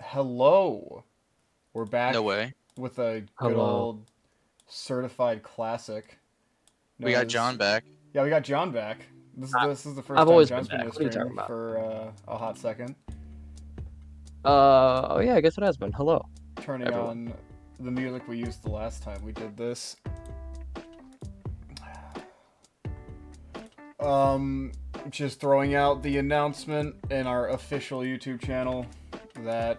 Hello. We're back No way. with a good Hello. old certified classic We known got as John back. Yeah, we got John back. This is the first I've time always been John's been in back. the What are you talking stream about? for a hot second. Oh yeah, I guess it has been. Hello, Turning everyone. on the music we used the last time we did this. Just throwing out the announcement in our official YouTube channel that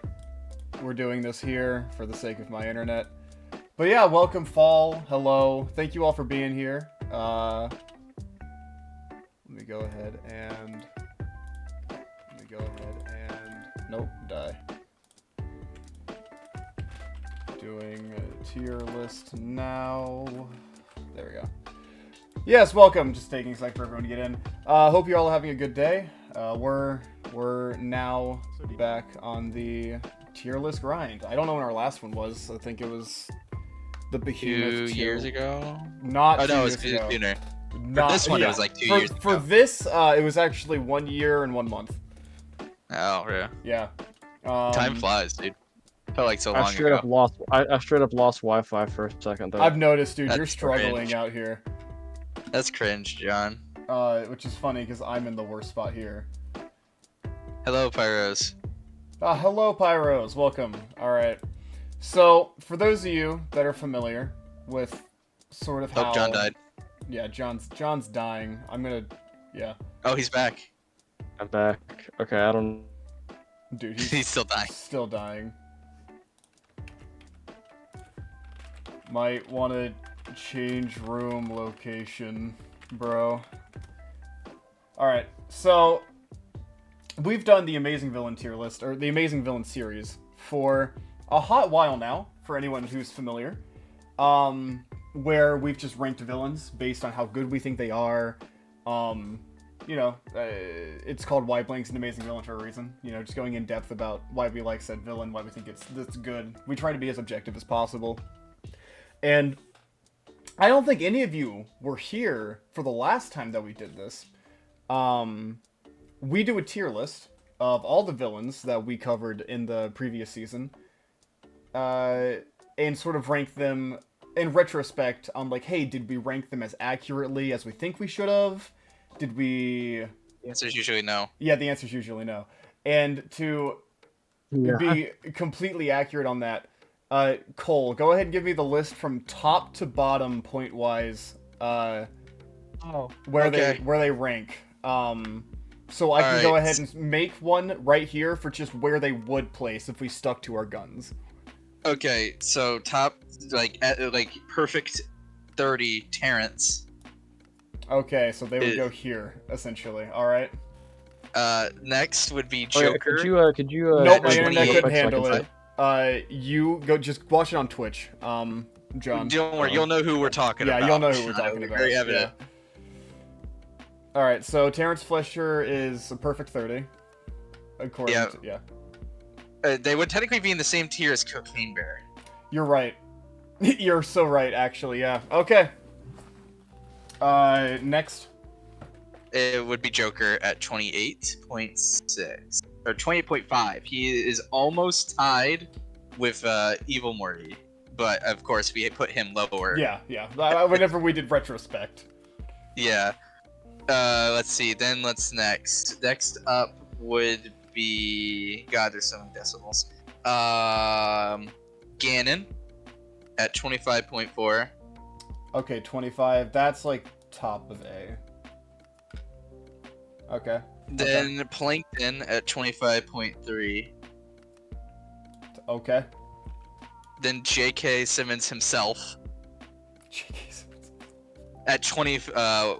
we're doing this here for the sake of my internet. But yeah, welcome fall. Hello. Thank you all for being here. Let me go ahead and nope, die. Doing a tier list now. There we go. Yes, welcome. Just taking a sec for everyone to get in. Hope you all are having a good day. We're now back on the tier list grind. I don't know when our last one was. I think it was the Behemoth 2 years ago? Not Oh, 2 no, it was years ago. sooner. Not, For this one, yeah. it was like 2 for, years For ago. this, it was actually 1 year and 1 month. Oh, yeah. Yeah. Time flies, dude. Felt like so long I straight ago. up lost. I straight up lost Wi-Fi for a second there. I've noticed, dude, you're That's struggling cringe. out here. That's cringe, John. Which is funny because I'm in the worst spot here. Hello, Pyros. Hello, Pyros. Welcome. Alright. So, for those of you that are familiar with sort of how... Oh, John died. Yeah, John's dying. I'm gonna... Yeah. Oh, he's back. I'm back. Okay, I don't. Dude, He's still dying. Still dying. Might want to change room location, bro. Alright, so... We've done the Amazing Villain tier list, or the Amazing Villain series, for a hot while now, for anyone who's familiar. Where we've just ranked villains based on how good we think they are. It's called Why Blank's an Amazing Villain for a reason. You know, just going in depth about why we like said villain, why we think it's good. We try to be as objective as possible. And I don't think any of you were here for the last time that we did this. We do a tier list of all the villains that we covered in the previous season. And sort of rank them in retrospect on like, hey, did we rank them as accurately as we think we should have? Did we... The answer is usually no. Yeah, the answer is usually no. And to be completely accurate on that, Cole, go ahead and give me the list from top to bottom point-wise, where they rank. So I can go ahead and make one right here for just where they would place if we stuck to our guns. Okay, so top, like perfect 30, Terrence. Okay, so they would go here, essentially. Alright. Next would be Joker. Could you nope, my at internet 28. couldn't handle it. You go, just watch it on Twitch, John. Don't worry, you'll know who we're talking about. Yeah, you'll know who we're talking about. Very evident. Yeah. Alright, so Terrence Fletcher is a perfect 30. According to... Yeah. They would technically be in the same tier as Cocaine Bear. You're right. You're so right, actually, yeah. Okay. Next. It would be Joker at 28.6. Or 28.5. He is almost tied with Evil Morty. But, of course, we put him lower. Yeah. Whenever we did retrospect. Yeah. Let's see. Then let's next. Next up would be... God, there's so many decimals. Ganon at 25.4. Okay, 25. That's like top of A. Okay. Then Plankton at 25.3. Okay. Then J.K. Simmons himself J.K. Simmons. at 25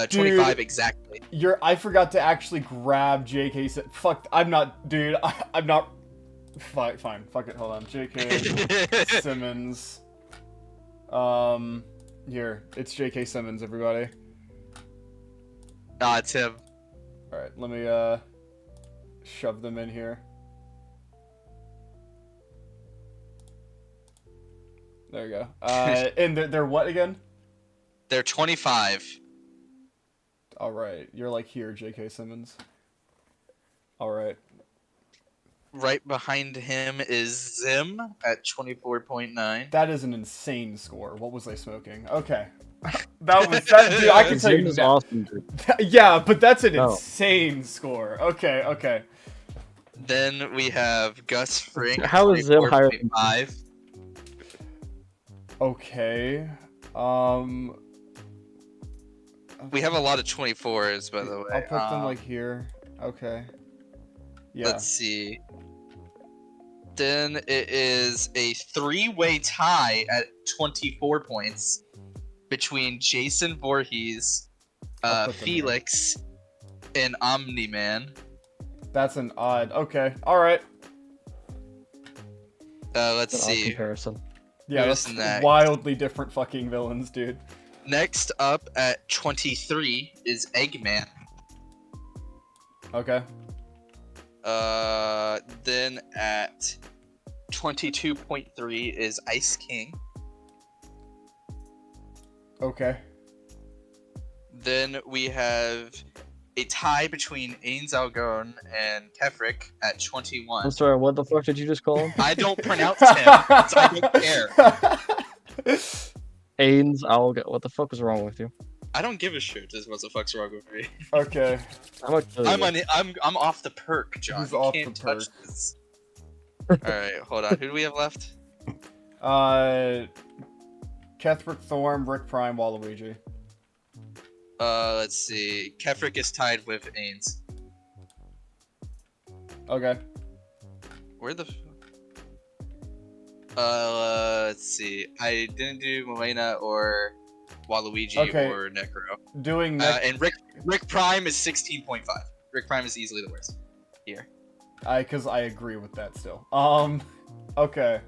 Dude, exactly. I forgot to actually grab J.K. Simmons. Fuck, I'm not... Dude, I'm not... Fine, fuck it, hold on. J.K. Simmons. Here, it's J.K. Simmons, everybody. It's him. Alright, let me, shove them in here. There you go. And they're what again? They're 25. Alright, you're like here, J.K. Simmons. Alright. Right behind him is Zim at 24.9. That is an insane score. What was I smoking? Okay. That was that, dude. I can tell Zim you. is awesome, dude. Yeah, but that's an No. insane score. Okay, okay. Then we have Gus Fring at How is Zim higher than 24.5. Okay. Um. We have a lot of 24s, by the way. I'll put them like here. Okay. Yeah. Let's see. Then it is a three-way tie at 24 points between Jason Voorhees, I'll put them here. Felix, and Omni-Man. That's an odd. Okay. All right. Let's An odd see. comparison. Yeah, Who's that's next? wildly different fucking villains, dude. Next up at 23 is Eggman. Okay. Then at 22.3 is Ice King. Okay. Then we have a tie between Ains Algon and Kefrik at 21. I'm sorry, what the fuck did you just call him? I don't pronounce him, so I don't care. Ains, I'll get. What the fuck was wrong with you? I don't give a shit. Is what the fuck's wrong with me? Okay. I'm gonna kill you. I'm off the perk, John. He's You off can't the touch perk. this. All right, hold on. Who do we have left? Kethrick Thorn, Rick Prime, Waluigi. Let's see. Kefrik is tied with Ains. Okay. Where the? Let's see. I didn't do Moena or Waluigi Okay. or Necro. Doing And Rick Prime is 16.5. Rick Prime is easily the worst here. because I agree with that still. Okay.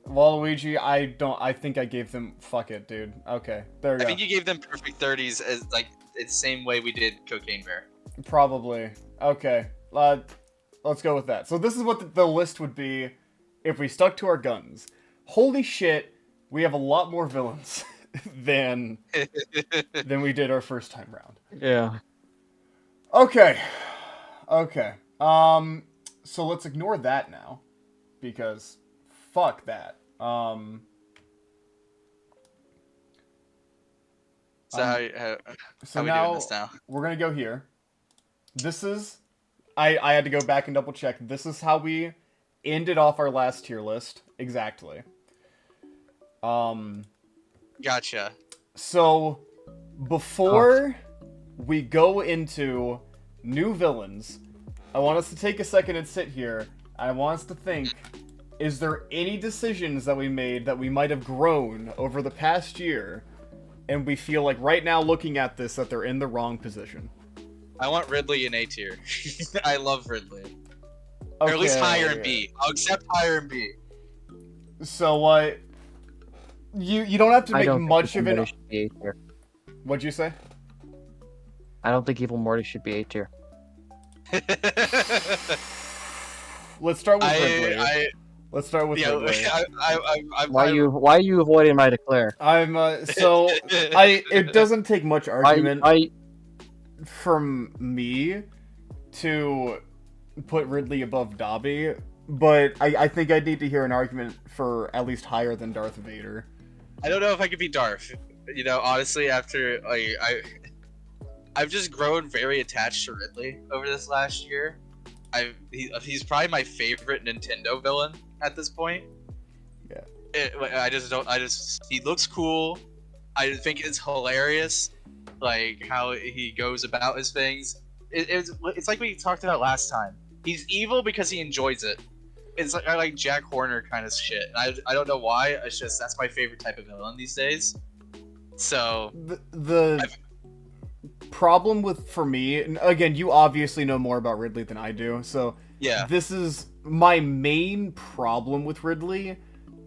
Waluigi, I think I gave them, fuck it, dude. Okay, there we I go. think you gave them perfect 30s as like it's the same way we did Cocaine Bear. Probably. Okay, let's go with that. So this is what the list would be if we stuck to our guns. Holy shit, we have a lot more villains than we did our first time round. Yeah. Okay. Okay. So let's ignore that now, because fuck that. So how So are we now, doing this now? we're gonna go here. This is, I had to go back and double check. This is how we ended off our last tier list exactly. Gotcha. So before we go into new villains, I want us to take a second and sit here. I want us to think, is there any decisions that we made that we might have grown over the past year, and we feel like right now looking at this that they're in the wrong position? I want Ridley in A tier. I love Ridley. Or at least higher in B. I'll accept higher in B. So what? You don't have to I make don't think much Evil of Morty it. should be A tier. What'd you say? I don't think Evil Morty should be A tier. Let's start with Ridley. Let's start with Yeah, Ridley. Why are you avoiding my declare? I'm so it doesn't take much argument I from me to put Ridley above Dobby, but I think I need to hear an argument for at least higher than Darth Vader. I don't know if I could be Darth. You know, honestly, after I've just grown very attached to Ridley over this last year. He's probably my favorite Nintendo villain at this point. Yeah. He looks cool. I think it's hilarious, like how he goes about his things. It's like we talked about last time. He's evil because he enjoys it. It's like I like Jack Horner kind of shit. And I don't know why. It's just that's my favorite type of villain these days. So The problem with, for me, and again, you obviously know more about Ridley than I do, so yeah, this is my main problem with Ridley,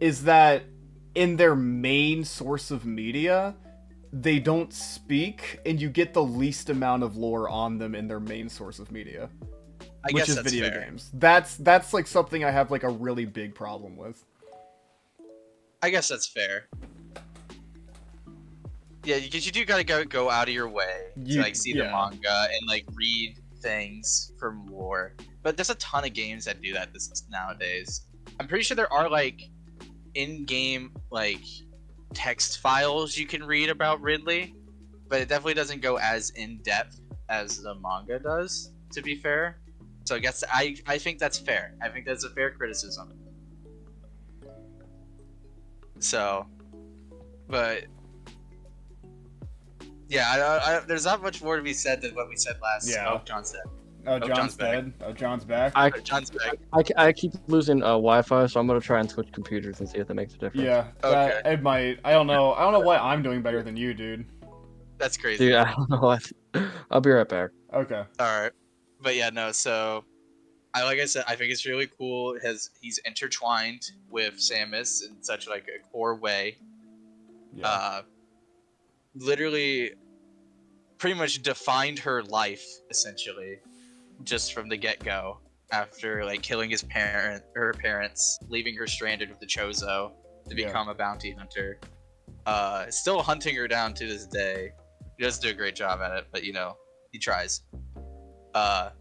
is that in their main source of media, they don't speak, and you get the least amount of lore on them in their main source of media, I which guess is that's video fair. games. That's like something I have like a really big problem with. I guess that's fair. Yeah, because you do gotta go out of your way to like see the Yeah. manga and like read things from lore, but there's a ton of games that do that nowadays. I'm pretty sure there are like in-game like text files you can read about Ridley, but it definitely doesn't go as in depth as the manga does, to be fair. So I guess I think that's fair. I think that's a fair criticism. So, but yeah, there's not much more to be said than what we said last. Yeah. Oh, John said. Oh, John's dead. Oh, John's back. John's back. I keep losing Wi-Fi, so I'm gonna try and switch computers and see if that makes a difference. Yeah, Okay. it might. I don't know. I don't know why I'm doing better than you, dude. That's crazy. Dude, I don't know what. I'll be right back. Okay. All right, but yeah, no. So, like I said, I think it's really cool. He's intertwined with Samus in such like a core way. Yeah. Literally, pretty much defined her life essentially, just from the get go. After like killing her parents, leaving her stranded with the Chozo to become a bounty hunter. Still hunting her down to this day. He doesn't do a great job at it, but you know, he tries. I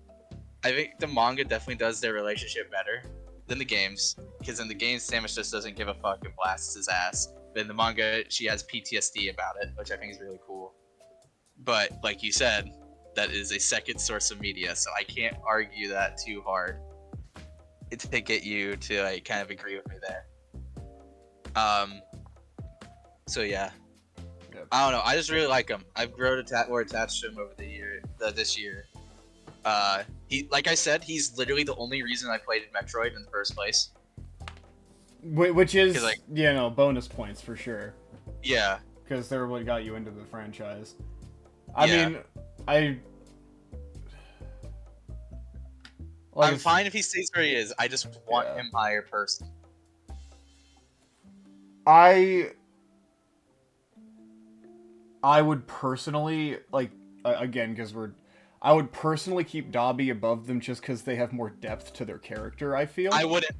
think the manga definitely does their relationship better than the games, because in the games Samus just doesn't give a fuck and blasts his ass. But in the manga, she has PTSD about it, which I think is really cool. But like you said, that is a second source of media, so I can't argue that too hard to get you to like kind of agree with me there. So yeah. Yep. I don't know. I just really like him. I've grown more attached to him over this year. He, like I said, he's literally the only reason I played Metroid in the first place. Which is, like, bonus points for sure. Yeah. Because they're what got you into the franchise. Yeah. I'm fine if he stays where he is. I just want him higher personally. I would personally, I would personally keep Dobby above them just because they have more depth to their character, I feel. I wouldn't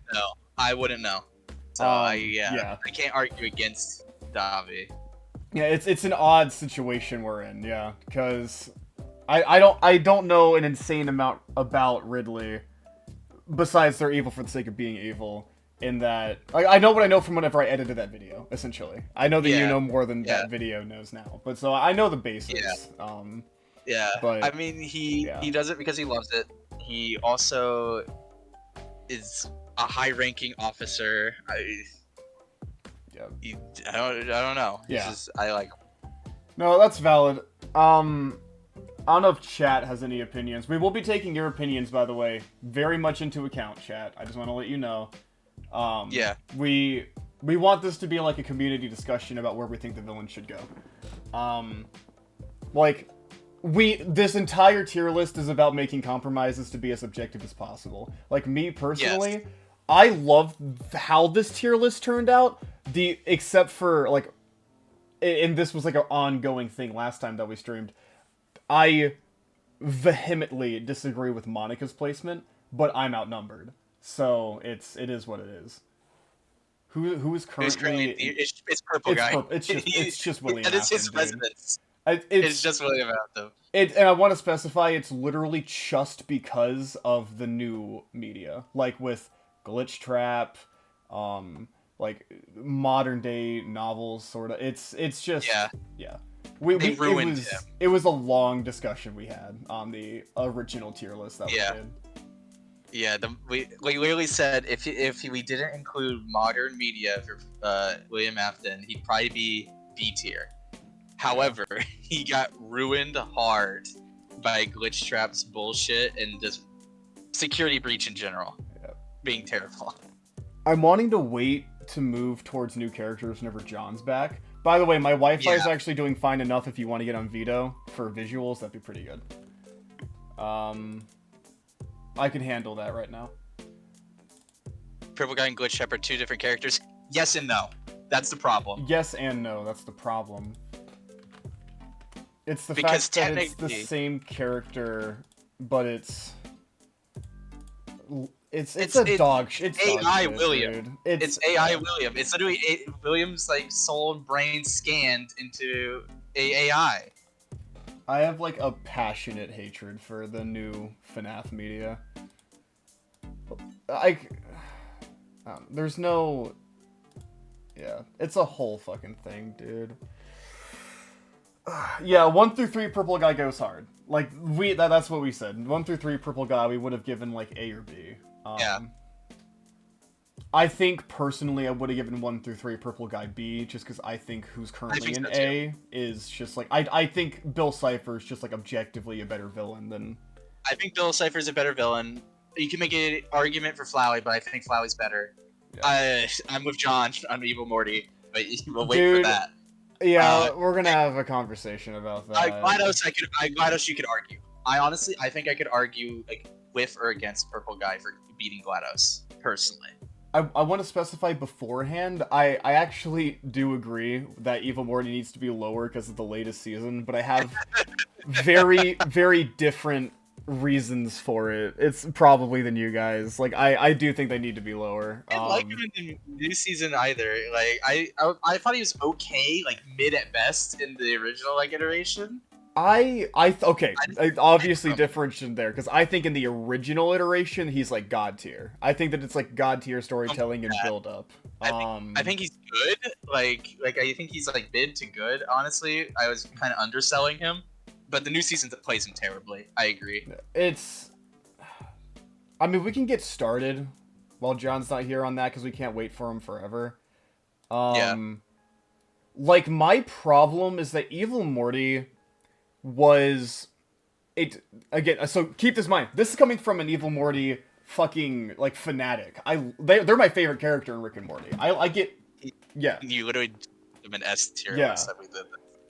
know. So, I can't argue against Dobby. Yeah, it's an odd situation we're in, yeah, because I don't know an insane amount about Ridley, besides they're evil for the sake of being evil. In that, I know what I know from whenever I edited that video. Essentially, I know that you know more than that video knows now. But so I know the basics. Yeah. But I mean, he does it because he loves it. He also is a high-ranking officer. I don't know. Yeah. I like. No, that's valid. I don't know if chat has any opinions. We will be taking your opinions, by the way, very much into account, chat. I just want to let you know. We want this to be like a community discussion about where we think the villain should go. This entire tier list is about making compromises to be as objective as possible. Like, me personally, I love how this tier list turned out, except for, like, and this was like an ongoing thing last time that we streamed, I vehemently disagree with Monica's placement, but I'm outnumbered. So it is what it is. Who is currently? It's purple guy. It's just William. That is his residence. It's just William Afton. And I want to specify, it's literally just because of the new media, like with Glitch Trap, like modern day novels, sort of. It's just yeah. They ruined him. It was a long discussion we had on the original tier list that we did. Yeah, we literally said if we didn't include modern media for William Afton, he'd probably be B tier. However, he got ruined hard by Glitch Trap's bullshit and just security breach in general, being terrible. I'm wanting to wait to move towards new characters whenever John's back. By the way, my Wi-Fi is actually doing fine enough. If you want to get on Vito for visuals, that'd be pretty good. I can handle that right now. Purple Guy and Glitch Trap are two different characters. Yes and no. That's the problem. Yes and no. That's the problem. It's the fact that it's the same character, but it's dog shit. It's AI William. Dude. It's AI William. It's literally William's like soul and brain scanned into AI. I have like a passionate hatred for the new FNAF media. There's no. Yeah, it's a whole fucking thing, dude. Yeah, 1 through 3 purple guy goes hard. Like that's what we said. 1 through 3 purple guy, we would have given like A or B. Yeah. I think personally I would have given 1 through 3 purple guy B, just because I think who's currently in A is just like I think Bill Cipher is just like objectively a better villain than. I think Bill Cipher's a better villain. You can make an argument for Flowey, but I think Flowey's better. Yeah. I'm with John on Evil Morty, but we'll wait for that. Yeah, we're gonna have a conversation about that. GLaDOS, you could argue. I think I could argue like with or against Purple Guy for beating GLaDOS personally. I want to specify beforehand. I actually do agree that Evil Morty needs to be lower because of the latest season, but I have very very different reasons for it. It's probably than you guys. Like I do think they need to be lower. I didn't like him in the new season either. Like I thought he was okay, like mid at best in the original like iteration. I obviously differentiation there because I think in the original iteration he's like god tier. I think that it's like god tier storytelling and build up. I think he's good. Like I think he's like mid to good. Honestly, I was kind of underselling him. But the new season plays him terribly. I agree. I mean, we can get started while John's not here on that because we can't wait for him forever. Like, my problem is that Evil Morty was... Again, so keep this in mind. This is coming from an Evil Morty fucking, like, fanatic. They're my favorite character in Rick and Morty. I get... Yeah. You literally did an S tier list that we did.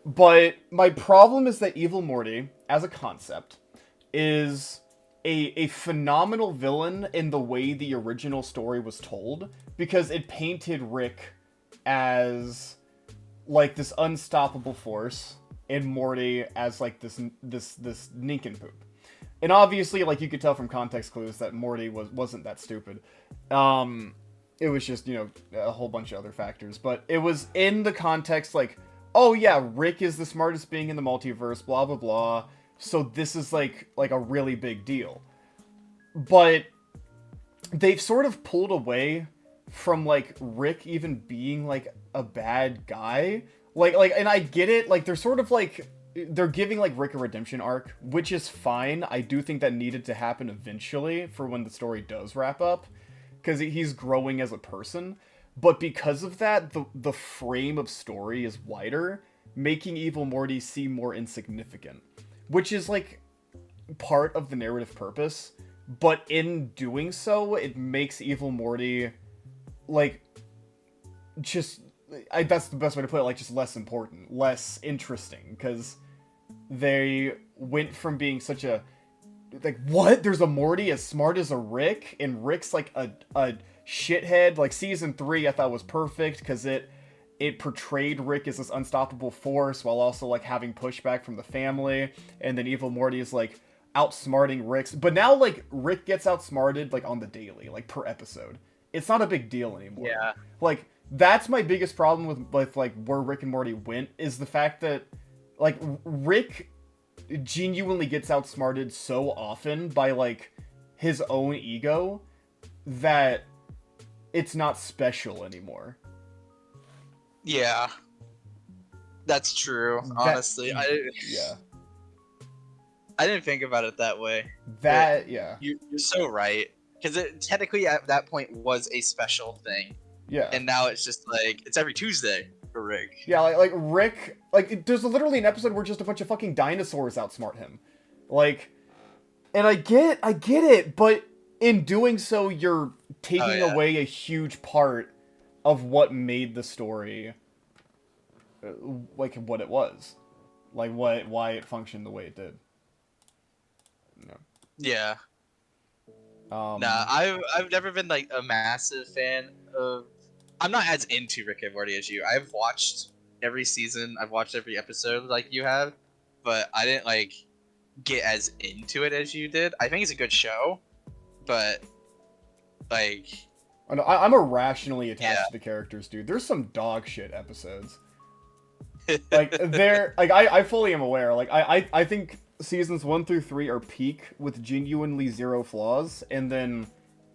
But my problem is that Evil Morty, as a concept, is a phenomenal villain in the way the original story was told, because it painted Rick as like this unstoppable force, and Morty as like this nincompoop. And obviously, like you could tell from context clues that Morty wasn't that stupid. It was just, you know, a whole bunch of other factors, but it was in the context like, oh yeah, Rick is the smartest being in the multiverse, blah blah blah, so this is like a really big deal. But they've sort of pulled away from like Rick even being like a bad guy. Like and I get it, like they're sort of like they're giving like Rick a redemption arc, which is fine. I do think that needed to happen eventually for when the story does wrap up, because he's growing as a person. But because of that, the frame of story is wider, making Evil Morty seem more insignificant. Which is, like, part of the narrative purpose. But in doing so, it makes Evil Morty, like, just... that's the best way to put it, like, just less important, less interesting. Because they went from being such a... Like, what? There's a Morty as smart as a Rick? And Rick's, like, a shithead. Like, season 3 I thought was perfect because it portrayed Rick as this unstoppable force while also like having pushback from the family, and then Evil Morty is like outsmarting Rick's, but now like Rick gets outsmarted like on the daily, like per episode. It's not a big deal anymore. Yeah, like that's my biggest problem with like where Rick and Morty went, is the fact that like Rick genuinely gets outsmarted so often by like his own ego that it's not special anymore. Yeah, that's true. Honestly, I didn't think about it that way. You're so right, because it technically at that point was a special thing. Yeah, and now it's just like it's every Tuesday for Rick. Yeah, like Rick, like there's literally an episode where just a bunch of fucking dinosaurs outsmart him, like, and I get it, but in doing so, you're taking away a huge part of what made the story like what it was, like why it functioned the way it did. No. Yeah. I've never been like a massive fan of. I'm not as into Rick and Morty as you. I've watched every season. I've watched every episode like you have, but I didn't like get as into it as you did. I think it's a good show, but like. I'm irrationally attached to the characters, dude. There's some dog shit episodes. Like they're like I fully am aware. Like I think seasons 1 through 3 are peak with genuinely zero flaws, and then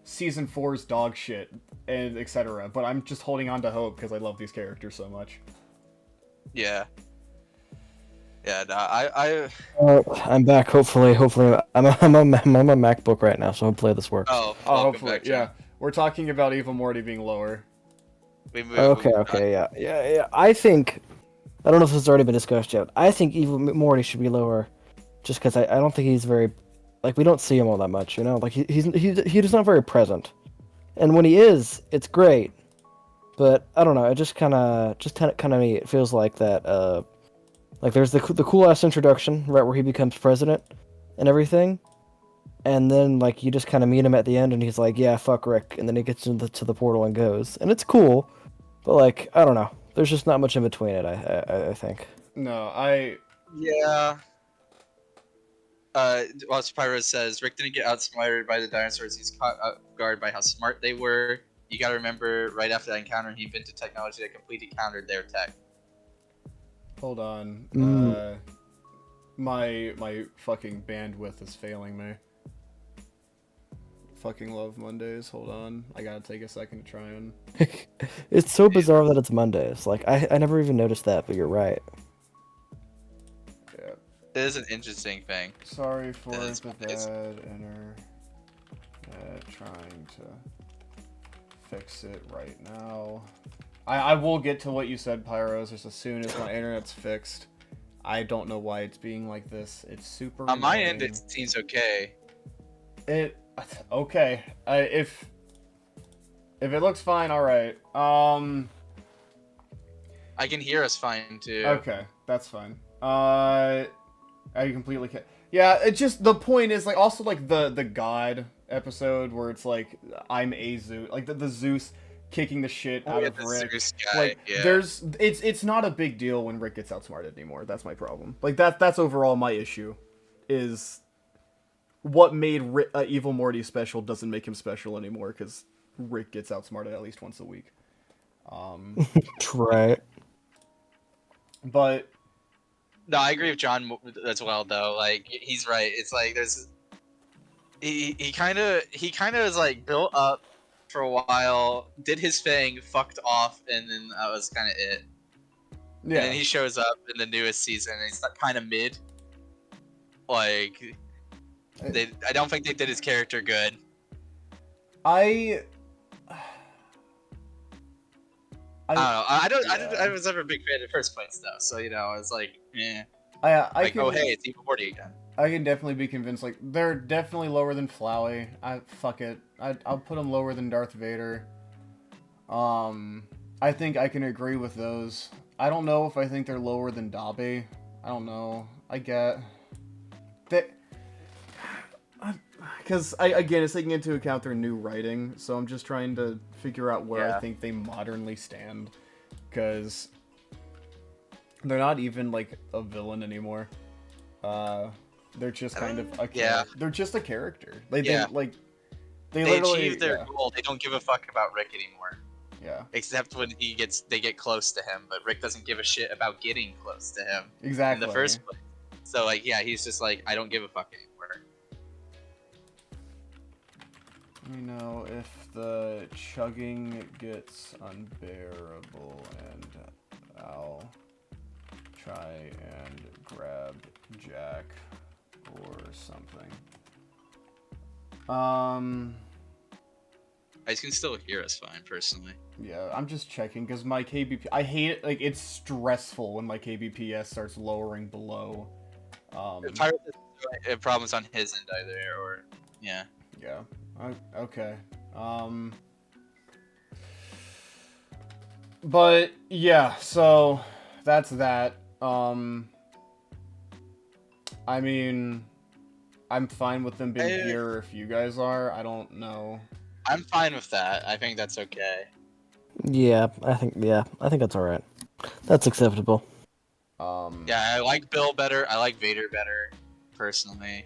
season 4 is dog shit and etc. But I'm just holding on to hope because I love these characters so much. Yeah. Yeah, no, I I'm back. Hopefully, I'm on a MacBook right now, so hopefully this works. oh, Oh, welcome hopefully, back, John. yeah. We're talking about Evil Morty being lower. Okay, yeah. I think I don't know if this has already been discussed yet. I think Evil Morty should be lower, just because I don't think he's very, like, we don't see him all that much, you know. Like he's not very present, and when he is, it's great. But I don't know. It just kind of me. It feels like that. Like there's the cool ass introduction, right, where he becomes president and everything, and then like you just kind of meet him at the end, and he's like, "Yeah, fuck Rick," and then he gets into the portal and goes, and it's cool, but like I don't know, there's just not much in between it. I think. No, Yeah. Well, Spyro says Rick didn't get outsmarted by the dinosaurs. He's caught off guard by how smart they were. You gotta remember, right after that encounter, he invented technology that completely countered their tech. hold on. Mm. My fucking bandwidth is failing me. Fucking love Mondays. Hold on. I gotta take a second to try and. It's so bizarre that it's Mondays. Like I never even noticed that, but you're right. Yeah. It is an interesting thing. Sorry for It is the Mondays. bad internet. Trying to fix it right now. I will get to what you said, Pyros, just as soon as my internet's fixed. I don't know why it's being like this. It's super On my end, annoying. it seems okay. Okay. If it looks fine, all right. I can hear us fine too. Okay, that's fine. I completely can. Yeah, it just the point is like also like the God episode where it's like I'm a Zeus, like the Zeus kicking the shit out of the Rick. Zeus guy, Like yeah. there's it's not a big deal when Rick gets outsmarted anymore. That's my problem. Like that's overall my issue, is what made Evil Morty special doesn't make him special anymore because Rick gets outsmarted at least once a week. Right. But No, I agree with John as well, though. Like he's right. It's like there's he kind of is like built up for a while, did his thing, fucked off, and then that was kind of it. yeah, And then he shows up in the newest season, and he's kind of mid. Like I don't think they did his character good. I I don't know. I yeah. was never a big fan in the first place, though. So you know, I was like, eh. I Like, can, oh hey, it's Evil Morty again. I can definitely be convinced. Like they're definitely lower than Flowey. Fuck it. I'll put them lower than Darth Vader. I think I can agree with those. I don't know if I think they're lower than Dobby. I don't know. I get that because again it's taking into account their new writing, so I'm just trying to figure out where I think they modernly stand, because they're not even like a villain anymore. They're just kind of a they're just a character. They literally achieve their goal. They don't give a fuck about Rick anymore. Yeah. Except when they get close to him, but Rick doesn't give a shit about getting close to him. Exactly. In the first place. So like, yeah, he's just like, I don't give a fuck anymore. Let me know if the chugging gets unbearable, and I'll try and grab Jack or something. I can still hear us fine, personally. Yeah, I'm just checking because my KBP. I hate it. Like it's stressful when my KBPS starts lowering below. Pirate problems on his end either, or yeah. Yeah. Okay. But yeah, so that's that. I mean, I'm fine with them being here if you guys are. I don't know. I'm fine with that. I think that's okay. Yeah, I think that's all right. That's acceptable. Yeah, I like Bill better. I like Vader better, personally.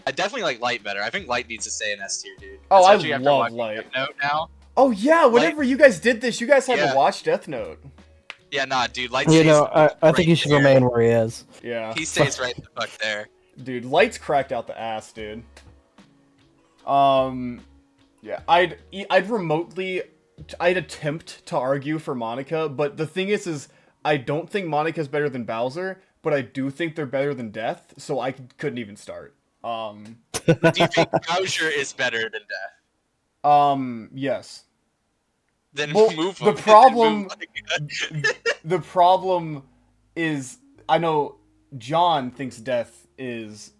I definitely like Light better. I think Light needs to stay in S tier, dude. Oh, especially I love Light. Death Note now. Oh yeah, whenever you guys did this, you guys had to watch Death Note. Yeah, nah, dude. Light You stays know, I right think he should there. remain where he is. Yeah. He stays right the fuck there. Dude, Light's cracked out the ass, dude. Yeah, I'd attempt to argue for Monica, but the thing is I don't think Monica's better than Bowser, but I do think they're better than Death, so I couldn't even start. Do you think Bowser is better than Death? Yes. Then Well, move the him. problem, the problem is, I know John thinks Death is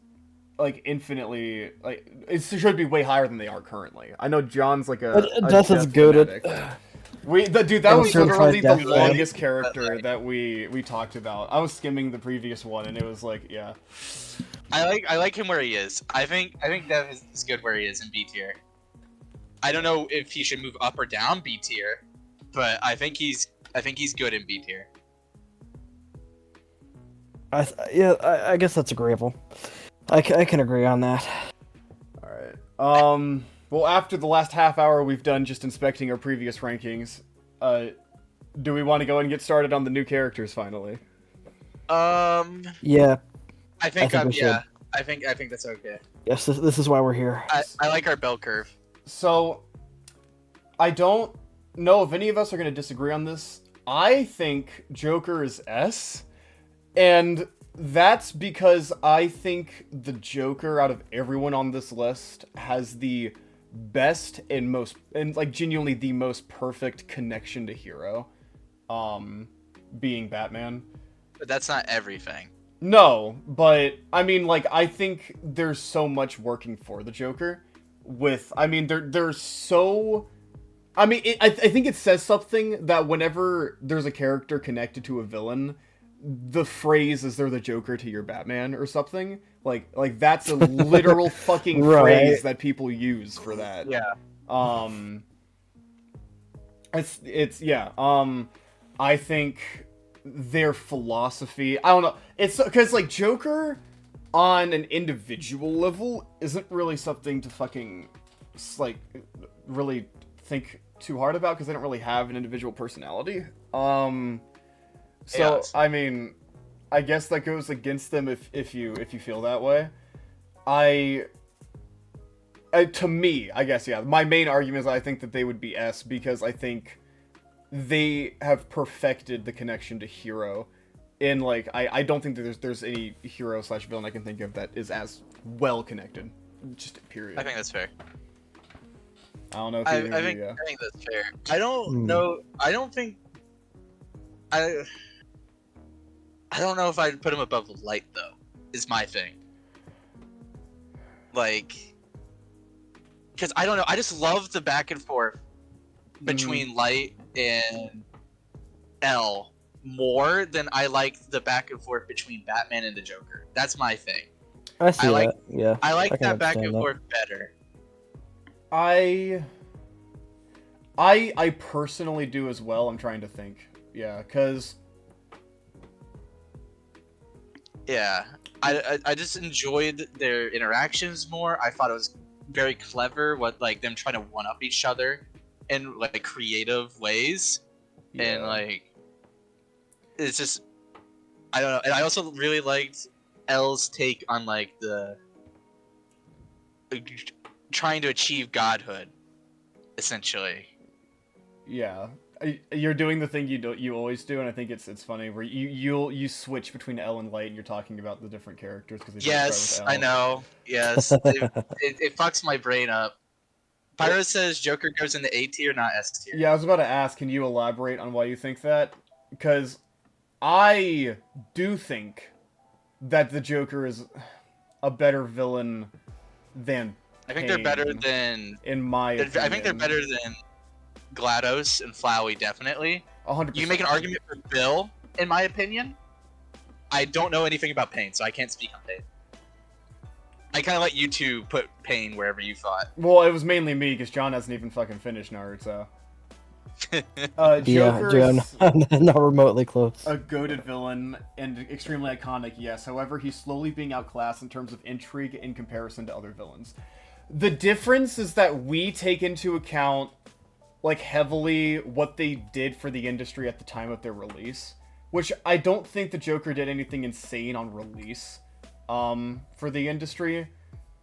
like infinitely like it should be way higher than they are currently. I know John's like a Death is good fanatic. at. Dude, that was literally the Death fan. longest character that we talked about. I was skimming the previous one, and it was like, yeah. I like him where he is. I think Dev is good where he is in B tier. I don't know if he should move up or down B tier, but I think he's good in B tier. I guess that's agreeable. I can agree on that. All right. Well, after the last half hour we've done just inspecting our previous rankings, do we want to go and get started on the new characters finally? Yeah. I think we should. yeah. I think that's okay. Yes, this is why we're here. I like our bell curve. So, I don't know if any of us are going to disagree on this. I think Joker is S, and that's because I think the Joker out of everyone on this list has the best and like genuinely the most perfect connection to hero, being Batman. But that's not everything. No, but I mean, like, I think there's so much working for the Joker. They're so. I mean, I think it says something that whenever there's a character connected to a villain, the phrase is they're the Joker to your Batman or something. Like that's a literal fucking phrase that people use for that. Yeah. It's yeah. I think their philosophy. I don't know. It's because like Joker on an individual level isn't really something to fucking like really think too hard about because they don't really have an individual personality. So Yes. I mean, I guess that goes against them if you feel that way. To me, I guess, yeah. My main argument is I think that they would be S because I think they have perfected the connection to hero. In like, I don't think that there's any hero / villain I can think of that is as well connected. Just period. I think that's fair. I don't know if I you agree, think yeah. I think that's fair. I don't know. I don't think. I don't know if I'd put him above Light though. Is my thing. Like, because I don't know. I just love the back and forth between Light and L more than I like the back and forth between Batman and the Joker. That's my thing. I see like- that. Yeah. I like can that back and understand that. forth better. I personally do as well. I'm trying to think. Yeah, because Yeah, I just enjoyed their interactions more. I thought it was very clever what like them trying to one up each other in like creative ways, and like it's just I don't know. And I also really liked L's take on like the trying to achieve godhood, essentially. yeah, you're doing the thing you always do, and I think it's funny where you switch between L and Light, and you're talking about the different characters because Yes, I know. Yes, it fucks my brain up. Pyro says Joker goes in the A tier, not S tier. Yeah, I was about to ask, can you elaborate on why you think that? Because I do think that the Joker is a better villain than I think they're better Pain, than. in my opinion. I think they're better than GLaDOS and Flowey, definitely. 100%. You can make an argument for Bill, in my opinion. I don't know anything about Pain, so I can't speak on Pain. I kind of let you two put Pain wherever you thought. Well, it was mainly me because John hasn't even fucking finished Naruto. Yeah, Joker's not remotely close. a goated villain and extremely iconic, yes. However, he's slowly being outclassed in terms of intrigue in comparison to other villains. The difference is that we take into account like heavily what they did for the industry at the time of their release, which I don't think the Joker did anything insane on release for the industry,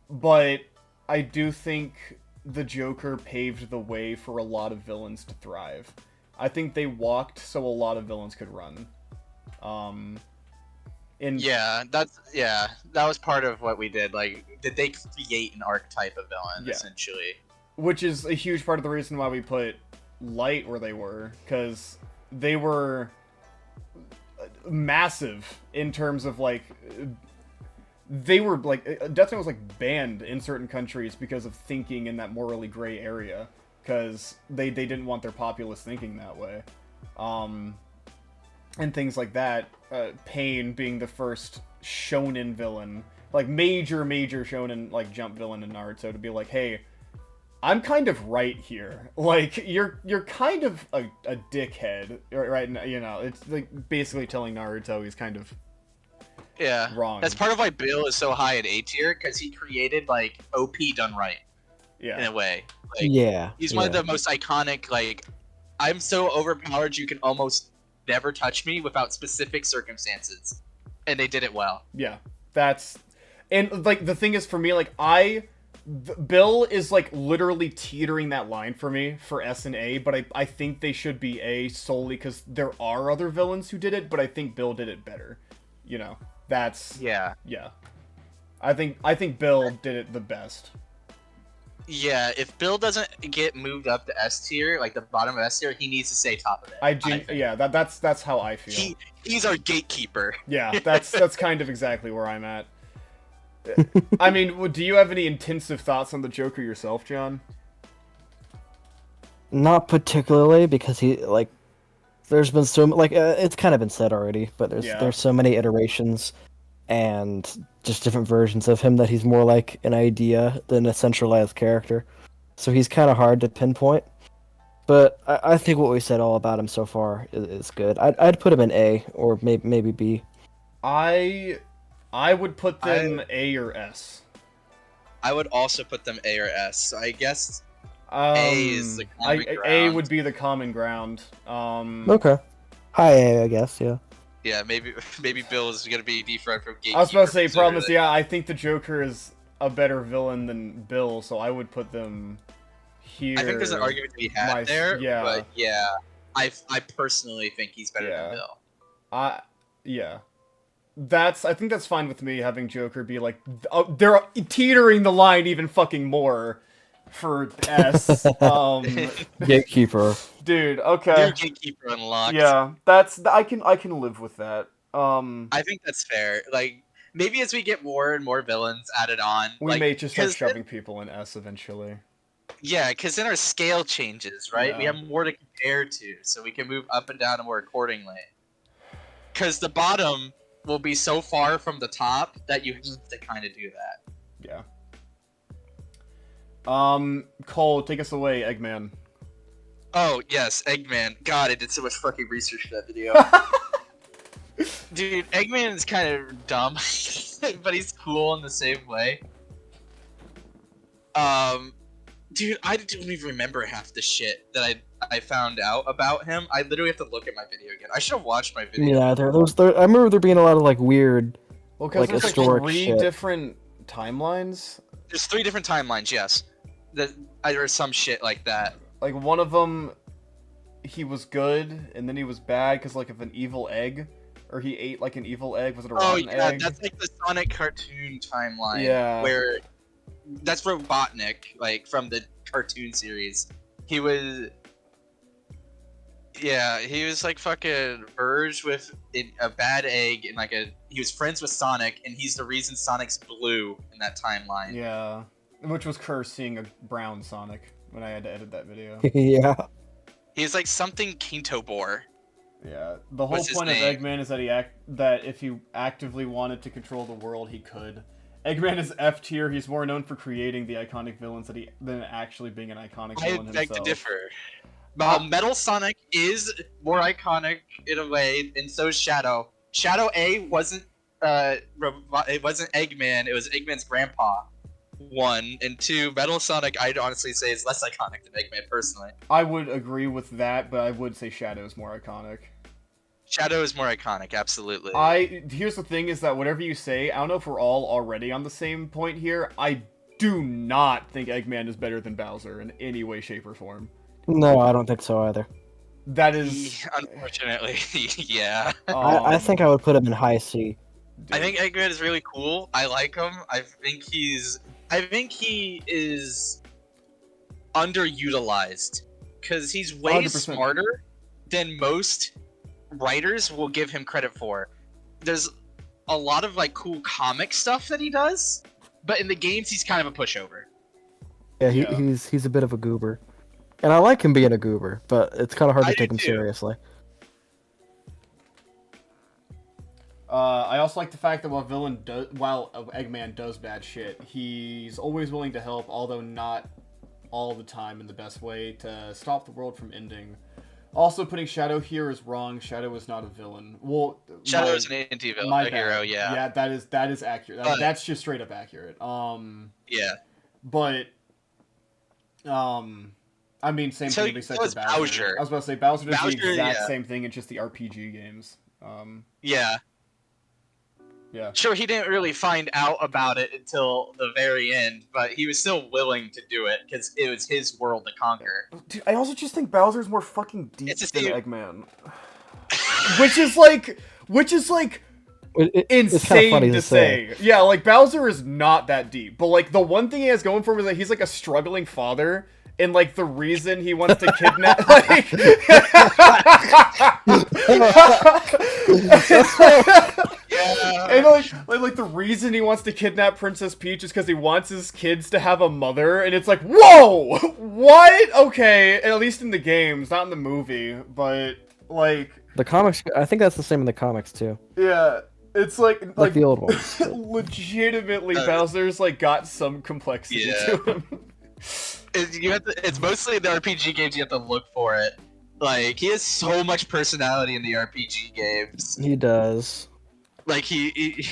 but I do think the Joker paved the way for a lot of villains to thrive. I think they walked so a lot of villains could run. That was part of what we did. Like, did they create an archetype of villain essentially? Which is a huge part of the reason why we put Light where they were, because they were massive in terms of like they were like Death Note was like banned in certain countries because of thinking in that morally gray area, because they didn't want their populace thinking that way, and things like that. Pain being the first shonen villain, like major shonen like jump villain in Naruto, to be like, hey, I'm kind of right here. Like, you're kind of a dickhead, right? You know, it's like basically telling Naruto he's kind of wrong. That's part of why Bill is so high in A tier, because he created like OP done right. Yeah. In a way. Like, he's one of yeah. the most iconic. Like, I'm so overpowered you can almost never touch me without specific circumstances, and they did it well. Yeah, and like the thing is for me, like Bill is like literally teetering that line for me for S and A, but I think they should be A solely because there are other villains who did it, but I think Bill did it better. You know, that's yeah. I think Bill did it the best. Yeah, if Bill doesn't get moved up to S tier, like the bottom of S tier, he needs to stay top of it. That's how I feel. He's our gatekeeper. Yeah, that's kind of exactly where I'm at. I mean, do you have any intensive thoughts on the Joker yourself, John? Not particularly, because there's been so like it's kind of been said already, but there's so many iterations and just different versions of him that he's more like an idea than a centralized character. So he's kind of hard to pinpoint. But I think what we said all about him so far is good. I'd put him in A or maybe B. I would put them A or S. I would also put them A or S. So I guess A is the common ground. A would be the common ground. Okay. High A, I guess. Yeah. Yeah, maybe Bill is gonna be dethroned from Gatekeeper. I was about to say, problem is, I think the Joker is a better villain than Bill, so I would put them here. I think there's an argument to be had there, but I personally think he's better than Bill. I think that's fine with me, having Joker be like, they're teetering the line even fucking more for S. Gatekeeper. Dude, okay. New Gatekeeper unlocked. Yeah, I can live with that. I think that's fair. Like, maybe as we get more and more villains added on, we may just start shoving people in S eventually. Yeah, because then our scale changes, right? Yeah. We have more to compare to, so we can move up and down more accordingly. Because the bottom will be so far from the top that you have to kind of do that. Yeah. Cole, take us away, Eggman. Oh, yes, Eggman. God, I did so much fucking research for that video. Dude, Eggman is kind of dumb, but he's cool in the same way. Dude, I don't even remember half the shit that I found out about him. I literally have to look at my video again. I should have watched my video. Yeah, I remember there being a lot of like weird, because there's like three different timelines. There's 3 different timelines, yes. There's some shit like that. Like one of them, he was good, and then he was bad because like of an evil egg, or he ate like an evil egg. Was it a rotten egg? Oh yeah, that's like the Sonic cartoon timeline. Yeah. Where that's Robotnik, like from the cartoon series. He was like fucking merged with a bad egg, and he was friends with Sonic, and he's the reason Sonic's blue in that timeline. Yeah, which was cursed seeing a brown Sonic when I had to edit that video. Yeah. He's like something Quintobor. Yeah, the whole point of Eggman is that if he actively wanted to control the world, he could. Eggman is F tier. He's more known for creating the iconic villains than actually being an iconic villain himself. I beg to differ. Metal Sonic is more iconic in a way, and so is Shadow. Shadow A wasn't it wasn't Eggman. It was Eggman's grandpa. one, and two, Metal Sonic I'd honestly say is less iconic than Eggman personally. I would agree with that, but I would say Shadow's more iconic. Shadow is more iconic, absolutely. Here's the thing is that whatever you say, I don't know if we're all already on the same point here. I do not think Eggman is better than Bowser in any way, shape, or form. No, I don't think so either. That is... Unfortunately, yeah. I think I would put him in high C. I think Eggman is really cool. I like him. I think he is underutilized because he's way 100%. smarter than most writers will give him credit for. There's a lot of like cool comic stuff that he does, but in the games he's kind of a pushover. Yeah, Yeah. he's a bit of a goober. And I like him being a goober, but it's kind of hard to I take do him too. seriously. I also like the fact that while Eggman does bad shit, he's always willing to help, although not all the time in the best way, to stop the world from ending. Also, putting Shadow here is wrong. Shadow is not a villain. Well, Shadow is an anti-villain, my a hero, bad. yeah. Yeah, that is accurate. That's just straight up accurate. Yeah. But I mean, same So- thing can be said so for is Bowser. Bowser. I was about to say Bowser does the Bowser, exact yeah. same thing in just the RPG games. Yeah. Yeah. Sure, he didn't really find out about it until the very end, but he was still willing to do it because it was his world to conquer. Dude, I also just think Bowser's more fucking deep It's a than steam- Eggman. which is like It's kind of insane funny to say. Yeah, like Bowser is not that deep. But like the one thing he has going for him is that he's like a struggling father. And like the reason he wants to kidnap like Yeah. And like the reason he wants to kidnap Princess Peach is because he wants his kids to have a mother, and it's like, whoa, what? Okay, at least in the games, not in the movie, but like The comics, I think that's the same in the comics too. yeah, it's like Like the old ones. legitimately Bowser's like got some complexity Yeah. to him. It's mostly in the RPG games you have to look for it. Like, he has so much personality in the RPG games. He does. Like, he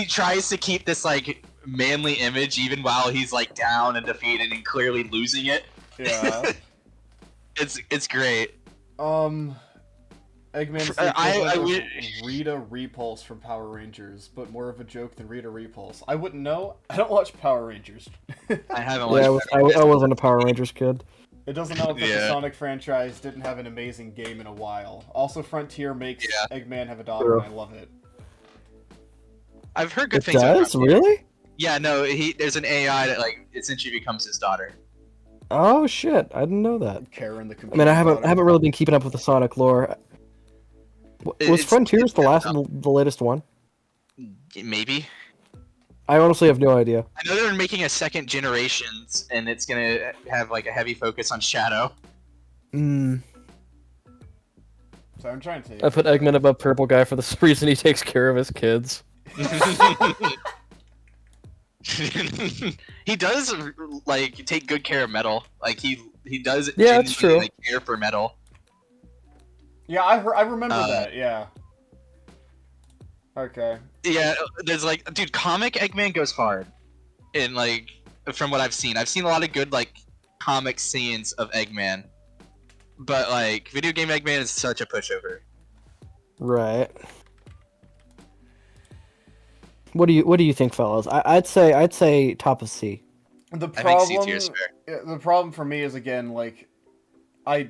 tries to keep this, like, manly image even while he's, like, down and defeated and clearly losing it. Yeah. It's great. Eggman's I- the I equivalent of wish- Rita Repulse from Power Rangers, but more of a joke than Rita Repulse. I wouldn't know. I don't watch Power Rangers. I haven't Yeah, watched I wasn't a Power Rangers kid. It doesn't help that the Yeah. Sonic franchise didn't have an amazing game in a while. Also, Frontier makes Yeah. Eggman have a daughter, True. and I love it. I've heard good It things about does? Frontier. Really? Yeah, no, there's an AI that, like, essentially becomes his daughter. Oh shit! I didn't know that. Karen the I computer. mean, I haven't daughter. really been keeping up with the Sonic lore. Was It's- Frontiers it's the good the latest one? Maybe. I honestly have no idea. I know they're making a second Generations, and it's gonna have, like, a heavy focus on Shadow. Hmm. So I'm trying to. I put Eggman above Purple Guy for the reason he takes care of his kids. He does, like, take good care of Metal. Like, he does Yeah, that's genuinely, true. like, care for Metal. Yeah, I remember Uh, that. Yeah. Okay. Yeah, there's, like, dude, comic Eggman goes hard. And, like, from what I've seen a lot of good, like, comic scenes of Eggman. But, like, video game Eggman is such a pushover. Right. What do you think, fellas? I'd say top of C. The I think C problem. tier is fair. Yeah, the problem for me is again like, I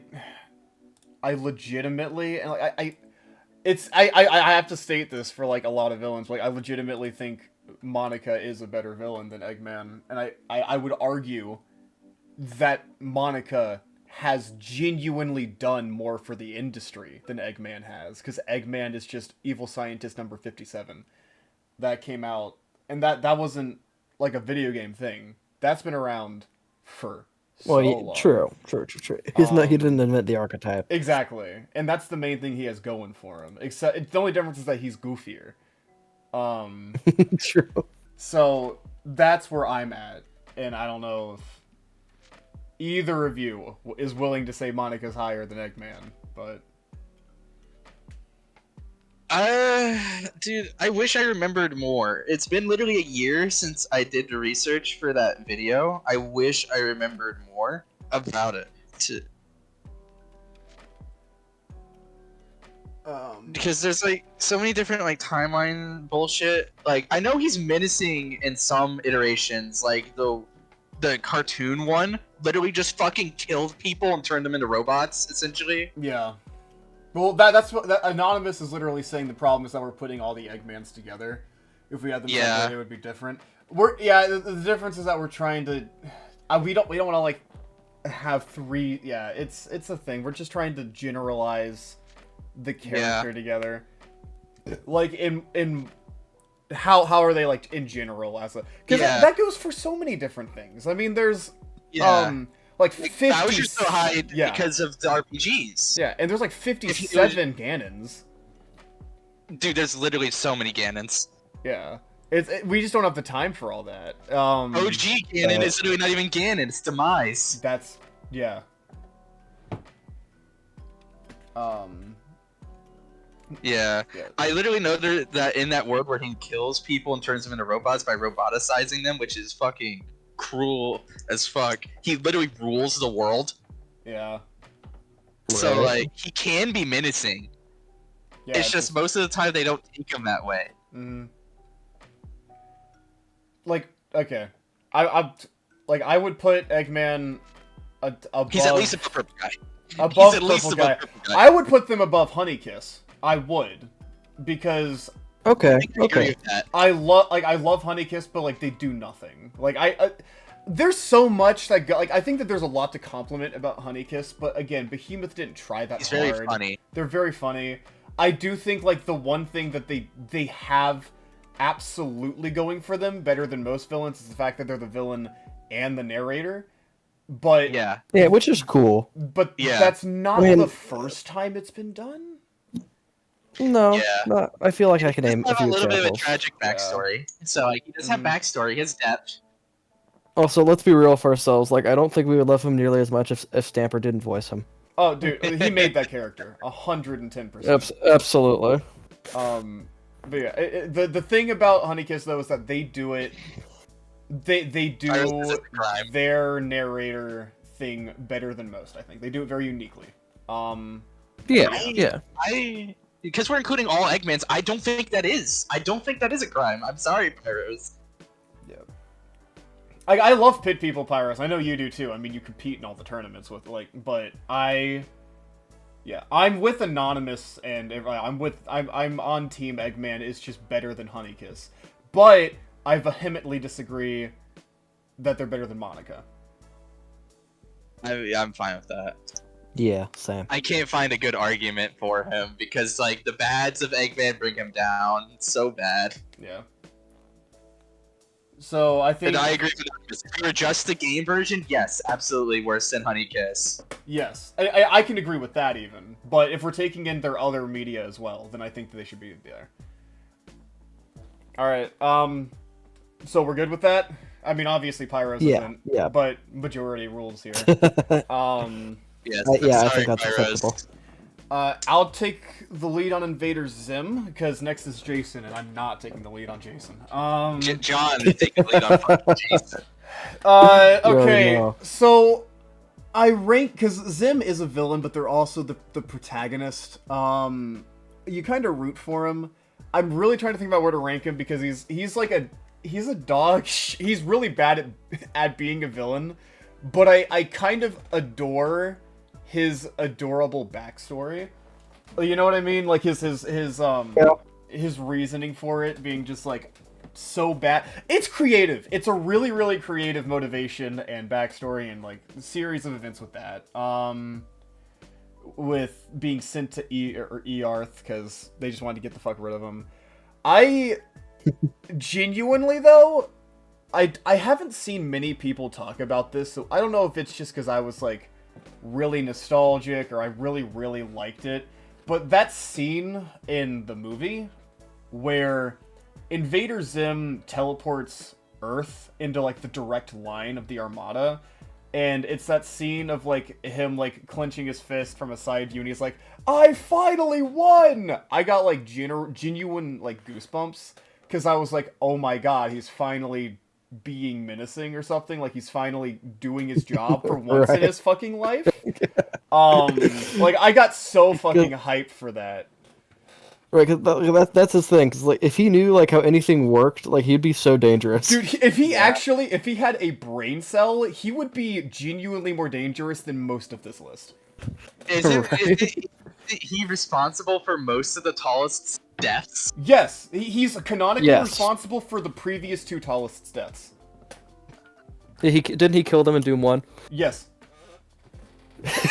legitimately and like I have to state this for like a lot of villains. Like I legitimately think Monica is a better villain than Eggman, and I would argue that Monica has genuinely done more for the industry than Eggman has, because Eggman is just evil scientist number 57 that came out, and that wasn't like a video game thing. That's been around for so long. True. He didn't invent the archetype. Exactly, and that's the main thing he has going for him. Except the only difference is that he's goofier. True. So that's where I'm at, and I don't know if either of you is willing to say Monica's higher than Eggman, but Dude, I wish I remembered more. It's been literally a year since I did the research for that video. I wish I remembered more about it. Because there's like so many different like timeline bullshit. Like I know he's menacing in some iterations, like the cartoon one literally just fucking killed people and turned them into robots, essentially. Yeah. Well, that's what Anonymous is literally saying. The problem is that we're putting all the Eggmans together. If we had them separate, it would be different. The difference is that we're trying to. We don't want to like have three. Yeah, it's a thing. We're just trying to generalize the character together. Like in how are they like in general as a, because that goes for so many different things. I mean, there's like 50 Bowser's so high because of the RPGs. Yeah, and there's like 57 Ganons. Dude, there's literally so many Ganons. Yeah. We just don't have the time for all that. OG Ganon is literally not even Ganon, it's Demise. That's yeah. Yeah. I literally know that in that world where he kills people and turns them into robots by roboticizing them, which is fucking cruel as fuck. He literally rules the world. Yeah. So like he can be menacing. Yeah, it's just most of the time they don't take him that way. Like okay, I would put Eggman above. He's at least a purple guy. Above purple guy. I would put them above Honeykiss. I would, because okay. I love Honeykiss, but like they do nothing. Like there's so much that I think that there's a lot to compliment about Honeykiss, but again, Behemoth didn't try that hard. He's very funny. They're very funny. I do think like the one thing that they have absolutely going for them better than most villains is the fact that they're the villain and the narrator. But yeah, which is cool. But that's not the first time it's been done. No, I feel like I can name a few little examples. bit of a tragic backstory. So like, he does have backstory, he has depth. Also, let's be real for ourselves. Like, I don't think we would love him nearly as much if Stamper didn't voice him. Oh, dude, he made that character 110%. Absolutely. But yeah, the thing about Honeykiss though is that they do it. They do their narrator thing better than most. I think they do it very uniquely. Because we're including all Eggmans, I don't think that is a crime. I'm sorry, Pyros. Yeah. I love Pit People, Pyros. I know you do too. I mean, you compete in all the tournaments with but I'm with Anonymous, and I'm on Team Eggman. Is just better than Honeykiss, but I vehemently disagree that they're better than Monica. I'm fine with that. Yeah, same. I can't find a good argument for him because like the bads of Eggman bring him down. It's so bad. Yeah. So I think. And I agree with this. If you adjust the game version, yes, absolutely worse than Honeykiss. Yes, I can agree with that even. But if we're taking in their other media as well, then I think that they should be there. All right. So we're good with that. I mean, obviously Pyros isn't. Yeah. But majority rules here. Yes, I think that's acceptable. I'll take the lead on Invader Zim, because next is Jason, and I'm not taking the lead on Jason. John is taking the lead on fucking Jason. Okay, so I rank, because Zim is a villain, but they're also the protagonist. You kind of root for him. I'm really trying to think about where to rank him, because he's a dog. He's really bad at being a villain, but I kind of adore his adorable backstory. You know what I mean? Like his reasoning for it being just like so bad. It's creative. It's a really, really creative motivation and backstory and like series of events with that. With being sent to Earth because they just wanted to get the fuck rid of him. I genuinely though, I haven't seen many people talk about this, so I don't know if it's just because I was like really nostalgic or I really, really liked it. But that scene in the movie where Invader Zim teleports Earth into like the direct line of the Armada, and it's that scene of like him like clenching his fist from a side view, and he's like, "I finally won!" I got like genuine like goosebumps because I was like, "Oh my god, he's finally being menacing or something. Like he's finally doing his job for once in his fucking life." Like I got so fucking hyped for that. Right, cause that's his thing. Cause like, if he knew like how anything worked, like he'd be so dangerous. Dude, if he if he had a brain cell, he would be genuinely more dangerous than most of this list. Isn't he responsible for most of the tallest deaths? Yes, he's canonically Yes. responsible for the previous 2 tallest deaths. Didn't he kill them in Doom 1? Yes.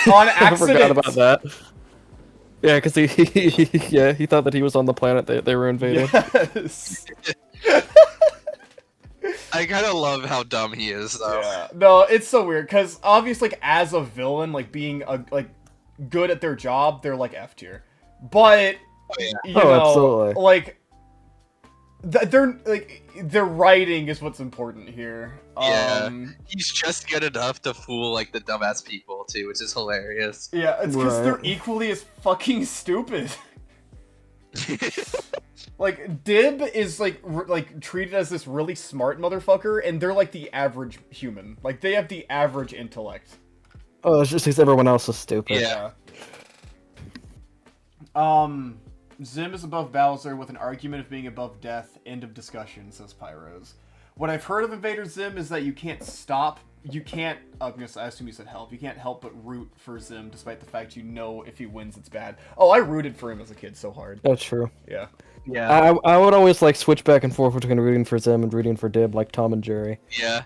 On I accident. forgot about that. Yeah, because he thought that he was on the planet they were invading. Yes. I kind of love how dumb he is, though. Yeah. No, it's so weird because obviously, like, as a villain, like being like good at their job, they're like F tier. But you know, absolutely. like their writing is what's important here. Yeah, he's just good enough to fool like the dumbass people too, which is hilarious. Yeah, it's because Right. they're equally as fucking stupid. Like Dib is like treated as this really smart motherfucker, and they're like the average human. Like they have the average intellect. Oh, it's just because everyone else is stupid. Yeah. Zim is above Bowser with an argument of being above death. End of discussion, says Pyros. What I've heard of Invader Zim is that you can't stop. You can't. I assume you said help. You can't help but root for Zim, despite the fact you know if he wins, it's bad. Oh, I rooted for him as a kid so hard. That's true. Yeah. Yeah. I would always like switch back and forth between rooting for Zim and rooting for Dib, like Tom and Jerry. Yeah.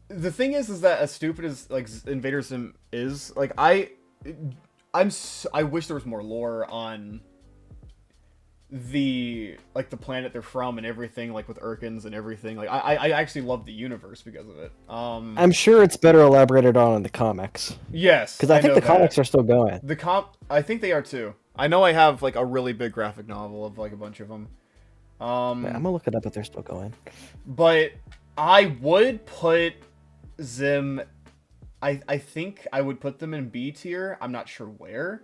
The thing is that as stupid as like Invader Zim is, like I wish there was more lore on the planet they're from and everything, like with Urkins and everything. Like I actually love the universe because of it. I'm sure it's better elaborated on in the comics. Yes, Because I think know the comics are still going. I think they are too. I know I have like a really big graphic novel of like a bunch of them. Yeah, I'm gonna look it up if they're still going. But I would put Zim. I think I would put them in B tier. I'm not sure where,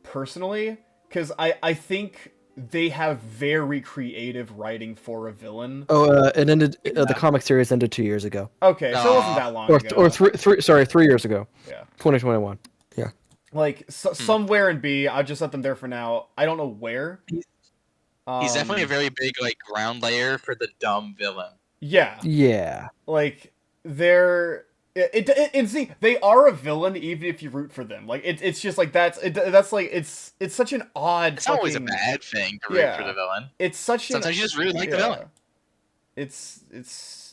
personally, because I think they have very creative writing for a villain. Oh, it ended. The comic series ended 2 years ago. Okay, so it wasn't that long ago. Or 3 years ago. Yeah. 2021. Yeah. Like somewhere in B. I'll just set them there for now. I don't know where. He's definitely a very big like ground layer for the dumb villain. Yeah. Yeah. Like they're. And see, they are a villain even if you root for them. Like it's just like that's like it's such an odd. It's not always a bad thing to root for the villain. It's such sometimes you just really like the villain. It's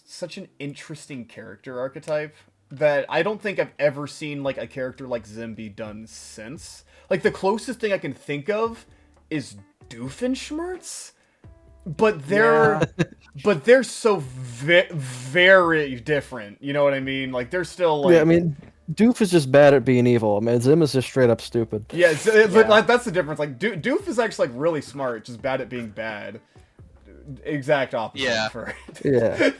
such an interesting character archetype that I don't think I've ever seen like a character like Zim be done since. Like the closest thing I can think of is Doofenshmirtz. But they're so very different. You know what I mean? Like they're still like. Yeah, I mean, Doof is just bad at being evil. I mean, Zim is just straight up stupid. Yeah, but like, that's the difference. Like Doof is actually like really smart, just bad at being bad. Exact opposite. Yeah. Yeah.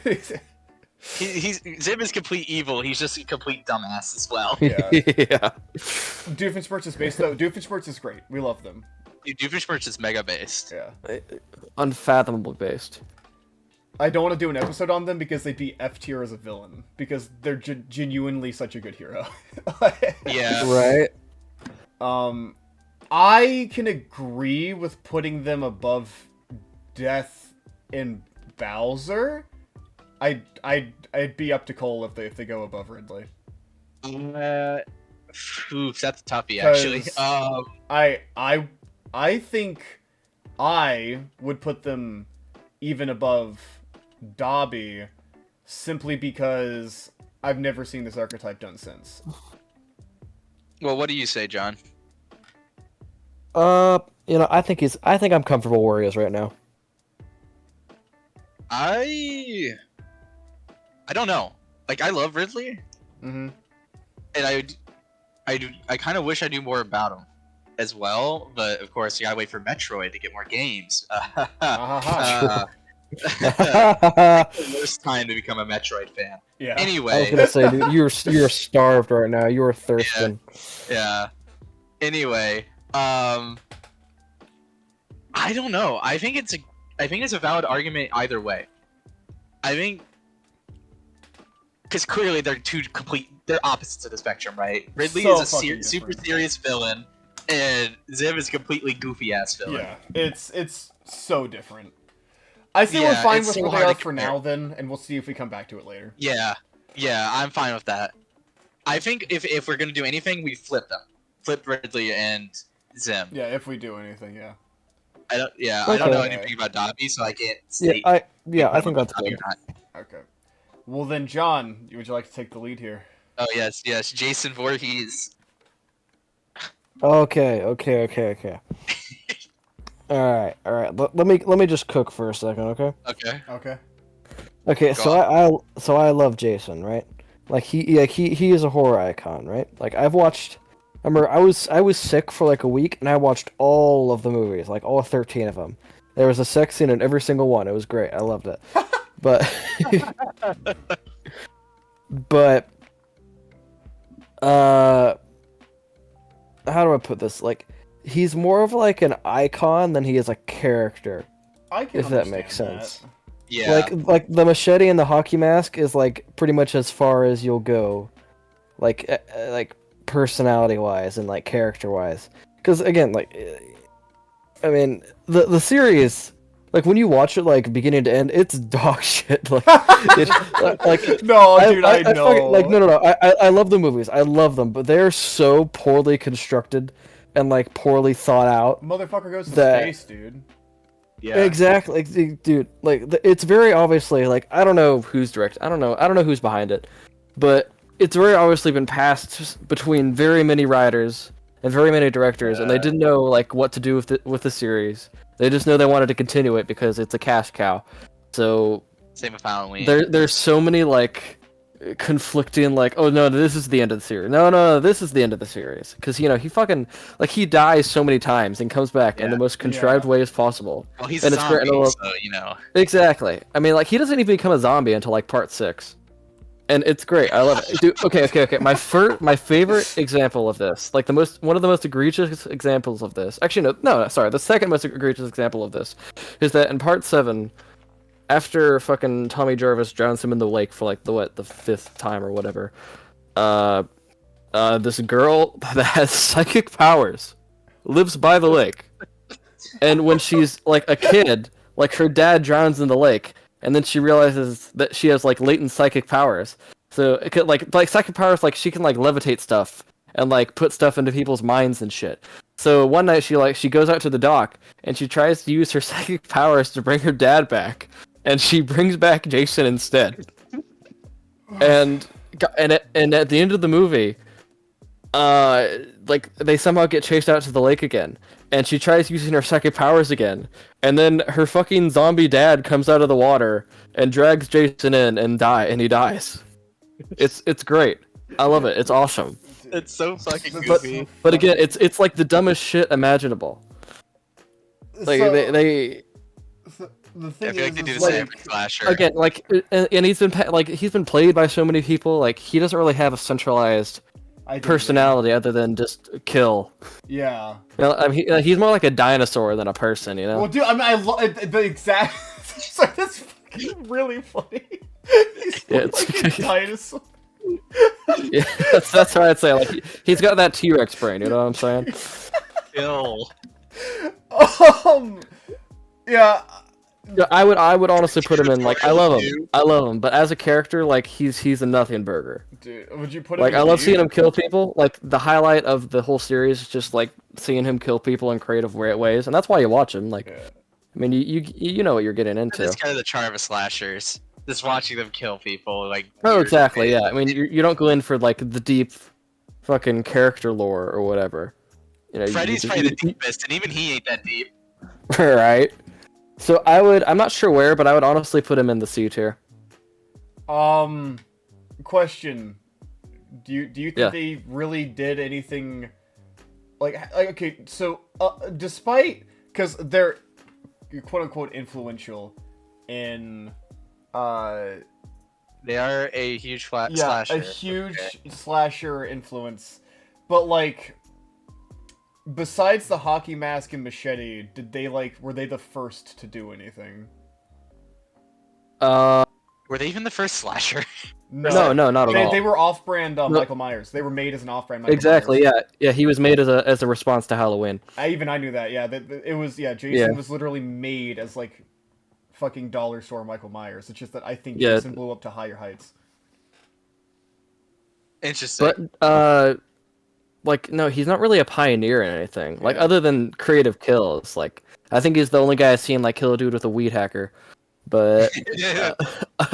Zim is complete evil. He's just a complete dumbass as well. Yeah. Yeah. Doofenshmirtz is based though. Doofenshmirtz is great. We love them. Doofenshmirtz is mega based. Yeah. Unfathomably based. I don't want to do an episode on them because they'd be F tier as a villain because they're genuinely such a good hero. Yeah. Right. I can agree with putting them above Death and Bowser. I'd be up to Cole if they go above Ridley. Oof, that's a toughie actually. I think I would put them even above Dobby simply because I've never seen this archetype done since. Well, what do you say, John? I think I'm comfortable where he is right now. I don't know. Like I love Ridley. Mm-hmm. And I kind of wish I knew more about him as well, but of course you gotta wait for Metroid to get more games. The worst time to become a Metroid fan. Yeah. I was Anyway, gonna say, dude, you're starved right now. You are thirsting. yeah. Anyway, I don't know. I think it's a valid argument either way. I think because clearly they're opposites of the spectrum, right? Ridley So is a fucking super different. serious villain, and Zim is a completely goofy ass villain. Yeah, it's so different. I say we're Yeah, fine it's with so where they hard are to for compare. now, then, and we'll see if we come back to it later. Yeah, I'm fine with that. I think if we're gonna do anything, we flip them. Flip Ridley and Zim. Yeah, if we do anything, yeah. I don't. Yeah, I Okay. don't know anything about Dobby, so I can't Yeah, state. I think that's Dobby good. or not. Okay. Well then, John, would you like to take the lead here? Oh yes, Jason Voorhees. Okay. All right. Let me just cook for a second, okay? Okay. Okay. Okay, Go so I love Jason, right? Like he is a horror icon, right? Like I remember I was sick for like a week and I watched all of the movies, like all 13 of them. There was a sex scene in every single one. It was great. I loved it. But but how do I put this? Like he's more of like an icon than he is a character, I can if that understand makes sense. Yeah. Like the machete and the hockey mask is like pretty much as far as you'll go, like personality wise and like character wise. Because again, like I mean the series, like when you watch it like beginning to end, it's dog shit. Like like No, dude, I know. fucking, like no. I love the movies. I love them, but they're so poorly constructed and like poorly thought out. Motherfucker goes to that- space, dude. Yeah. Exactly, like, dude. Like it's very obviously like I don't know who's direct. I don't know who's behind it, but it's very obviously been passed between very many writers and very many directors, and they didn't know like what to do with the series. They just know they wanted to continue it because it's a cash cow. So Same with Halloween. there's so many like conflicting like, oh no, this is the end of the series. No, this is the end of the series because he fucking like he dies so many times and comes back in the most contrived ways possible. Well, he's and a it's great, zombie, and I love- so you know. Exactly. I mean, like he doesn't even become a zombie until like part 6, and it's great. I love it. Dude, okay. My favorite example of this, like one of the most egregious examples of this. Actually, no, sorry. The second most egregious example of this is that in part 7, after fucking Tommy Jarvis drowns him in the lake for like the 5th time or whatever, this girl that has psychic powers lives by the lake, and when she's like a kid, like her dad drowns in the lake, and then she realizes that she has like latent psychic powers. So it could like psychic powers, like she can like levitate stuff and like put stuff into people's minds and shit. So one night she goes out to the dock and she tries to use her psychic powers to bring her dad back, and she brings back Jason instead. And at the end of the movie, like they somehow get chased out to the lake again, and she tries using her psychic powers again, and then her fucking zombie dad comes out of the water and drags Jason in and he dies. It's great. I love it. It's awesome. It's so fucking But- goofy. But again, it's like the dumbest shit imaginable. Like So, they the I thing feel like they is do the like, same with Slasher. again, like, and he's been played by so many people. Like he doesn't really have a centralized I do personality other than just kill. agree. Yeah. You know, I mean, he's more like a dinosaur than a person. You know. Well, dude, I mean, I love the exact. It's like, that's fucking really funny. He's Yeah, like a dinosaur. Yeah, that's what I'd say. Like he's got that T-Rex brain. You know what I'm saying? Ill. Yeah. Yeah, I would honestly put him in. Like I love him, but as a character, like he's a nothing burger. Dude, would you put Like him I in love you? seeing him kill people. Like the highlight of the whole series is just like seeing him kill people in creative ways, and that's why you watch him. Like, Yeah. I mean, you know what you're getting into. That's kind of the charm of slashers. Just watching them kill people, like. Oh, years exactly. away. Yeah, I mean, you don't go in for like the deep, fucking character lore or whatever. You know, Freddy's probably the deepest, and even he ain't that deep. right. So I'm not sure where, but I would honestly put him in the C tier. Question. Do you think Yeah. they really did anything like okay, so despite because they're quote unquote influential in They are a huge slasher. a huge slasher influence. But like, besides the hockey mask and machete, were they the first to do anything? Were they even the first slasher? No, not at all. They were off-brand Michael Myers. They were made as an off-brand Michael Exactly. Myers. Yeah. He was made as a response to Halloween. I knew that. Yeah, it was. Yeah, Jason was literally made as like fucking dollar store Michael Myers. It's just that I think Jason blew up to higher heights. Interesting. But like, no, he's not really a pioneer in anything. Like, other than creative kills. Like, I think he's the only guy I've seen like kill a dude with a weed hacker. But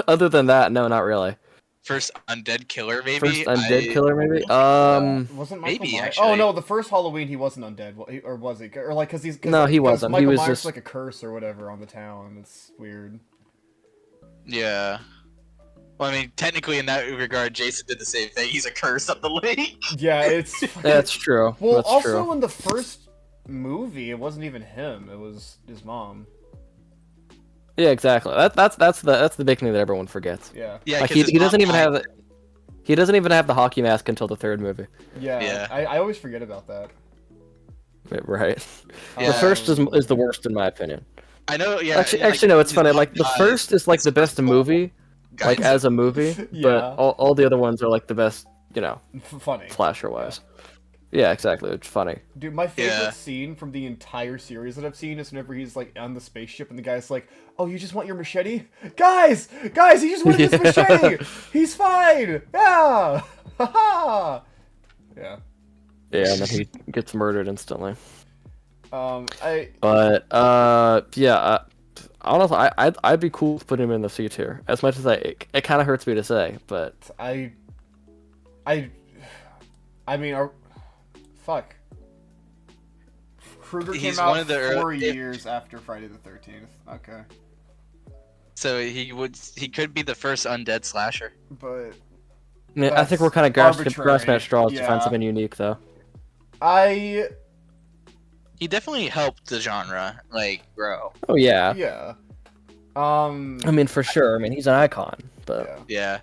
other than that, no, not really. First undead killer, maybe. Killer, maybe. Wasn't Michael maybe Myers? actually. Oh no, the first Halloween he wasn't undead, or was he? Or like, No, he wasn't. Michael He was Myers just like a curse or whatever on the town. It's weird. Yeah. Well, I mean, technically, in that regard, Jason did the same thing. He's a curse up the lake. Yeah, it's. That's true. Well, That's also true. in the first movie, it wasn't even him. It was his mom. Yeah, exactly. That's the big thing that everyone forgets. Yeah. Yeah, Like, he doesn't even have it. He doesn't even have the hockey mask until the third movie. Yeah. I always forget about that. Right. Yeah. The first is the worst in my opinion. I know. Yeah. Actually, no. It's funny. Like, the first is like the best movie, like as a movie. But all the other ones are like the best, Funny. slasher wise. Yeah, exactly. It's funny. Dude, my favorite scene from the entire series that I've seen is whenever he's like on the spaceship and the guy's like, "Oh, you just want your machete? Guys, he just wanted his machete. He's fine. Yeah, haha." Yeah. Yeah, and then he gets murdered instantly. I honestly, I'd be cool with putting him in the C tier. As much as it kind of hurts me to say, but I mean, fuck. Krueger came out one of the 4 years after Friday the 13th. Okay. So he could be the first undead slasher. But I think we're kind of grasping at straws to find something unique, though. He definitely helped the genre grow. Oh yeah. Yeah. I mean, for sure. I mean, he's an icon, but Yeah.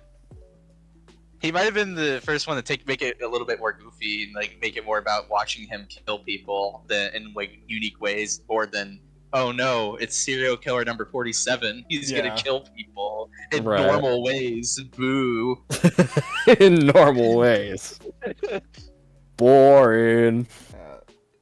He might have been the first one to make it a little bit more goofy and make it more about watching him kill people in unique ways, more than, oh no, it's serial killer number 47. He's gonna kill people in normal ways. Boo. In normal ways. Boring.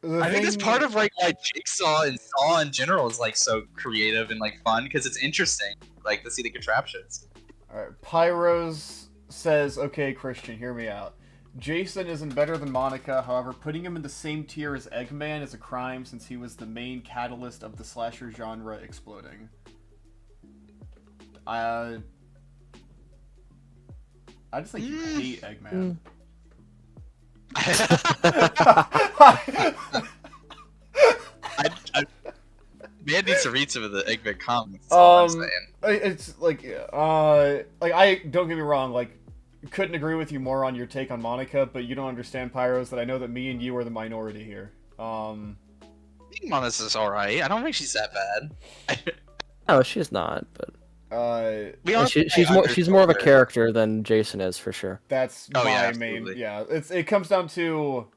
I think it's part of why Jigsaw and Saw in general is so creative and fun, because it's interesting to see the contraptions. Alright, Pyros says, "Okay, Christian, hear me out. Jason isn't better than Monica, however, putting him in the same tier as Eggman is a crime since he was the main catalyst of the slasher genre exploding." I just think you hate Eggman. I man needs to read some of the Eggman comics. That's all I'm saying. It's I don't get me wrong, couldn't agree with you more on your take on Monica, but you don't understand, Pyros, that I know that me and you are the minority here. I think Monica's alright. I don't think she's that bad. No, she's not, but she's more of a her. character than Jason is, for sure. That's my main. Yeah, it comes down to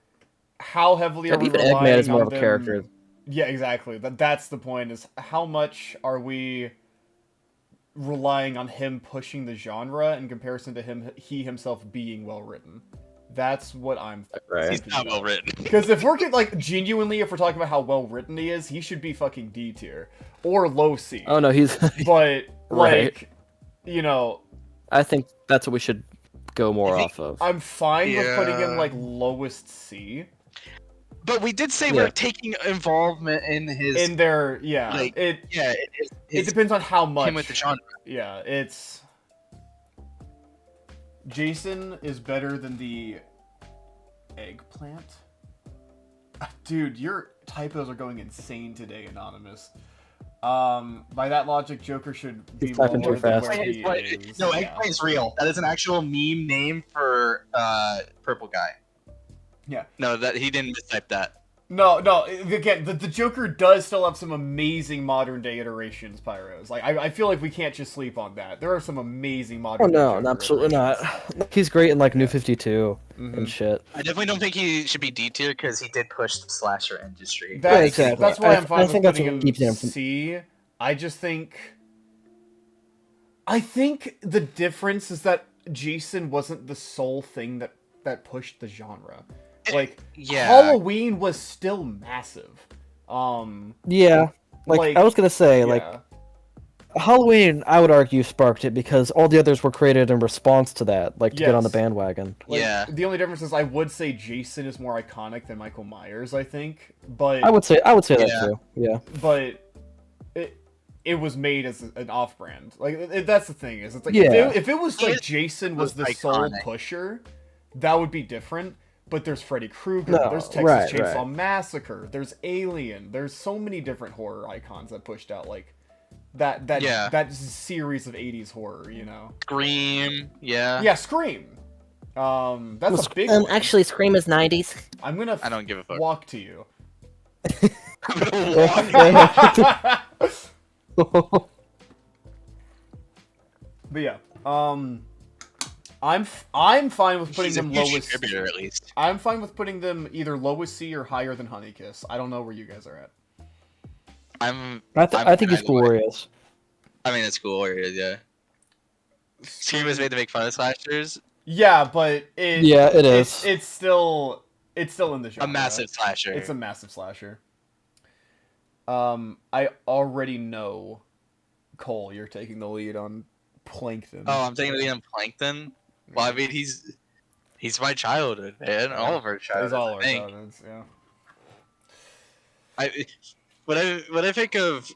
how heavily are we even relying Eggman is more on of a them. character. Yeah, exactly. That's the point, is how much are we relying on him pushing the genre in comparison to he himself being well written. That's what I'm right. He's not well written. Because if we're genuinely, if we're talking about how well written he is, he should be fucking D tier or low C. Oh no, he's but right. I think that's what we should go more off of. I'm fine with putting him lowest C. But we did say we're taking involvement in his. In their it depends on how much. Him with the genre. Yeah, it's. Jason is better than the eggplant. Dude, your typos are going insane today, Anonymous. By that logic, Joker should be lower than where he is. No, eggplant is real. That is an actual meme name for purple guy. Yeah. No, that he didn't mistype that. No, again, the Joker does still have some amazing modern-day iterations, Pyros. Like, I feel like we can't just sleep on that. There are some amazing Oh modern-day no, Joker absolutely iterations. not. He's great in like New Yeah. 52 Mhm. and shit. I definitely don't think he should be D tier because he did push the slasher industry. Yeah, That's, exactly. that's why I'm I fine with think that's putting what him keeps him from... C. I just think... I think the difference is that Jason wasn't the sole thing that pushed the genre. Like, Yeah. Halloween was still massive. Yeah, like I was gonna say, yeah. like Halloween, I would argue sparked it because all the others were created in response to that, like to get on the Yes. bandwagon. Like, Yeah. The only difference is I would say Jason is more iconic than Michael Myers, I think. But I would say that Yeah. too. Yeah. but it was made as an off-brand. Like that's the thing is, it's like Yeah. if it was like It Jason was the was sole iconic. pusher, that would be different. But there's Freddy Krueger, No, there's Texas right, Chainsaw right. Massacre, there's Alien, there's so many different horror icons that pushed out like that Yeah. that series of 80s horror, you know. Scream. Yeah. Yeah, Scream. That's a big one. Actually, Scream is 90s. I'm gonna I don't give a fuck. walk to you. I'm gonna walk. Okay. But yeah, I'm fine with putting He's a them huge lowest. contributor, at least. I'm fine with putting them either lowest C or higher than Honeykiss. I don't know where you guys are at. I think he's either way. glorious. I mean, it's cool. Yeah. Scream was made to make fun of slashers. Yeah, but it. Yeah, it is. It's still in the genre. A massive slasher. It's a massive slasher. I already know, Cole, you're taking the lead on Plankton. Oh, I'm taking the lead on Plankton. Well, I mean, he's my childhood, man. All of our childhood. It's all our I think. childhoods, yeah. When I think of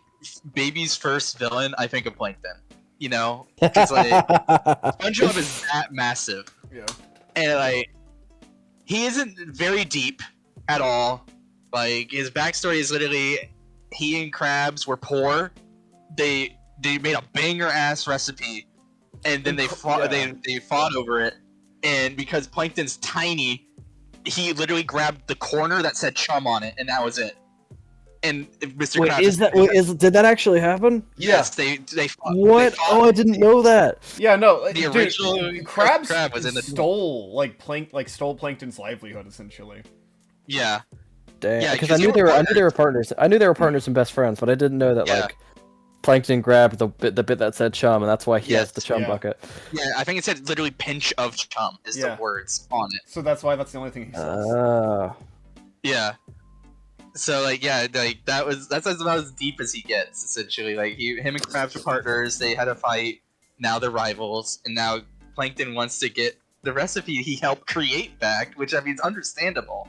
baby's first villain, I think of Plankton. You know, because like SpongeBob is that massive, Yeah. and like he isn't very deep at all. Like his backstory is literally he and Krabs were poor. They made a banger ass recipe, and then they fought. Yeah. They fought over it, and because Plankton's tiny, he literally grabbed the corner that said chum on it, and that was it. And Mr. Wait, Krabs did that actually happen? Yes, they fought. What? They fought. Oh, I didn't know that. Yeah, no, The dude, original Krabs Krab was in the stole stole Plankton's livelihood essentially. Yeah. Damn, Yeah, because 'cause I knew they were I knew they were partners. I knew they were partners and best friends, but I didn't know that Yeah. like Plankton grabbed the bit that said chum, and that's why he has Yes, the chum yeah. bucket. Yeah, I think it said literally pinch of chum is Yeah. the words on it. So that's why that's the only thing he sells. Oh. Yeah. So like yeah, like that's about as deep as he gets essentially. Like him and Krabs were partners. They had a fight. Now they're rivals, and now Plankton wants to get the recipe he helped create back, which I mean is understandable.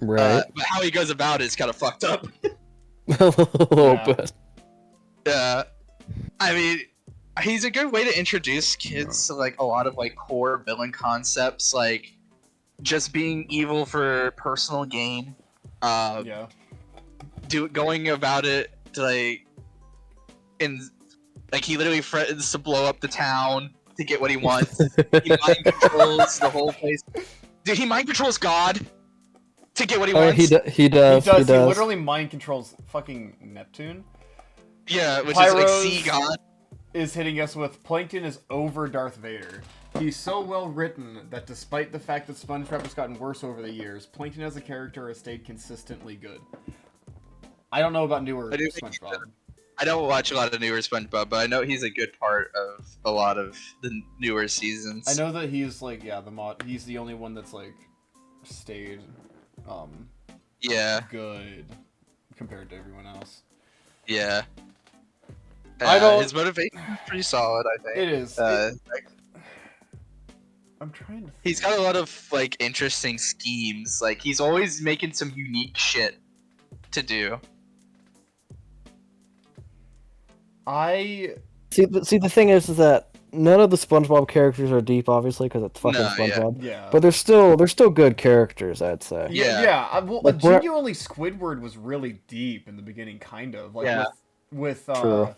Right. But how he goes about it is kind of fucked up. A little Yeah. bit. I mean, he's a good way to introduce kids to like a lot of like core villain concepts, like just being evil for personal gain. Yeah. Going about it to like, and like he literally threatens to blow up the town to get what he wants. He mind controls the whole place. Dude, he mind controls God to get what he Oh, wants. he does. He literally mind controls fucking Neptune. Yeah, which is like Pyros sea God. is hitting us with Plankton is over Darth Vader. He's so well written that despite the fact that SpongeBob has gotten worse over the years, Plankton as a character has stayed consistently good. I don't know about newer I do think he's SpongeBob. I don't watch a lot of newer SpongeBob, but I know he's a good part of a lot of the newer seasons. I know that he's like, yeah, he's the only one that's like stayed Yeah, good compared to everyone else. yeah. I don't- His motivation is pretty solid, I think. It is. I'm trying to. He's got a lot of like interesting schemes. Like he's always making some unique shit to do. See, the thing is that none of the SpongeBob characters are deep, obviously, because it's fucking No, yeah. SpongeBob. Yeah. But they're still good characters, I'd say. Yeah, Yeah. yeah. Like, we're- genuinely, Squidward was really deep in the beginning, kind of. Like Yeah. True.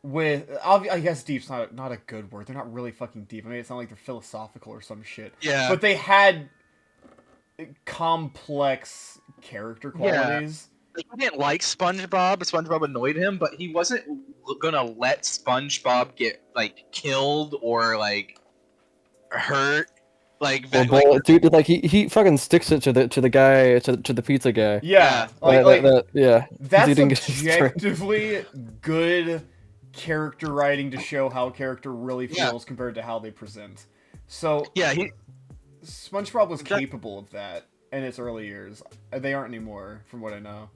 I guess deep's not a good word. They're not really fucking deep. I mean, it's not like they're philosophical or some shit. Yeah. But they had complex character Yeah. qualities. Like, he didn't like SpongeBob. SpongeBob annoyed him, but he wasn't gonna let SpongeBob get like killed or like hurt. Like, Dude, like he fucking sticks it to the guy to the pizza guy. Yeah, like Yeah. that's He didn't get his turn. objectively good character writing to show how a character really Yeah. feels compared to how they present. So yeah, SpongeBob was capable of that in its early years. They aren't anymore, from what I know.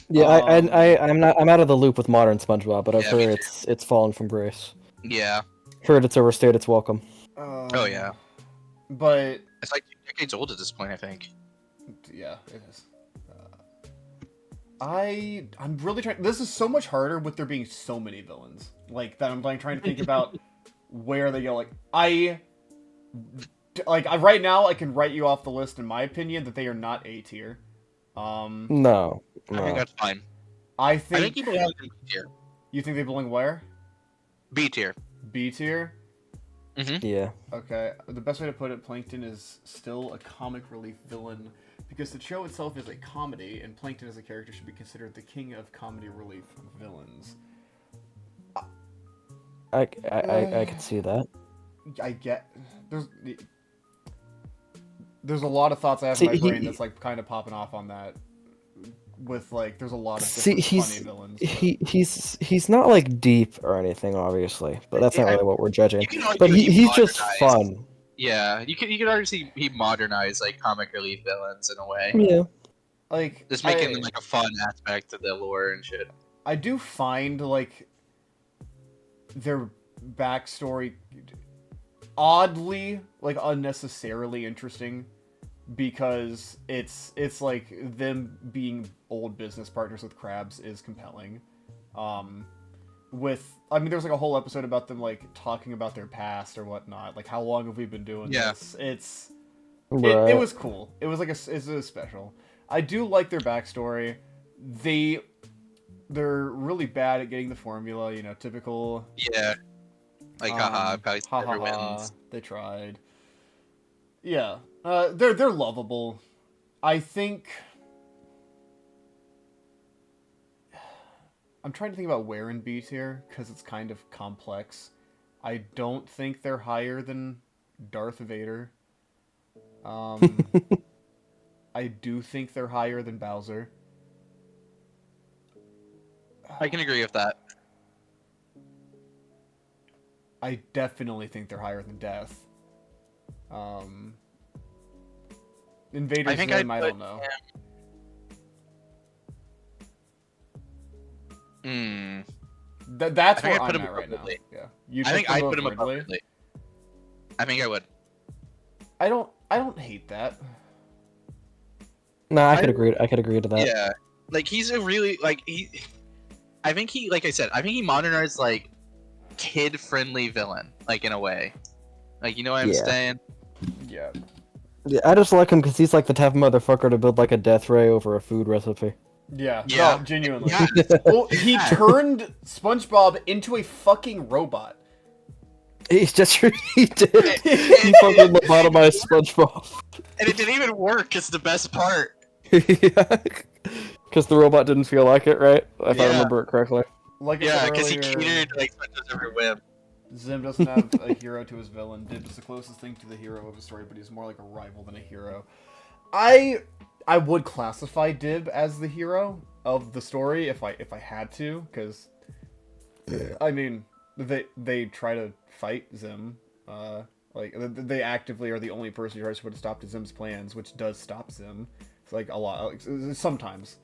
Yeah, I'm out of the loop with modern SpongeBob, but I've Yeah, me heard it's fallen from grace. yeah. Heard it's overstayed its welcome. Oh yeah. But It's like 2 decades old at this point, I think. yeah, it is. I'm really trying. This is so much harder with there being so many villains. Like that, I'm like trying to think about where they go. Right now, I can write you off the list in my opinion that they are not A tier. No. I think that's fine. I I think he belongs in B tier. You think they belong where? B tier. B tier. Yeah. Okay, the best way to put it, Plankton is still a comic relief villain because the show itself is a comedy, and Plankton as a character should be considered the king of comedy relief villains. I can see that. I get there's a lot of thoughts I have in my brain that's like kind of popping off on that. With like, there's a lot of different funny villains. But... He's not like deep or anything, obviously, but that's not really what we're judging. But But he's just fun. Yeah, you could already see he modernized like comic relief villains in a way. Yeah. Like Just making them like a fun aspect of the lore and shit. I do find like their backstory oddly, like unnecessarily interesting. Because it's like them being old business partners with Krabs is compelling. There's like a whole episode about them like talking about their past or whatnot. Like how long have we been doing this? It was cool. It was like it's special. I do like their backstory. They're really bad at getting the formula. You know, typical. Yeah. Like haha, probably never wins. They tried. Yeah. They're lovable. I think I'm trying to think about where in B tier because it's kind of complex. I don't think they're higher than Darth Vader. I do think they're higher than Bowser. I can agree with that. I definitely think they're higher than Death. Invader Zim, I don't know. That's where I'm at right now. Yeah, I think I'd put him above Ridley. I think I would. I don't hate that. No, I could agree to that. Yeah, like he's a really I think he, like I said, I think he modernized like kid-friendly villain, like in a way. Like, you know what I'm saying? Yeah. Yeah, I just like him because he's like the type of motherfucker to build like a death ray over a food recipe. Yeah, no, genuinely. Yeah. Well, he turned SpongeBob into a fucking robot. He's just he did. He fucking lobotomized SpongeBob. And it didn't even work. It's the best part. Yeah, because the robot didn't feel like it, right? If I remember it correctly. Like because he catered to like SpongeBob's every whim. Zim doesn't have a hero to his villain. Dib is the closest thing to the hero of a story, but he's more like a rival than a hero. I would classify Dib as the hero of the story if I had to, because I mean they try to fight Zim. Like they actively are the only person who tries to put a stop to Zim's plans, which does stop Zim. It's like a lot. Like, sometimes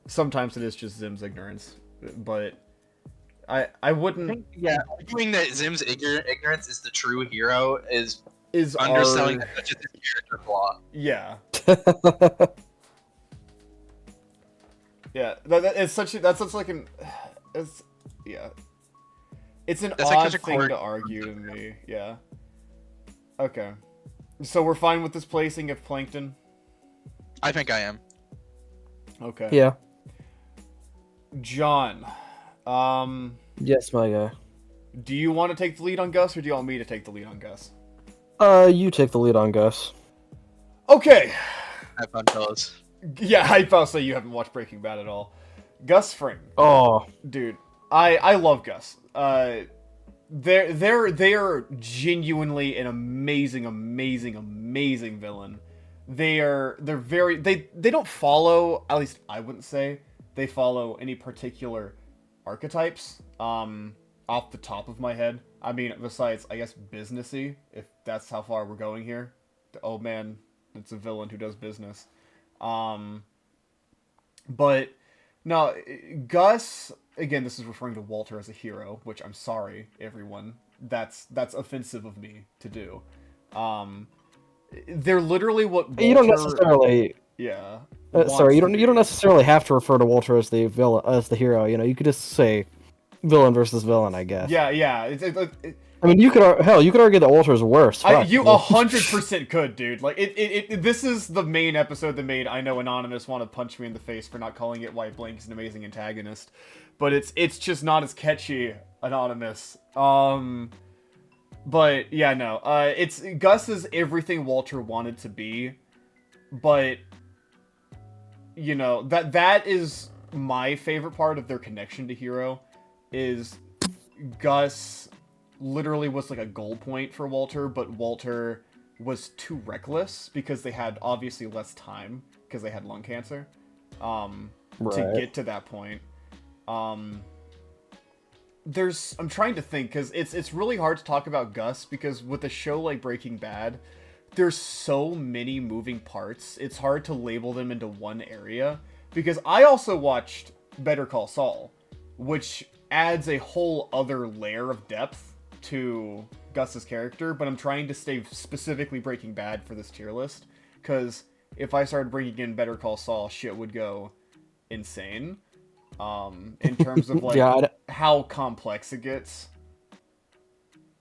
it is just Zim's ignorance, but. I wouldn't. Yeah, arguing that Zim's ignorance is the true hero is underselling that such as his character flaw. Yeah. Yeah, it's such like an. It's It's an odd thing to argue to me. Yeah. Okay. So we're fine with this placing of Plankton. I think I am. Okay. Yeah. John. Yes, my guy. Do you want to take the lead on Gus, or do you want me to take the lead on Gus? You take the lead on Gus. Okay. Have fun, fellas. Yeah, I'll say you haven't watched Breaking Bad at all. Gus Fring. Oh, Dude, I love Gus. They're genuinely an amazing villain. They're very they don't follow, at least I wouldn't say they follow any particular archetypes. Off the top of my head, I mean, besides I guess businessy, if that's how far we're going here. Oh man, it's a villain who does business. But no, Gus, again, this is referring to Walter as a hero, which I'm sorry, everyone. That's offensive of me to do. They're literally what Walter... you don't necessarily. Yeah. Sorry, you wants to don't be. necessarily have to refer to Walter as the villain, as the hero. You know, you could just say villain versus villain, I guess. Yeah. I mean, you could argue that Walter's worse. Fuck, You I mean. 100% could, dude. Like this is the main episode that made I know Anonymous want to punch me in the face for not calling it White Blank's an amazing antagonist, but it's just not as catchy, Anonymous. But yeah, no. It's Gus is everything Walter wanted to be, but you know that is my favorite part of their connection to Hero, is Gus literally was like a goal point for Walter, but Walter was too reckless because they had obviously less time because they had lung cancer to get to that point. I'm trying to think because it's really hard to talk about Gus because with a show like Breaking Bad, there's so many moving parts. It's hard to label them into one area because I also watched Better Call Saul, which adds a whole other layer of depth to Gus's character, but I'm trying to stay specifically Breaking Bad for this tier list, because if I started bringing in Better Call Saul, shit would go insane. In terms of like how complex it gets.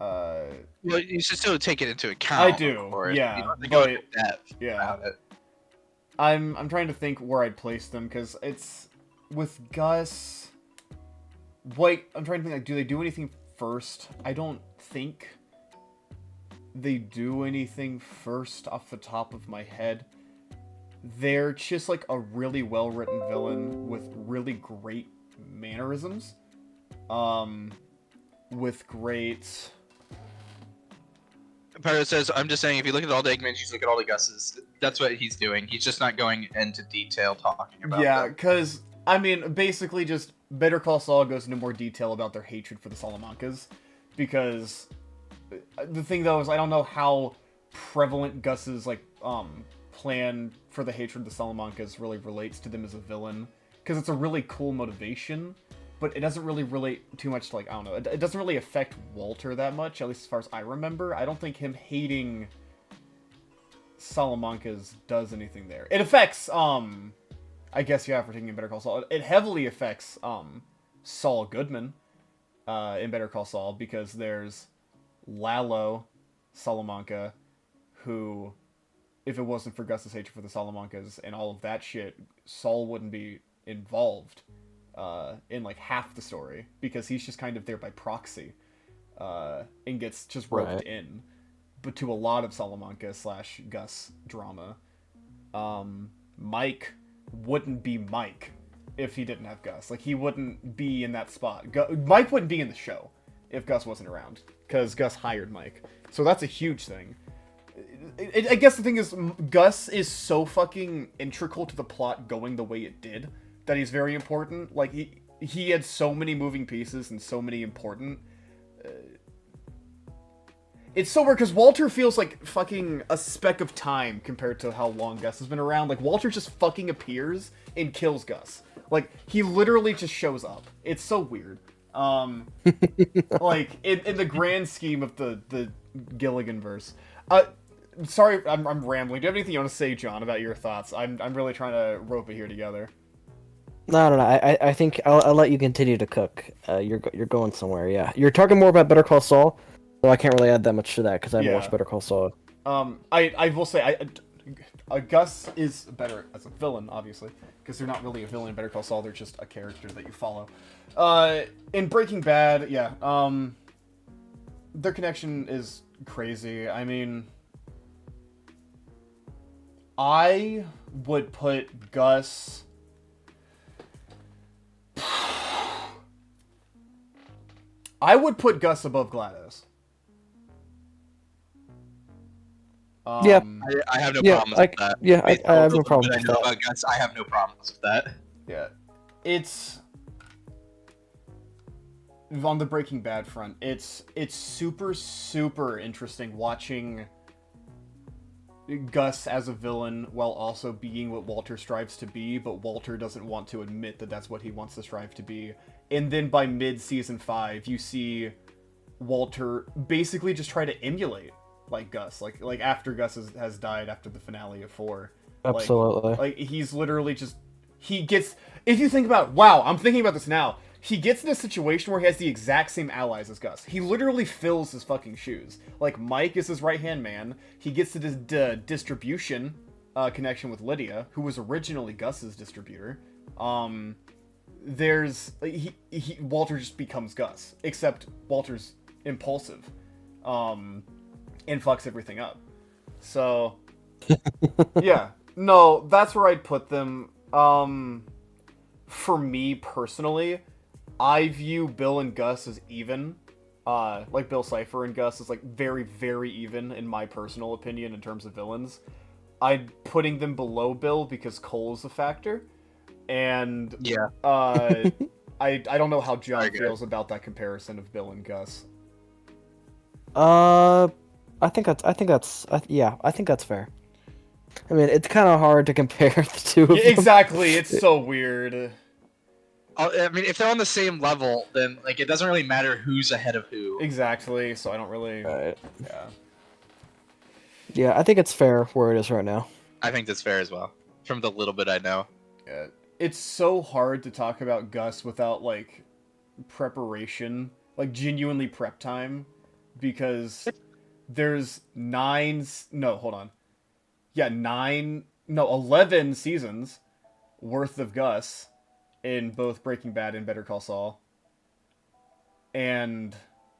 Well, you should still take it into account. I do, of course. yeah, You don't have to go but into depth about it. I'm trying to think where I'd place them, because it's with Gus. Wait, I'm trying to think, like, do they do anything first? I don't think they do anything first off the top of my head. They're just like a really well-written villain with really great mannerisms. With great... Pyro says, I'm just saying, if you look at all the Eggmans, you look at all the Gus's, that's what he's doing. He's just not going into detail talking about them. because, I mean, basically just Better Call Saul goes into more detail about their hatred for the Salamancas. Because the thing, though, is I don't know how prevalent Gus's, like, plan for the hatred of the Salamancas really relates to them as a villain. Because it's a really cool motivation, but it doesn't really relate too much to, like, I don't know, it doesn't really affect Walter that much, at least as far as I remember. I don't think him hating Salamancas does anything there. It affects, I guess, yeah, for taking Better Call Saul, it heavily affects, Saul Goodman, in Better Call Saul, because there's Lalo Salamanca, who, if it wasn't for Gus's hatred for the Salamancas and all of that shit, Saul wouldn't be involved in like half the story, because he's just kind of there by proxy, and gets just roped in, but to a lot of Salamanca / Gus drama. Mike wouldn't be Mike if he didn't have Gus. Like, he wouldn't be in that spot. Mike wouldn't be in the show if Gus wasn't around, because Gus hired Mike. So that's a huge thing. I guess the thing is, Gus is so fucking integral to the plot going the way it did that he's very important. Like, he had so many moving pieces and so many important... It's so weird, because Walter feels like fucking a speck of time compared to how long Gus has been around. Like, Walter just fucking appears and kills Gus. Like, he literally just shows up. It's so weird. Like, in the grand scheme of the Gilligan verse. Sorry, I'm rambling. Do you have anything you want to say, John, about your thoughts? I'm really trying to rope it here together. No. I think I'll let you continue to cook. You're going somewhere. Yeah, you're talking more about Better Call Saul, so I can't really add that much to that because I haven't watched Better Call Saul. I will say Gus is better as a villain, obviously, because they're not really a villain in Better Call Saul. They're just a character that you follow. In Breaking Bad, their connection is crazy. I mean, I would put Gus. I would put Gus above GLaDOS. Yeah. I have no Yeah, problems with that. yeah, I have no But problem I with know that. about Gus. I have no problems with that. Yeah. It's on the Breaking Bad front. It's super, super interesting watching Gus as a villain while also being what Walter strives to be, but Walter doesn't want to admit that that's what he wants to strive to be. And then by mid-season 5, you see Walter basically just try to emulate like Gus, like after Gus has died after the finale of 4. Absolutely. Like he's literally just he gets. If you think about, wow, I'm thinking about this now. He gets in a situation where he has the exact same allies as Gus. He literally fills his fucking shoes. Like, Mike is his right-hand man. He gets to this distribution connection with Lydia, who was originally Gus's distributor. Walter just becomes Gus, except Walter's impulsive, and fucks everything up. So, yeah. No, that's where I'd put them. For me, personally, I view Bill and Gus as even. Like Bill Cipher and Gus is like very, very even in my personal opinion in terms of villains. I'm putting them below Bill because Cole's a factor. And Yeah. I don't know how John Very good. feels about that comparison of Bill and Gus. I think that's fair. I mean, it's kind of hard to compare the two of them. Exactly, it's so weird. I mean, if they're on the same level, then like it doesn't really matter who's ahead of who. Exactly, so I don't really. Right. Yeah. Yeah, I think it's fair where it is right now. I think that's fair as well, from the little bit I know. Yeah. It's so hard to talk about Gus without like preparation, like genuinely prep time, because there's 11 seasons worth of Gus in both Breaking Bad and Better Call Saul. And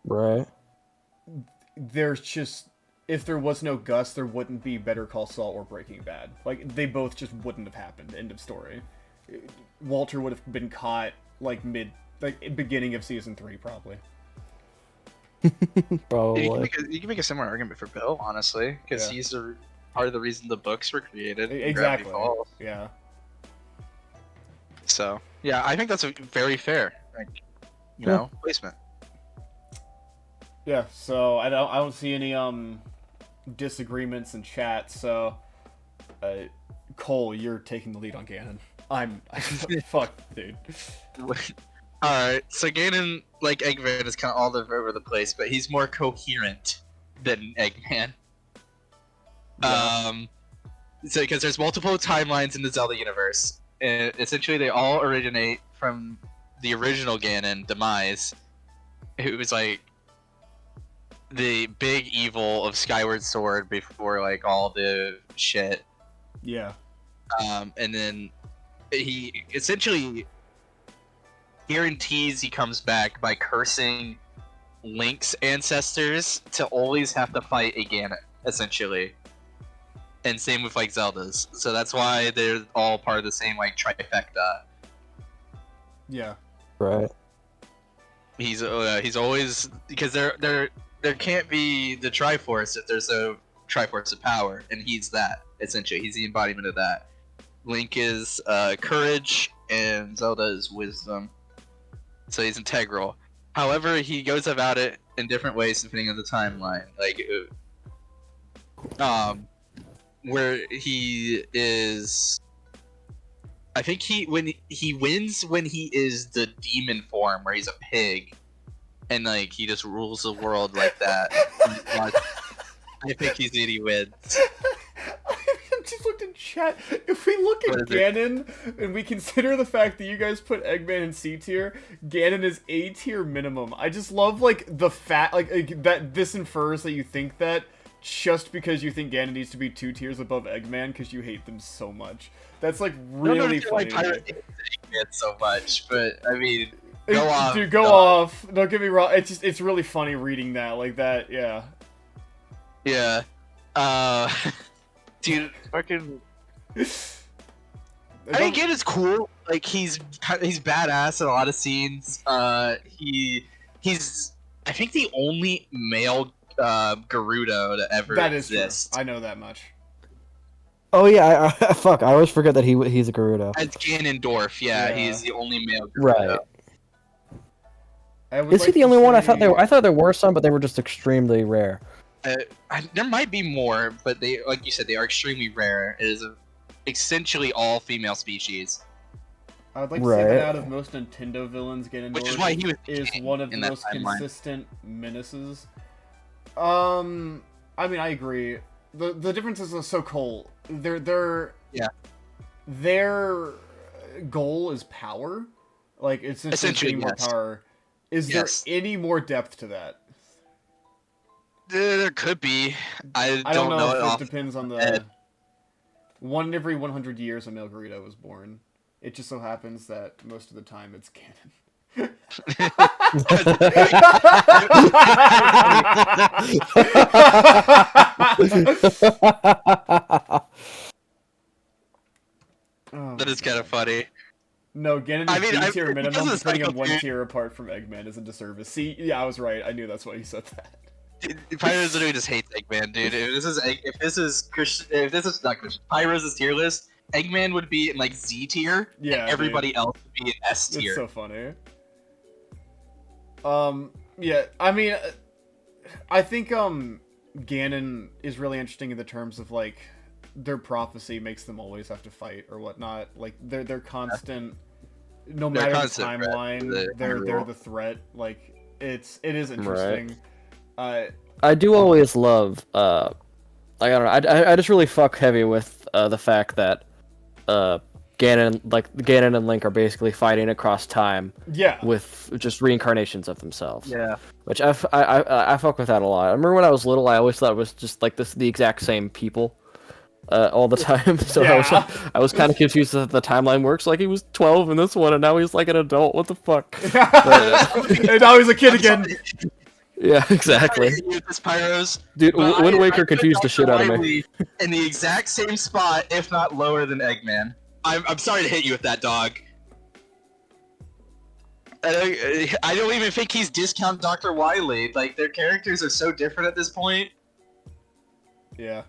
Right. there's just, if there was no Gus, there wouldn't be Better Call Saul or Breaking Bad. Like, they both just wouldn't have happened. End of story. Walter would have been caught like beginning of season 3 probably. Probably. You can make a similar argument for Bill, honestly, because Yeah. he's part of the reason the books were created. in Exactly. Gravity Falls. Yeah. So yeah, I think that's a very fair, like, you know, placement. Yeah, so I don't see any disagreements in chat, so Cole, you're taking the lead on Ganon. I'm fuck, dude. Alright, so Ganon, like Eggman, is kind of all over the place, but he's more coherent than Eggman. Yeah. So because there's multiple timelines in the Zelda universe, and essentially they all originate from the original Ganon, Demise, who was like the big evil of Skyward Sword before like all the shit. Yeah. And then he essentially guarantees he comes back by cursing Link's ancestors to always have to fight a Ganon, essentially. And same with like Zelda's. So that's why they're all part of the same like trifecta. Yeah. Right. He's always, because there can't be the Triforce if there's a Triforce of power, and he's that, essentially. He's the embodiment of that. Link is courage, and Zelda is wisdom. So he's integral. However, he goes about it in different ways depending on the timeline. Like, where he is, I think when he wins when he is the demon form, where he's a pig, and like he just rules the world like that. I think he's when he wins. I just looked in chat. If we look at Ganon and we consider the fact that you guys put Eggman in C tier, Ganon is A tier minimum. I just love like the fact like that this infers that you think that just because you think Ganon needs to be 2 tiers above Eggman because you hate them so much. That's like really funny. I hate Eggman so much, but I mean, go off. Dude, go off. Don't get me wrong. It's really funny reading that like that. Yeah. Yeah. Dude, fucking. I think Ganon's cool. Like he's badass in a lot of scenes. He's I think the only male Gerudo to ever That is exist. true. I know that much. Oh yeah, fuck! I always forget that he's a Gerudo. It's Ganondorf. Yeah, Yeah. he's the only male Gerudo. Right. Is he the only one? I thought there were some, but they were just extremely rare. There might be more, but they, like you said, they are extremely rare. It is essentially all female species. I would like to say that out of most Nintendo villains, Ganondorf Which is why he is one of the most consistent menaces. I mean, I agree. The differences are so cool. Their goal is power. Like it's essentially more power. Is there any more depth to that? There could be. I don't know if it depends on the. One in every 100 years, a male Gerudo was born. It just so happens that most of the time it's canon. That is kind of funny. No, Ganon is B-tier minimum, putting him 1 tier apart from Eggman is a disservice. See, yeah, I was right. I knew that's why you said that. Pyro's literally just hates Eggman, dude. If this is not Christian, Pyro's tier list, Eggman would be in like Z tier, yeah, and everybody else would be in S tier. It's so funny. Yeah, I mean, I think Ganon is really interesting in the terms of like their prophecy makes them always have to fight or whatnot. Like they're constant, no matter the timeline, they're the threat. Like it is interesting. Right. I do always love like I don't know. I just really fuck heavy with the fact that Ganon and Link are basically fighting across time. Yeah. With just reincarnations of themselves. Yeah. Which I fuck with that a lot. I remember when I was little, I always thought it was just like the exact same people. All the time, so yeah. I was kind of confused that the timeline works. Like he was 12 in this one, and now he's like an adult. What the fuck? And now he's a kid again. Yeah, exactly. Dude, Wind Waker confused the shit out of me. In the exact same spot, if not lower than Eggman. I'm sorry to hit you with that, dog. I don't even think he's discount Dr. Wily. Like their characters are so different at this point. Yeah.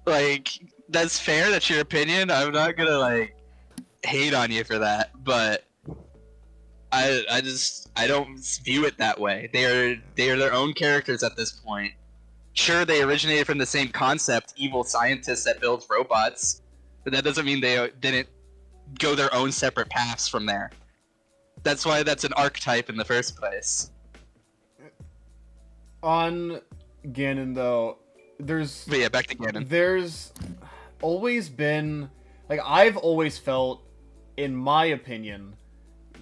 Like, that's fair, that's your opinion. I'm not gonna, like, hate on you for that, but I don't view it that way. They are their own characters at this point. Sure, they originated from the same concept, evil scientists that build robots, but that doesn't mean they didn't go their own separate paths from there. That's why that's an archetype in the first place. On Ganon, though, but yeah, back to Ganon. There's always been, like, I've always felt, in my opinion,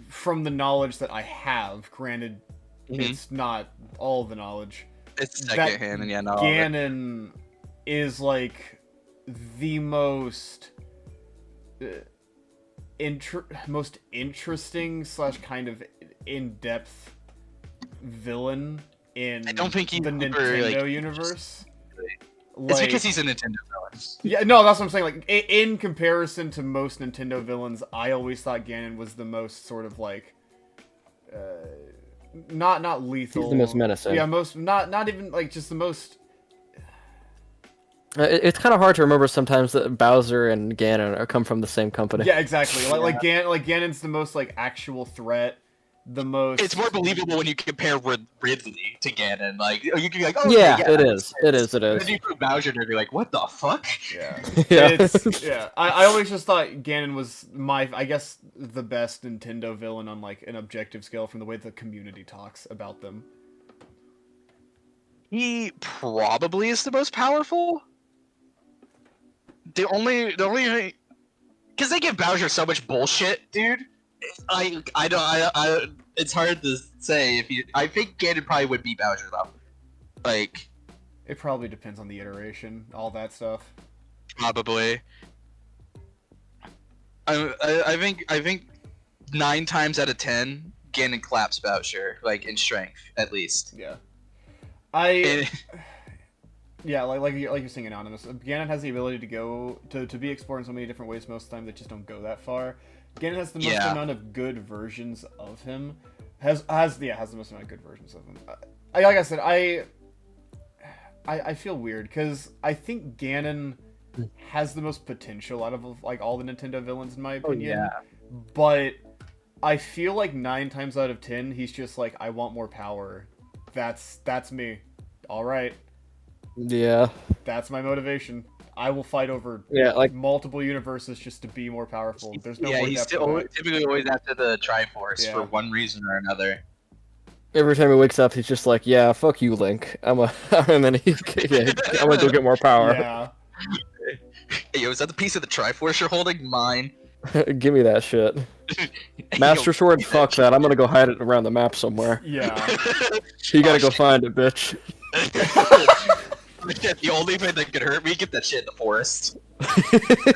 from the knowledge that I have, granted, it's not all the knowledge. It's secondhand, and yeah, not Ganon is like the most most interesting / kind of in-depth villain in I don't think he's the Nintendo universe. It's because he's a Nintendo villain. Yeah, no, that's what I'm saying. Like, in comparison to most Nintendo villains, I always thought Ganon was the most sort of like, not lethal. He's the most menacing. Yeah, not even like just the most. It's kind of hard to remember sometimes that Bowser and Ganon come from the same company. Yeah, exactly. Like Ganon's the most like actual threat. The most. It's more believable when you compare Ridley to Ganon. Like you can be like, oh yeah, it is. It is. And then you put Bowser and you're like, what the fuck? Yeah. Yeah. I always just thought Ganon was I guess the best Nintendo villain on like an objective scale from the way the community talks about them. He probably is the most powerful. The only because they give Bowser so much bullshit, dude. I don't. It's hard to say if you. I think Ganon probably would beat Bowser though. Like, it probably depends on the iteration, all that stuff. Probably. I think 9 times out of 10, Ganon claps Bowser, like in strength at least. Yeah. Yeah, like you're saying, Anonymous. Ganon has the ability to go to be explored in so many different ways most of the time that just don't go that far. Ganon has the most amount of good versions of him. Has the most amount of good versions of him. Like I said, I feel weird because I think Ganon has the most potential out of like all the Nintendo villains in my opinion. Oh, yeah. But I feel like 9 times out of 10 he's just like, I want more power. That's me. All right. Yeah. That's my motivation. I will fight over like multiple universes just to be more powerful. There's no more he's depth to that. typically always after the Triforce Yeah. for one reason or another. every time he wakes up, he's just like, "Yeah, fuck you, Link. I'm gonna go get more power. Yeah. Hey, yo, is that the piece of the Triforce you're holding? Mine. Give me that shit. Master Sword, fuck that. I'm gonna go hide it around the map somewhere. Yeah. You gotta go find it, bitch." The only thing that could hurt me, get that shit in the forest.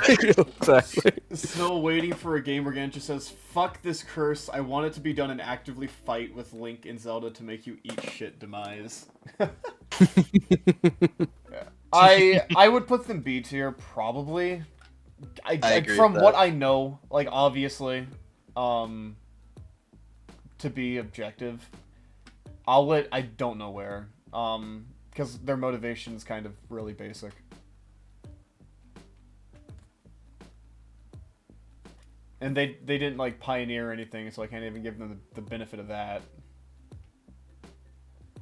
Exactly. Still waiting for a game where Ganon just says, "Fuck this curse. I want it to be done and actively fight with Link and Zelda to make you eat shit, demise." Yeah. I would put them B tier probably. I agree from with what that. I know, like obviously, to be objective, I don't know where, because their motivation is kind of really basic. And they didn't like pioneer anything, so I can't even give them the benefit of that.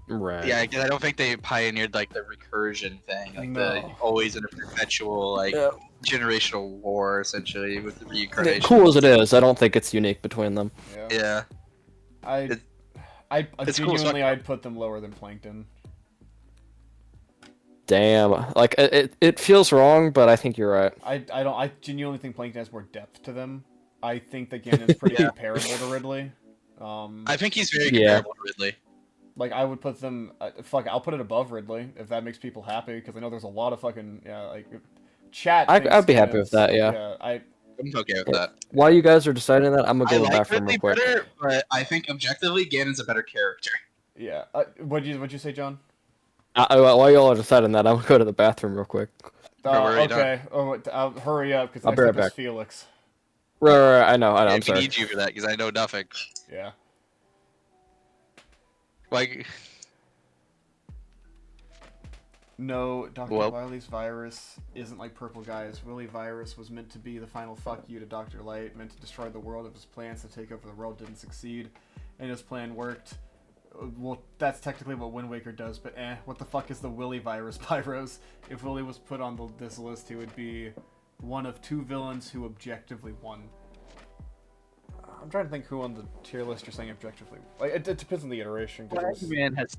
Right. Yeah, I don't think they pioneered like the recursion thing, like the No. always in a perpetual like Yeah. generational war essentially with the reincarnation. Cool as it is, I don't think it's unique between them. Yeah. Yeah. I it's cool as genuinely fuck. I'd put them lower than Plankton. Damn. Like it feels wrong, but I think you're right. I genuinely think Plankton has more depth to them. I think that Ganon's pretty Yeah. comparable to Ridley. I think he's very Yeah. comparable to Ridley. Like I would put them. I'll put it above Ridley if that makes people happy, because I know there's a lot of fucking chat. I'd be happy with that, yeah. Yeah. I'm okay with that. While you guys are deciding that, I'm gonna I go to the like bathroom Ridley real quick. better, but I think objectively Ganon's a better character. Yeah. What'd you say, John? While y'all are deciding that, I'm gonna go to the bathroom real quick. No, we're already Okay. Oh, I'll hurry up because I'll be right back. back. Felix. Right, I know. Yeah, I'm we sorry. need you for that because I know nothing. Yeah. Like, No, Dr. Well- Wily's virus isn't like Purple Guy's. Willy virus was meant to be the final fuck you to Dr. Light, meant to destroy the world. If his plans to take over the world didn't succeed, and his plan worked. Well, that's technically what Wind Waker does, but what the fuck is the Willy virus, Pyros? If Willy was put on this list, he would be one of 2 villains who objectively won. I'm trying to think who on the tier list you're saying objectively. Like, it depends on the iteration. 'Cause there's- Man has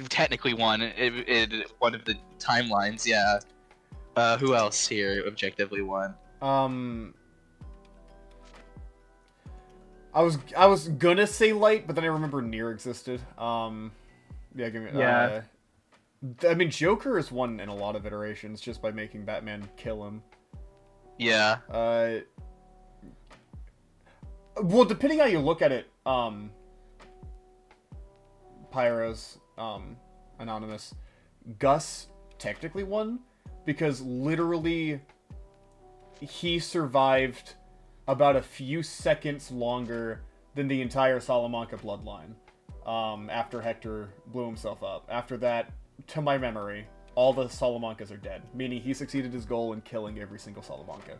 technically won one of the timelines. Yeah. Who else here objectively won? I was gonna say Light, but then I remember Nier existed. Yeah, give me. Yeah. I mean, Joker has won in a lot of iterations just by making Batman kill him. Yeah. Well, depending how you look at it, Pyros, Anonymous, Gus technically won because literally he survived about a few seconds longer than the entire Salamanca bloodline after Hector blew himself up. After that, to my memory, all the Salamancas are dead, meaning he succeeded his goal in killing every single Salamanca.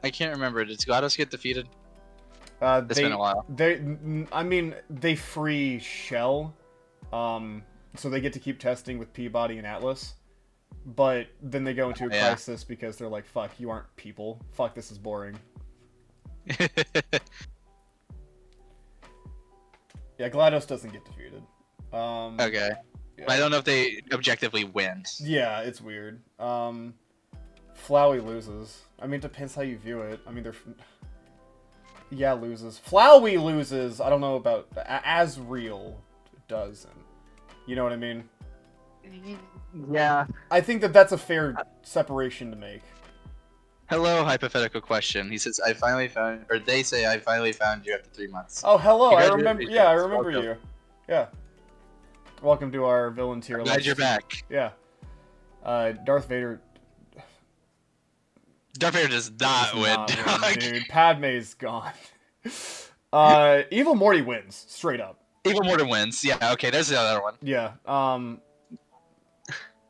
I can't remember. Did GLaDOS get defeated? It's They, been a while. they free Shell, so they get to keep testing with Peabody and Atlas, but then they go into a Yeah. crisis because they're like, fuck, you aren't people. Fuck, this is boring. Yeah, GLaDOS doesn't get defeated. Okay. Yeah. I don't know if they objectively win. Yeah, it's weird. Flowey loses. I mean, it depends how you view it. I mean, yeah, loses. Flowey loses. I don't know about Asriel doesn't. You know what I mean? Yeah. I think that's a fair separation to make. Hello, hypothetical question. He says, I finally found, or they say, I finally found you after 3 months. Oh, hello. I remember. Congratulations. Yeah, I remember Welcome. you. Yeah. Welcome to our villain tier I'm list. glad you're back. Yeah. Darth Vader Darth Vader does not does win. not dog. win, dude. Padme's gone. Evil Morty wins, straight up. Evil Morton wins. Yeah, okay, there's the other one. Yeah. I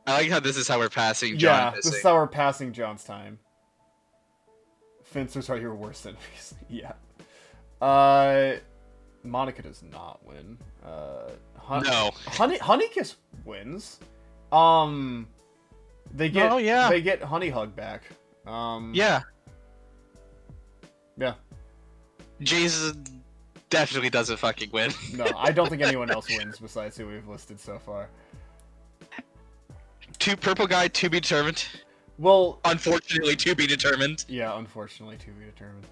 like how this is how we're passing John Yeah, missing. this is how we're passing John's time. Fencers are your worst enemies. Yeah. Monica does not win. No. Honeykiss wins. They get they get Honey Hug back. Yeah. Yeah. Jason definitely doesn't fucking win. No, I don't think anyone else wins besides who we've listed so far. Purple guy to be determined. Well, Unfortunately, to be determined. yeah, unfortunately, to be determined.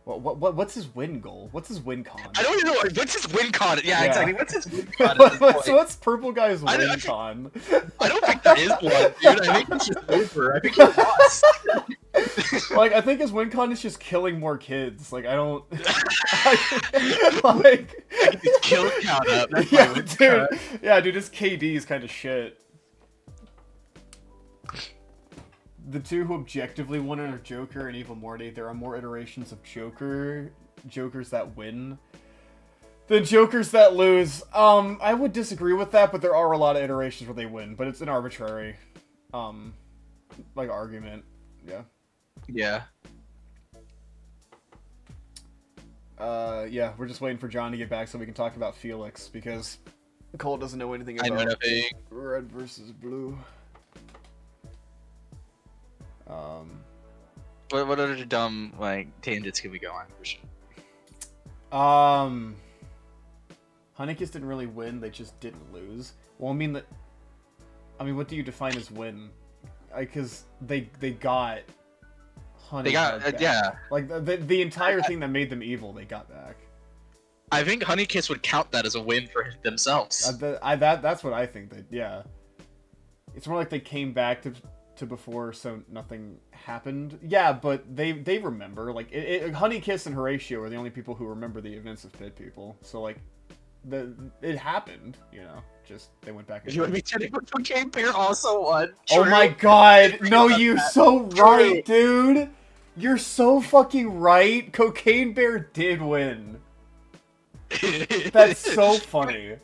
What's his win goal? What's his win con? I don't even know what's his win con. Yeah, Yeah. exactly. What's his win con at this point? What's Purple Guy's I win don't- con? I don't think there is one, dude. I think it's just over. I think he lost. Like, I think his win con is just killing more kids. Like, I don't. Like. His kill count up. That's my Yeah, win dude. con. Yeah, dude. His KD is kind of shit. The two who objectively won are Joker and Evil Morty. There are more iterations of Jokers that win than Jokers that lose. I would disagree with that, but there are a lot of iterations where they win. But it's an arbitrary, like argument. Yeah. Yeah. Yeah. We're just waiting for John to get back so we can talk about Felix because Cole doesn't know anything I about know nothing. red versus blue. What other dumb like tangents can we go on? Honeykiss didn't really win; they just didn't lose. Well, what do you define as win? Because they got Honey. They got back. yeah. Like the entire thing that made them evil, they got back. I think Honeykiss would count that as a win for themselves. That's what I think. That yeah, it's more like they came back to before, so nothing happened. Yeah, but they remember. Like Honeykiss and Horatio are the only people who remember the events of Pit People. So like, it happened. You know, just they went back. You would be telling me Cocaine Bear also won. Oh True. my god! No, you so True. right, dude. You're so fucking right. Cocaine Bear did win. That's so funny.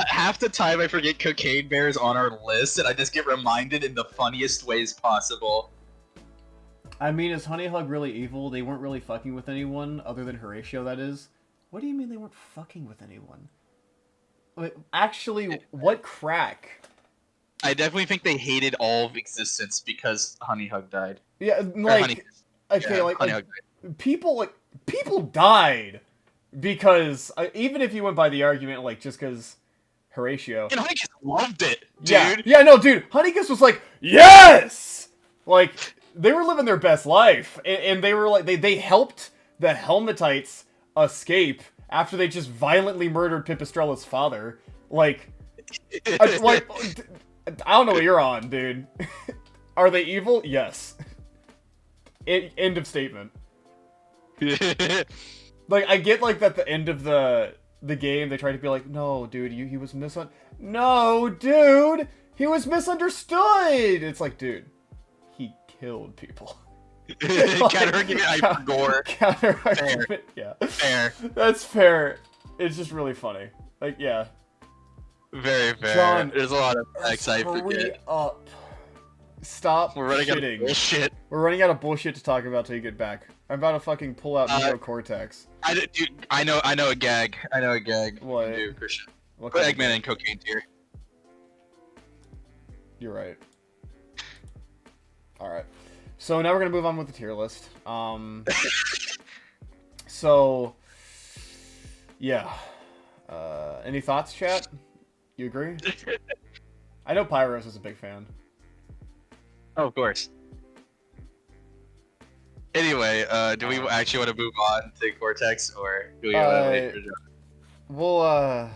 Half the time I forget Cocaine Bear is on our list, and I just get reminded in the funniest ways possible. I mean, is Honey Hug really evil? They weren't really fucking with anyone other than Horatio, that is. What do you mean they weren't fucking with anyone? Wait, actually, what crack? I definitely think they hated all of existence because Honey Hug died. Yeah, Or like, Honey, okay, yeah, like Honey Hug died. people died because even if you went by the argument, like, just because Horatio. And Honeykiss loved it, dude. Yeah, no, dude. Honeykiss was like, yes! Like, they were living their best life. And they were like, they helped the Helmetites escape after they just violently murdered Pipistrella's father. Like, I don't know what you're on, dude. Are they evil? Yes. End of statement. Like, I get, like, that the end of the game, they try to be like, no, dude, he was No, dude! He was misunderstood! It's like, dude, he killed people. Counter argument, I gore. Counter argument, yeah. Fair. That's fair. It's just really funny. Like, yeah. Very fair. John, there's a lot of facts I hurry forget. up. Stop We're running out shitting. of bullshit. We're running out of bullshit to talk about till you get back. I'm about to fucking pull out neocortex. Dude, I know a gag. I know a gag. What? You do, Christian. What Put kind of- Eggman in cocaine tier. You're right. Alright. So now we're gonna move on with the tier list. So yeah. Any thoughts, chat? You agree? I know Pyros is a big fan. Oh, of course. Anyway, do we actually want to move on to Cortex, or do we want to wait for John?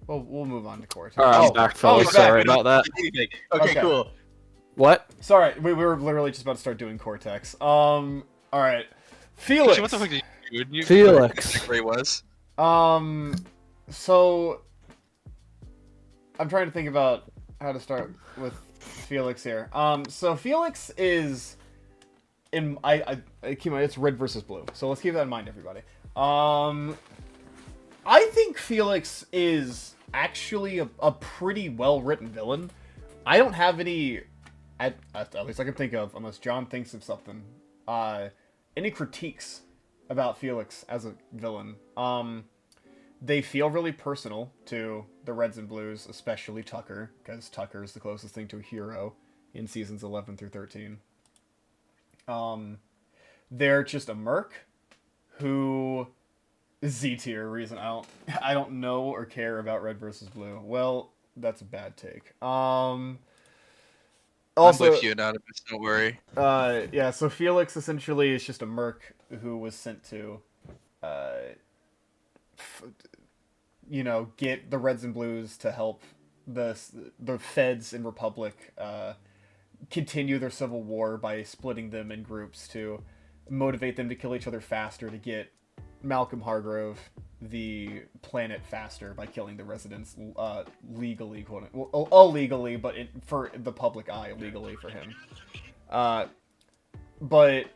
We'll move on to Cortex. I'm back, fellas. he's back. Sorry about that. Okay, Okay. cool. What? Sorry, we were literally just about to start doing Cortex. Alright. Felix! Actually, what the fuck did you do? Felix. Where he was? So I'm trying to think about how to start with Felix here. So Felix is I keep in mind it's red versus blue. So let's keep that in mind, everybody. I think Felix is actually a pretty well written villain. I don't have any, at least I can think of, unless John thinks of something, any critiques about Felix as a villain. They feel really personal to the Reds and Blues, especially Tucker, because Tucker is the closest thing to a hero in seasons 11 through 13. They're just a merc who Z tier reason I don't know or care about Red versus Blue. Well, that's a bad take. Also, I'm with you, Anonymous, don't worry. Yeah, so Felix essentially is just a merc who was sent to get the Reds and Blues to help the Feds in Republic continue their civil war by splitting them in groups to motivate them to kill each other faster to get Malcolm Hargrove the planet faster by killing the residents legally, illegally, but for the public eye, legally for him. But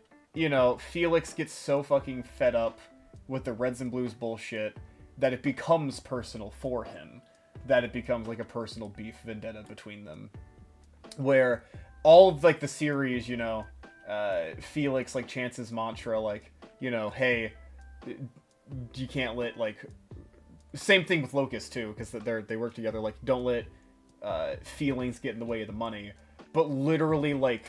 Felix gets so fucking fed up with the Reds and Blues bullshit that it becomes personal for him, that it becomes like a personal beef vendetta between them, where all of like the series, Felix like chants his mantra like, hey, you can't let like, same thing with Locust too, because they work together, like don't let feelings get in the way of the money, but literally like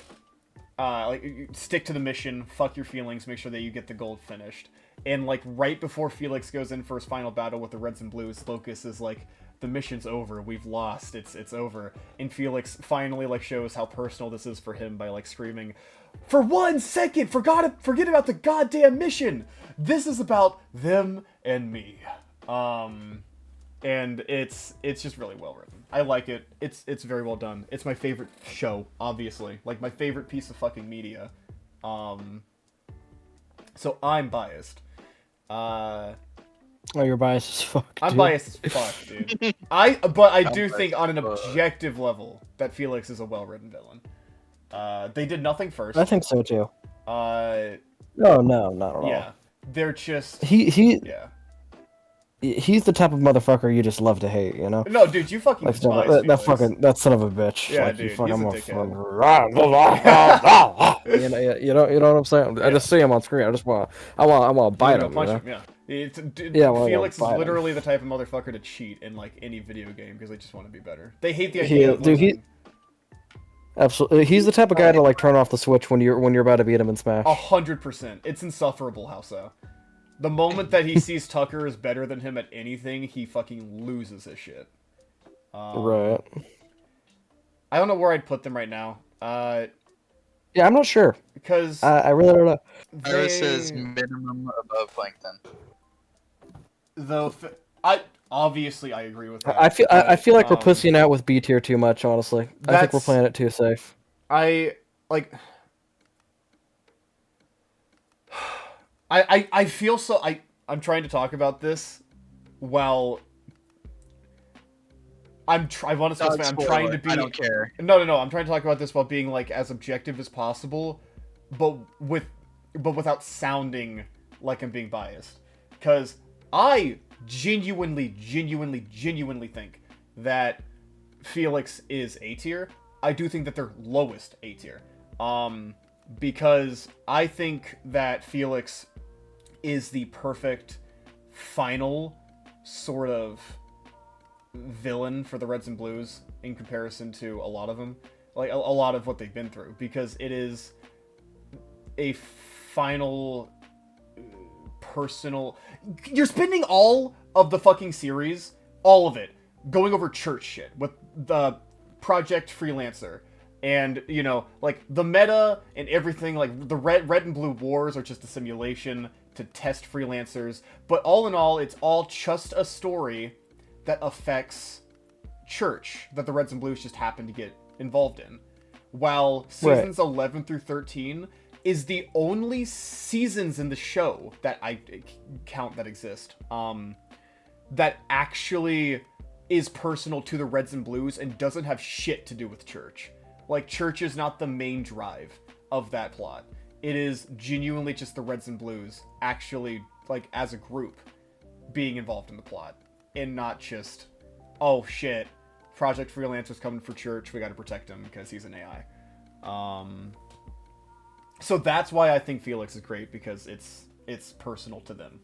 stick to the mission, fuck your feelings, make sure that you get the gold finished. And like right before Felix goes in for his final battle with the Reds and Blues, Locust is like, the mission's over, we've lost, it's over. And Felix finally like shows how personal this is for him by like screaming, for 1 second, forget about the goddamn mission. This is about them and me. And it's just really well written. I like it. It's very well done. It's my favorite show, obviously. Like my favorite piece of fucking media. So I'm biased. Oh, you're biased as fuck. I'm dude. biased as fuck, dude. I do think on an objective level that Felix is a well-written villain. They did nothing first. I think so too. No, No, not at all. yeah, they're just yeah. He's the type of motherfucker you just love to hate, you know? No, dude, you fucking Like, despise that son of a bitch. Yeah, like, dude, you fucking he's a you know what I'm saying? I just see him on screen. I want to bite him. punch you know? him, yeah. Well, Felix is bite him. literally the type of motherfucker to cheat in like any video game because they just want to be better. They hate the idea of losing. Absolutely, he's the type of guy to like turn off the switch when you're about to beat him in Smash. 100%. It's insufferable how so. The moment that he sees Tucker is better than him at anything, he fucking loses his shit. Right. I don't know where I'd put them right now. Yeah, I'm not sure. Because I really don't know. Iris says minimum above Plankton. Though, obviously I agree with that. I feel like we're pussying out with B tier too much. Honestly, I think we're playing it too safe. I feel so. I'm trying to talk about this while I want to specify. I'm trying to be. I don't care. No. I'm trying to talk about this while being like as objective as possible, but without sounding like I'm being biased. Because I genuinely think that Felix is A tier. I do think that they're lowest A tier. Because I think that Felix is the perfect final sort of villain for the Reds and Blues in comparison to a lot of them, like a lot of what they've been through, because it is a final personal. You're spending all of the fucking series, all of it, going over church shit with the Project Freelancer. And, like, the meta and everything, like, the red and blue wars are just a simulation to test freelancers. But all in all, it's all just a story that affects church that the Reds and Blues just happen to get involved in. While seasons 11 through 13 is the only seasons in the show that I count that exist, that actually is personal to the Reds and Blues and doesn't have shit to do with Church. Like, Church is not the main drive of that plot. It is genuinely just the Reds and Blues actually, like, as a group, being involved in the plot. And not just, oh shit, Project Freelancer's coming for Church, we gotta protect him because he's an AI. So that's why I think Felix is great, because it's personal to them.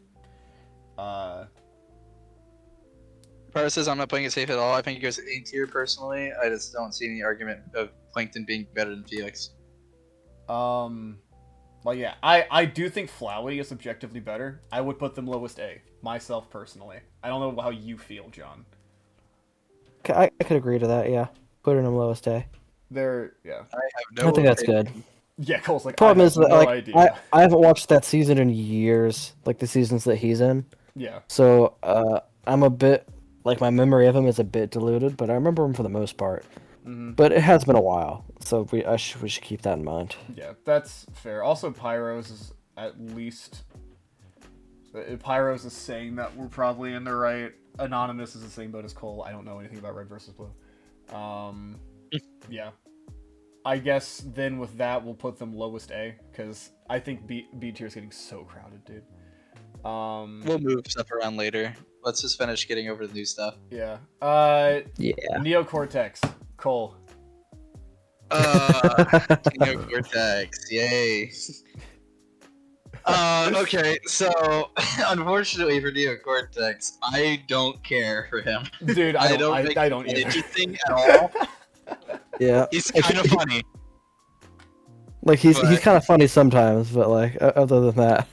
Pyro says I'm not playing it safe at all. I think he goes A tier personally. I just don't see any argument of Plankton being better than Felix. Well, yeah, I do think Flowey is objectively better. I would put them lowest A, myself personally. I don't know how you feel, John. I could agree to that. Yeah, put it in lowest A. Yeah. I think that's good. Yeah, Cole's like, Problem I is have that no like idea. I haven't watched that season in years, like the seasons that he's in. Yeah. So I'm a bit like my memory of him is a bit diluted, but I remember him for the most part. Mm-hmm. But it has been a while, so we should keep that in mind. Yeah, that's fair. Also, Pyros is at least... Pyros is saying that we're probably in the right. Anonymous is the same boat as Cole. I don't know anything about Red versus Blue. Yeah. I guess then with that, we'll put them lowest A, because I think B tier is getting so crowded, dude. We'll move stuff around later. Let's just finish getting over the new stuff. Yeah. Yeah. Neocortex. Cole. Neocortex, yay. Okay, so unfortunately for Neocortex, I don't care for him. Dude, I don't think either. anything at all. Yeah. He's kind of funny. Like he's But- kind of funny sometimes, but like other than that,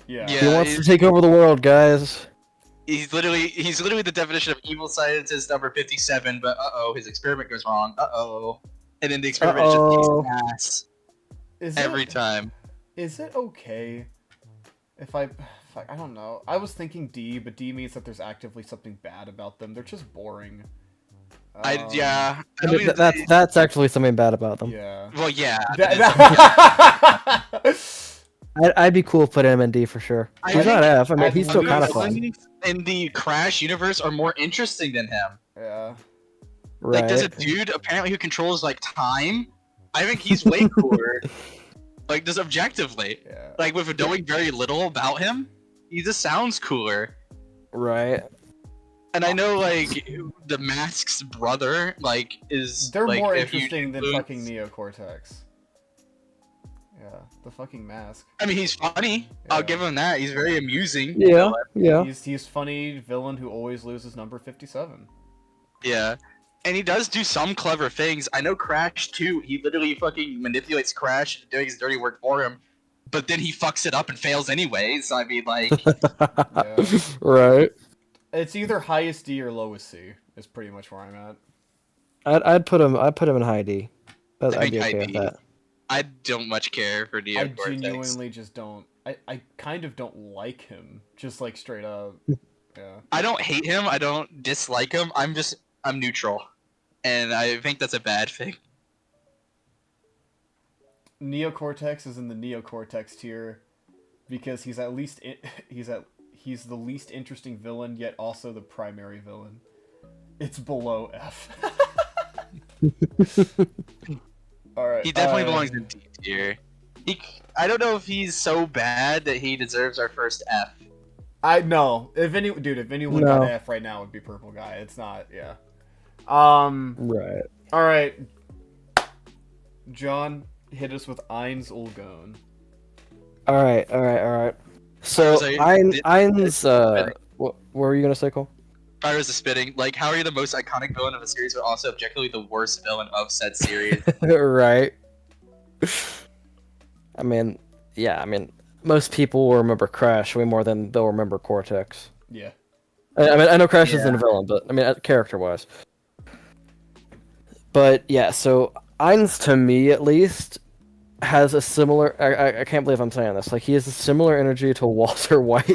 Yeah. Yeah. he wants to take over the world, guys. He's literally the definition of evil scientist number 57, but his experiment goes wrong. And then the experiment just kicks ass Is every time. Is it okay if I don't know. I was thinking D, but D means that there's actively something bad about them. They're just boring. Yeah. I I mean, that's actually something bad about them. Yeah. Well, yeah. I'd be cool if put him in D for sure. I He's not think F. I mean, he's still the kind of fun. villains in the Crash universe are more interesting than him. Yeah. Right. Like, there's a dude apparently who controls like time. I think he's way cooler. Like, just objectively, Yeah. like with knowing very little about him, he just sounds cooler. Right. And I know like the Mask's brother, like is They're like, more if you interesting than include- fucking Neocortex. Yeah, the fucking Mask. I mean, he's funny. I'll give him that. He's very amusing. Yeah. Yeah. He's funny villain who always loses number 57. Yeah. And he does do some clever things. I know Crash too. He literally fucking manipulates Crash into doing his dirty work for him, but then he fucks it up and fails anyway. So I mean, like, Yeah. Right. It's either highest D or lowest C. Is pretty much where I'm at. I'd put him in high D. I I'd be think okay high with D. that. I don't much care for I Neocortex. genuinely just don't. I kind of don't like him. Just like straight up. Yeah. I don't hate him. I don't dislike him. I'm neutral, and I think that's a bad thing. Neocortex is in the Neocortex tier because he's at least he's the least interesting villain, yet also the primary villain. It's below F. All right. He definitely belongs in D tier. I don't know if he's so bad that he deserves our first F. I know. If anyone No. got F right now, it would be Purple Guy. It's not. Yeah. All Right. right. John, hit us with Eins Ulgon. All right. So So you- Ein's what were you gonna say, Cole? Pyro's the spitting. Like, how are you the most iconic villain of a series, but also objectively the worst villain of said series? Right. I mean, most people will remember Crash way more than they'll remember Cortex. Yeah. I mean, I know Crash isn't Yeah. a villain, but I mean, character-wise. But yeah, so Eins, to me at least, has a similar. I can't believe I'm saying this. Like, he has a similar energy to Walter White.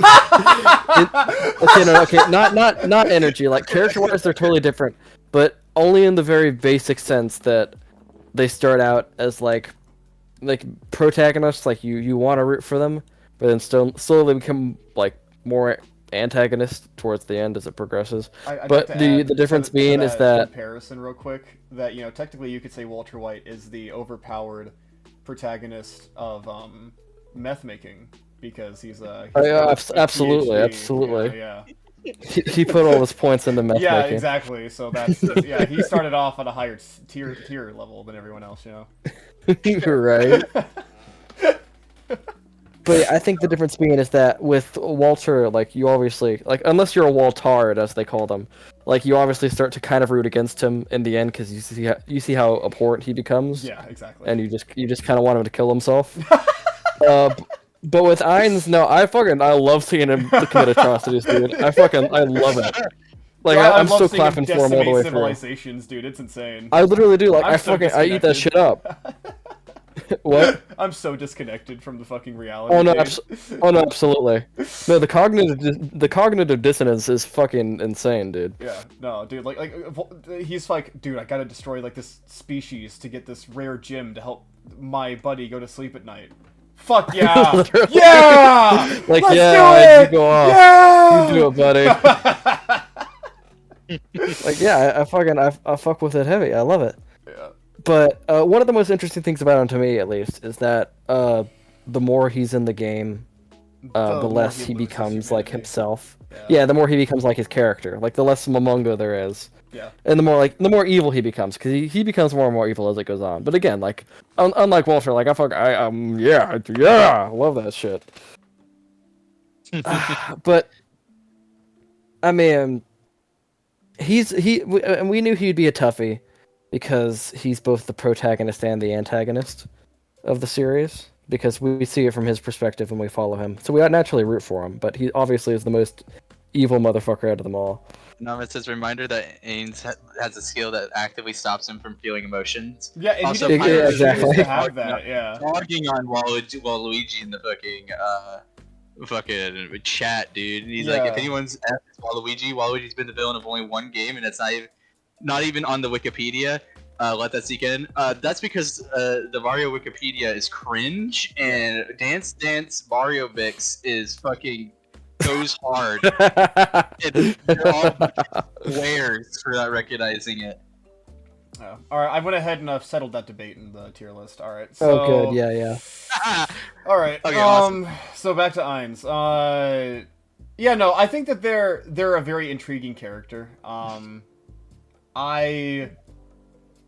Okay, not energy. Like, character-wise, they're totally different, but only in the very basic sense that they start out as like protagonists. Like, you want to root for them, but then slowly become like more antagonist towards the end as it progresses. I'd But like to add the difference to being is that comparison real quick that technically you could say Walter White is the overpowered protagonist of meth making because he's a absolutely, PhD. absolutely. Yeah. He put all his points into meth Yeah, making. exactly. So that's yeah. He started off at a higher tier level than everyone else. You're right. But I think the difference being is that with Walter, like you obviously like unless you're a Waltard as they call them, like you obviously start to kind of root against him in the end because you see how abhorrent he becomes. Yeah, exactly. And you just kind of want him to kill himself. But with Ainz, no, I love seeing him commit atrocities, dude. I love it. Like I'm love still seeing him clapping for him all the way through. civilizations, dude. It's insane. I literally do. Like I'm I eat that shit up. What? I'm so disconnected from the fucking reality. Oh no, dude. oh no, absolutely. No, the cognitive dissonance is fucking insane, dude. Yeah, no, dude, like he's like, dude, I gotta destroy like this species to get this rare gem to help my buddy go to sleep at night. Fuck yeah, yeah, like let's yeah, do it! you go off, yeah! you do it, buddy. Like yeah, I fuck with it heavy. I love it. Yeah. But one of the most interesting things about him, to me at least, is that the more he's in the game, the less he becomes like himself. Yeah, the more he becomes like his character. Like the less Momongo there is. Yeah. And the more evil he becomes, because he becomes more and more evil as it goes on. But again, like unlike Walter, like I love that shit. But I mean, we knew he'd be a toughie. Because he's both the protagonist and the antagonist of the series. Because we see it from his perspective and we follow him. So we naturally root for him, but he obviously is the most evil motherfucker out of them all. No, it's a reminder that Ains has a skill that actively stops him from feeling emotions. Yeah, and Also, he doesn't yeah, choose exactly. to have that. Yeah. Talking on Waluigi in the fucking chat, dude. And he's like, if anyone's asked Waluigi's been the villain of only one game, and it's not even on the Wikipedia. Let that sink in. That's because the Mario Wikipedia is cringe, and Dance Dance Mario Mix is fucking goes hard. And they're all squares for not recognizing it. Oh. All right, I went ahead and settled that debate in the tier list. All right. So... Oh, good. Yeah. All right. Okay, awesome. So back to Ainz. Yeah, no, I think that they're a very intriguing character.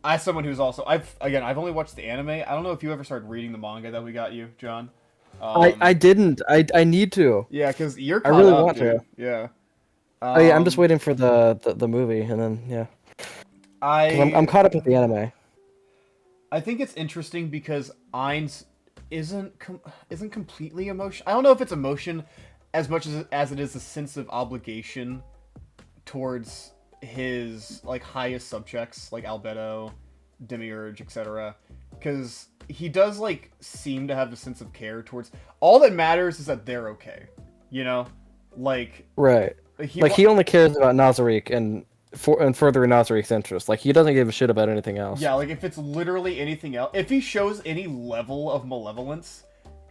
As someone who's also I've only watched the anime. I don't know if you ever started reading the manga that we got you, John. I didn't. I need to. Yeah, because you're. I really up, want dude. to. Yeah. Oh yeah, I'm just waiting for the movie, and then yeah. I'm caught up with the anime. I think it's interesting because Ainz isn't completely emotion. I don't know if it's emotion as much as it is a sense of obligation towards his like highest subjects like Albedo, Demiurge, etc. Because he does like seem to have a sense of care towards. All that matters is that they're okay, like right. He only cares about Nazarick and furthering Nazarick's interest. Like he doesn't give a shit about anything else. Yeah, like if it's literally anything else, if he shows any level of malevolence,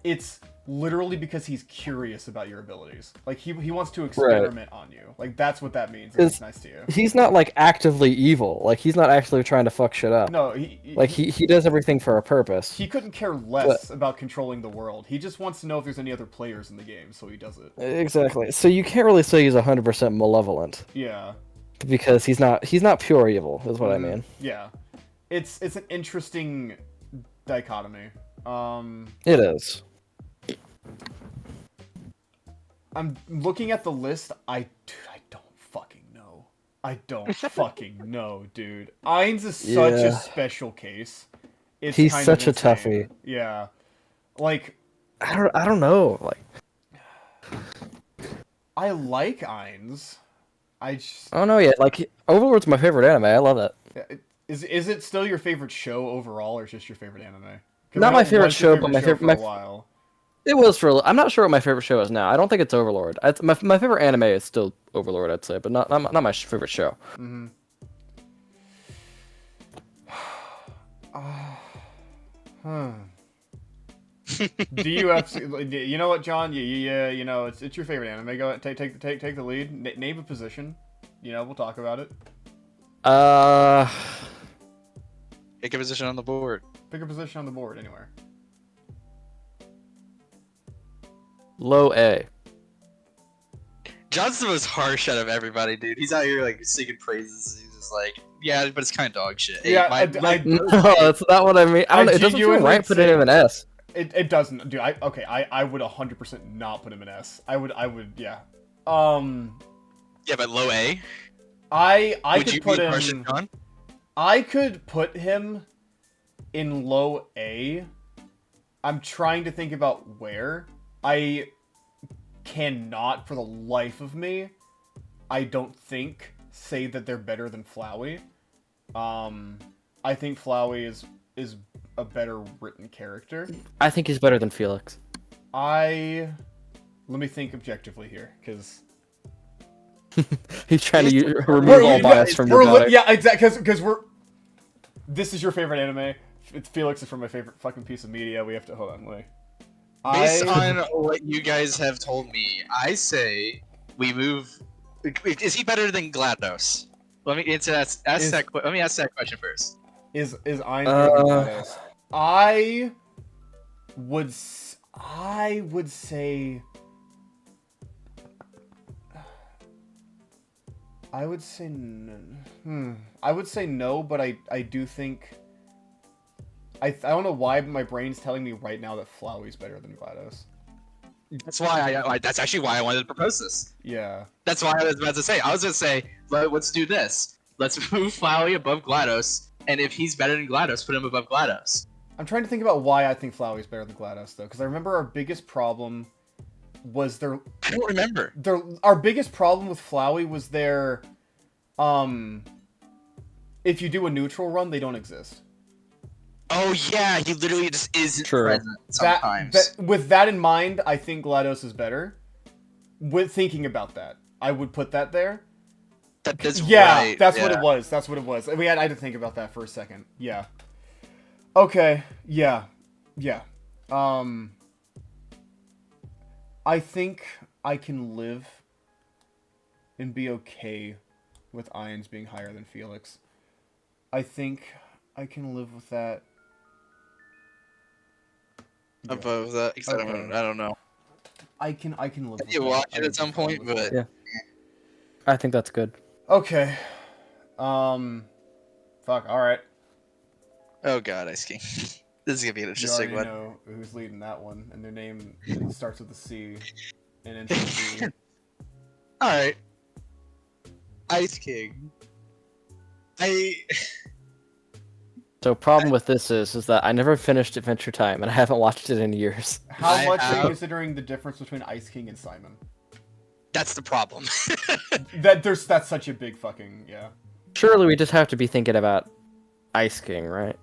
it's literally because he's curious about your abilities. Like he wants to experiment on you. Like that's what that means. It's nice to you. He's not like actively evil. Like he's not actually trying to fuck shit up. No, he does everything for a purpose. He couldn't care less about controlling the world. He just wants to know if there's any other players in the game, so he does it. Exactly. So you can't really say he's 100% malevolent. Yeah. Because he's not pure evil, is what I mean. Yeah. It's an interesting dichotomy. It is. I'm looking at the list. I don't fucking know. I don't fucking know, dude. Ainz is such a special case. He's such a toughie. Yeah. Like I don't know. Like I like Ainz. I don't know yet. Like Overlord's my favorite anime. I love that. Is it still your favorite show overall, or just your favorite anime? Not my favorite show, but my favorite. For a while. It was for. I'm not sure what my favorite show is now. I don't think it's Overlord. My favorite anime is still Overlord, I'd say, but not my favorite show. Mm-hmm. DUFC. You know what, John? Yeah. You know, it's your favorite anime. Go take the lead. Name a position. You know, we'll talk about it. Pick a position on the board. Pick a position on the board anywhere. Low A. John's the most harsh out of everybody, dude. He's out here like singing praises. He's just like, yeah, but it's kind of dog shit. Hey, Yeah, No, that's not what I mean. I don't know. It doesn't feel genuinely right putting him in S. It doesn't, dude. I would 100% not put him in S. I would, yeah. Yeah, but low A. I Would could you put be him. harsh at John? I could put him in low A. I'm trying to think about where. I cannot, for the life of me, I don't think, say that they're better than Flowey. I think Flowey is a better written character. I think he's better than Felix. Let me think objectively here, because He's trying to remove all bias from your body. yeah, exactly, because this is your favorite anime. Felix is from my favorite fucking piece of media. We have to hold on, wait. Based on what you guys have told me, I say we move. Is he better than GLaDOS? Let me answer that. Let me ask that question first. Is Ein better than GLaDOS? I would say. I would say no. I would say no, but I do think. I don't know why, but my brain's telling me right now that Flowey's better than GLaDOS. That's why that's actually why I wanted to propose this. Yeah. That's why I was about to say. I was gonna say, let's do this. Let's move Flowey above GLaDOS, and if he's better than GLaDOS, put him above GLaDOS. I'm trying to think about why I think Flowey's better than GLaDOS, though, because I remember our biggest problem was their. I don't remember. Our biggest problem with Flowey was their. If you do a neutral run, they don't exist. Oh yeah, he literally just isn't present sometimes. With that in mind, I think GLaDOS is better. With thinking about that, I would put that there. That's right. That's yeah. what it was. That's what it was. I had to think about that for a second. Yeah. Okay. Yeah. I think I can live and be okay with Ions being higher than Felix. I think I can live with that. Yeah. Above that, because Okay. I don't know. I can live with You that. watch I it would at some be fine point, with but Yeah. I think that's good. okay. Fuck. All right. oh god, Ice King. This is gonna be an You interesting already one. know who's leading that one, and their name starts with a C and ends with a B. All right, Ice King. So problem with this is that I never finished Adventure Time and I haven't watched it in years. How I much are you have- considering the difference between Ice King and Simon? That's the problem. That's such a big fucking yeah. Surely we just have to be thinking about Ice King, right?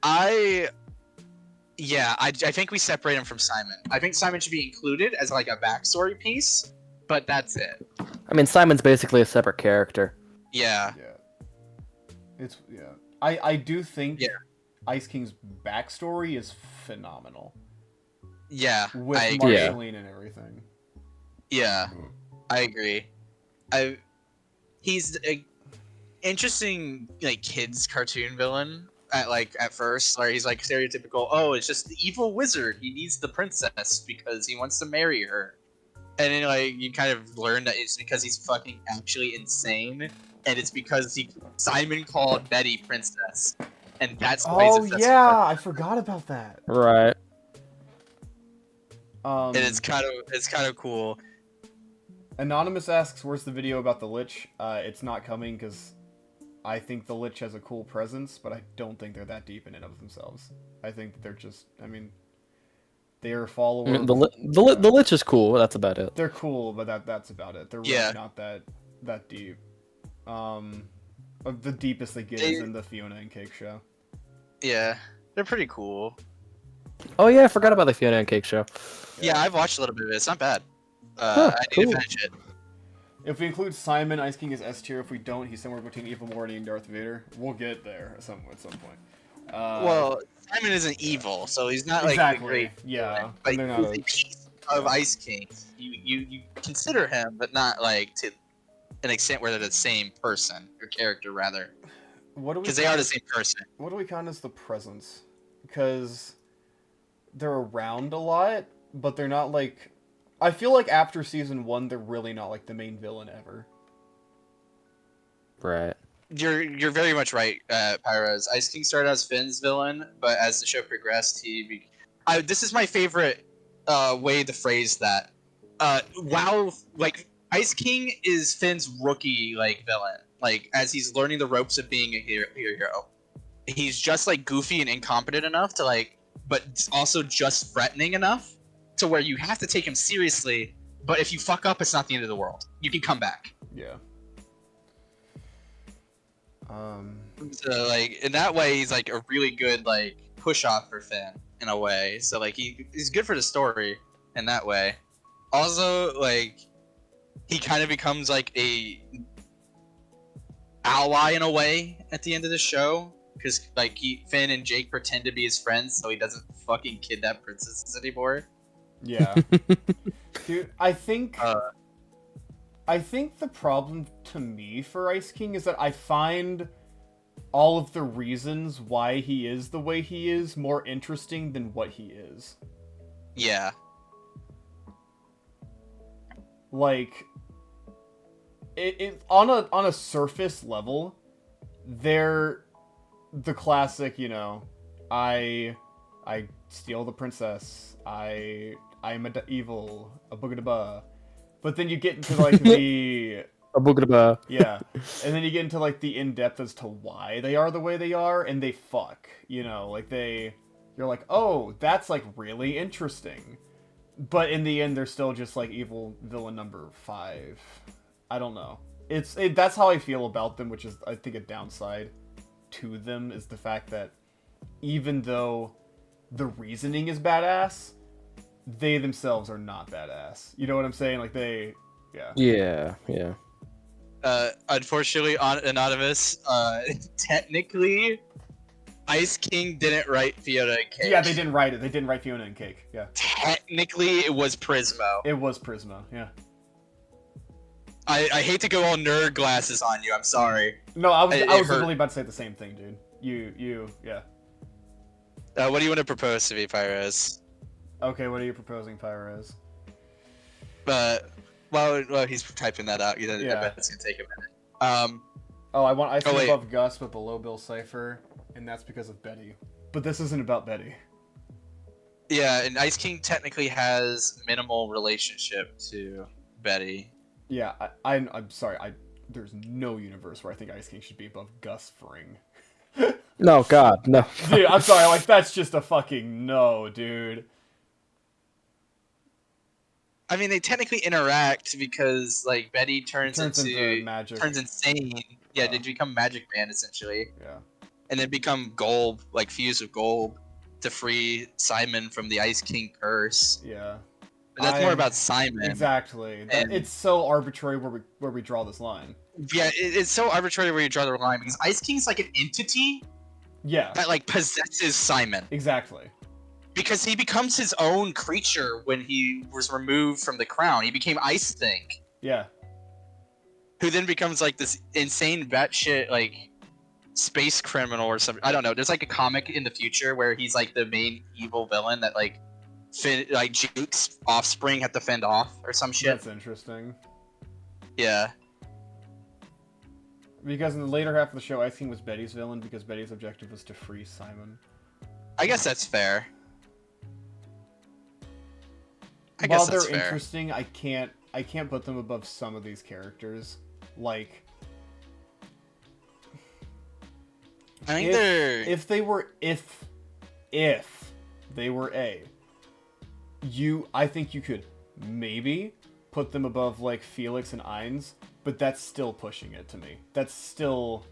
I think we separate him from Simon. I think Simon should be included as like a backstory piece, but that's it. I mean, Simon's basically a separate character. Yeah. Yeah. I do think Yeah. Ice King's backstory is phenomenal. Yeah. With I agree. Marceline and everything. Yeah. I agree. He's a interesting like kids cartoon villain at first, where he's like stereotypical, oh, it's just the evil wizard. He needs the princess because he wants to marry her. And then like you kind of learn that it's because he's fucking actually insane, and it's because Simon called Betty princess, and that's why he's obsessed with her. I forgot about that. Right. And it's kind of cool. Anonymous asks, "Where's the video about the Lich?" It's not coming because I think the Lich has a cool presence, but I don't think they're that deep in and of themselves. I think that they're just, they are followers. I mean, the Lich is cool. That's about it. They're cool, but that's about it. They're really not that deep. The deepest they get is in the Fiona and Cake show. Yeah, they're pretty cool. Oh yeah, I forgot about the Fiona and Cake show. Yeah, I've watched a little bit of it. It's not bad. Huh, I need cool. to finish it. If we include Simon, Ice King is S tier. If we don't, he's somewhere between Evil Morty and Darth Vader. We'll get there at some point. Well, Simon isn't evil, so he's not like exactly. the great Yeah, villain, and but they're not he's a, a piece of Ice King. You consider him, but not like to an extent where they're the same person or character rather, what do we because they are the same person. what do we count as the presence? Because they're around a lot, but they're not like. I feel like after season 1, they're really not like the main villain ever. Right. You're very much right, Pyros. Ice King started as Finn's villain, but as the show progressed, this is my favorite way to phrase that. Wow, like Ice King is Finn's rookie like villain. Like as he's learning the ropes of being a hero, he's just like goofy and incompetent enough to like, but also just threatening enough to where you have to take him seriously. But if you fuck up, it's not the end of the world. You can come back. Yeah. So like in that way, he's like a really good like push off for Finn in a way. So like he's good for the story in that way. Also like he kind of becomes like a ally in a way at the end of the show because like Finn and Jake pretend to be his friends so he doesn't fucking kidnap princesses anymore. Yeah. Dude, I think the problem to me for Ice King is that I find all of the reasons why he is the way he is more interesting than what he is. Yeah. Like it on a surface level, they're the classic, you know, I steal the princess, I'm evil, a boogadaba. But then you get into like the A boogadaba. yeah, and then you get into like the in-depth as to why they are the way they are, and they fuck, you know, like you're like, oh, that's like really interesting. But in the end, they're still just like evil villain number 5. I don't know. That's how I feel about them, which is I think a downside to them is the fact that even though the reasoning is badass, they themselves are not badass. You know what I'm saying? Like Yeah. Unfortunately, Anonymous, technically, Ice King didn't write Fiona and Cake. Yeah, they didn't write it. They didn't write Fiona and Cake. Yeah. Technically, it was Prismo. It was Prisma. Yeah. I hate to go all nerd glasses on you. I'm sorry. No, I was It hurt. literally about to say the same thing, dude. Yeah. What do you want to propose to me, Pyros? Okay, what are you proposing, Pyros? Well, he's typing that out. I Yeah. bet it's gonna take a minute. I want Ice King wait. above Gus, but below Bill Cipher, and that's because of Betty. But this isn't about Betty. Yeah, and Ice King technically has minimal relationship to Betty. Yeah, I'm sorry. There's no universe where I think Ice King should be above Gus Fring. No, God, no. Dude, I'm sorry. Like that's just a fucking no, dude. I mean, they technically interact because like Betty turns into magic. turns insane. Yeah, they become Magic Man essentially, Yeah. and then become Golb, like fused with Golb, to free Simon from the Ice King curse. Yeah. But that's more about Simon. Exactly. And- It's so arbitrary where we draw this line. Yeah, it's so arbitrary where you draw the line because Ice King's like an entity Yeah. that like possesses Simon Exactly. because he becomes his own creature when he was removed from the crown. He became Ice Thing, Yeah. who then becomes like this insane batshit like space criminal or something. I don't know. There's like a comic in the future where he's like the main evil villain that like Juke's offspring have to fend off or some shit. That's interesting. Yeah. Because in the later half of the show, Ice King was Betty's villain because Betty's objective was to free Simon. I guess that's fair. While they're interesting, I can't put them above some of these characters. Like, I think they're if they were I think you could maybe put them above like Felix and Ainz, but that's still pushing it to me. That's still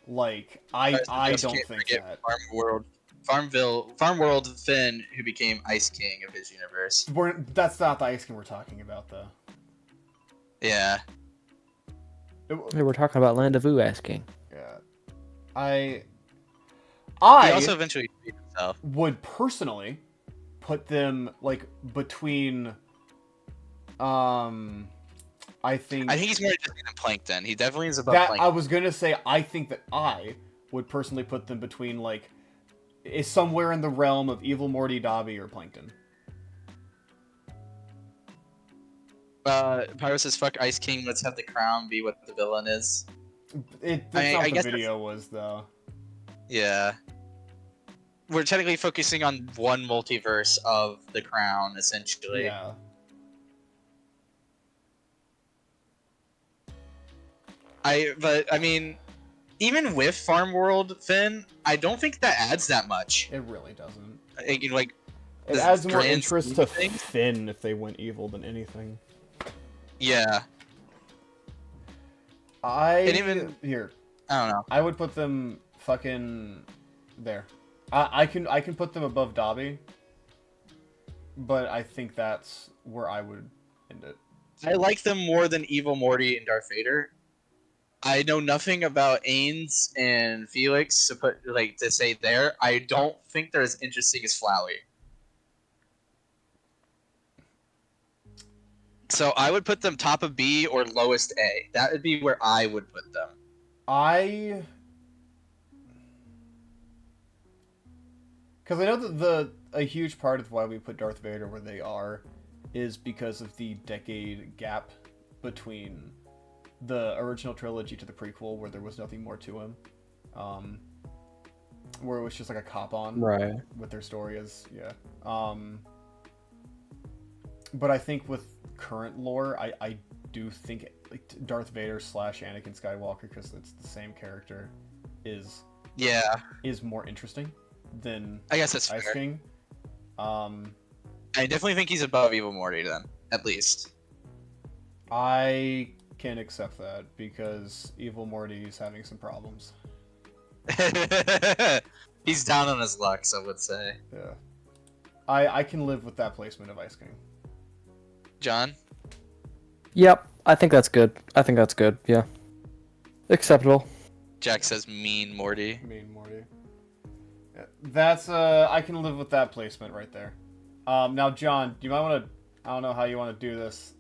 like I don't think that. Farm World Finn, who became Ice King of his universe. That's not the Ice King we're talking about, though. Yeah. Hey, we're talking about Land of Ooh asking. Yeah. He also eventually beat himself. would personally put them like between I think he's more interesting than Plankton. He definitely is above that Plankton. I was gonna say I think that I would personally put them between like is somewhere in the realm of Evil Morty, Dobby, or Plankton. Pyro says, "Fuck Ice King. Let's have the crown be what the villain is." That's I not what guess the video was though. Yeah. We're technically focusing on one multiverse of the crown, essentially. Yeah. But I mean, even with Farm World Finn, I don't think that adds that much. It really doesn't. Like, It the adds more grand interest scheme to of things. Finn if they went evil than anything. Yeah. And even here. I don't know. I would put them fucking there. I can put them above Dobby, but I think that's where I would end it. I like them more than Evil Morty and Darth Vader. I know nothing about Ains and Felix to say there. I don't think they're as interesting as Flowey. So I would put them top of B or lowest A. That would be where I would put them. Because I know that a huge part of why we put Darth Vader where they are is because of the decade gap between the original trilogy to the prequel, where there was nothing more to him, where it was just like a cop on, Right. With their story as but I think with current lore, I do think like Darth Vader / Anakin Skywalker, because it's the same character, is more interesting than I guess that's Ice fair. King. I definitely think he's above Evil Morty then, at least. I can't accept that because Evil Morty is having some problems. He's down on his luck, I would say. Yeah. I can live with that placement of Ice King. John? Yep, I think that's good. Yeah. Acceptable. Jack says mean Morty. Mean Morty. Yeah, that's I can live with that placement right there. Now John, do you might want to? I don't know how you want to do this.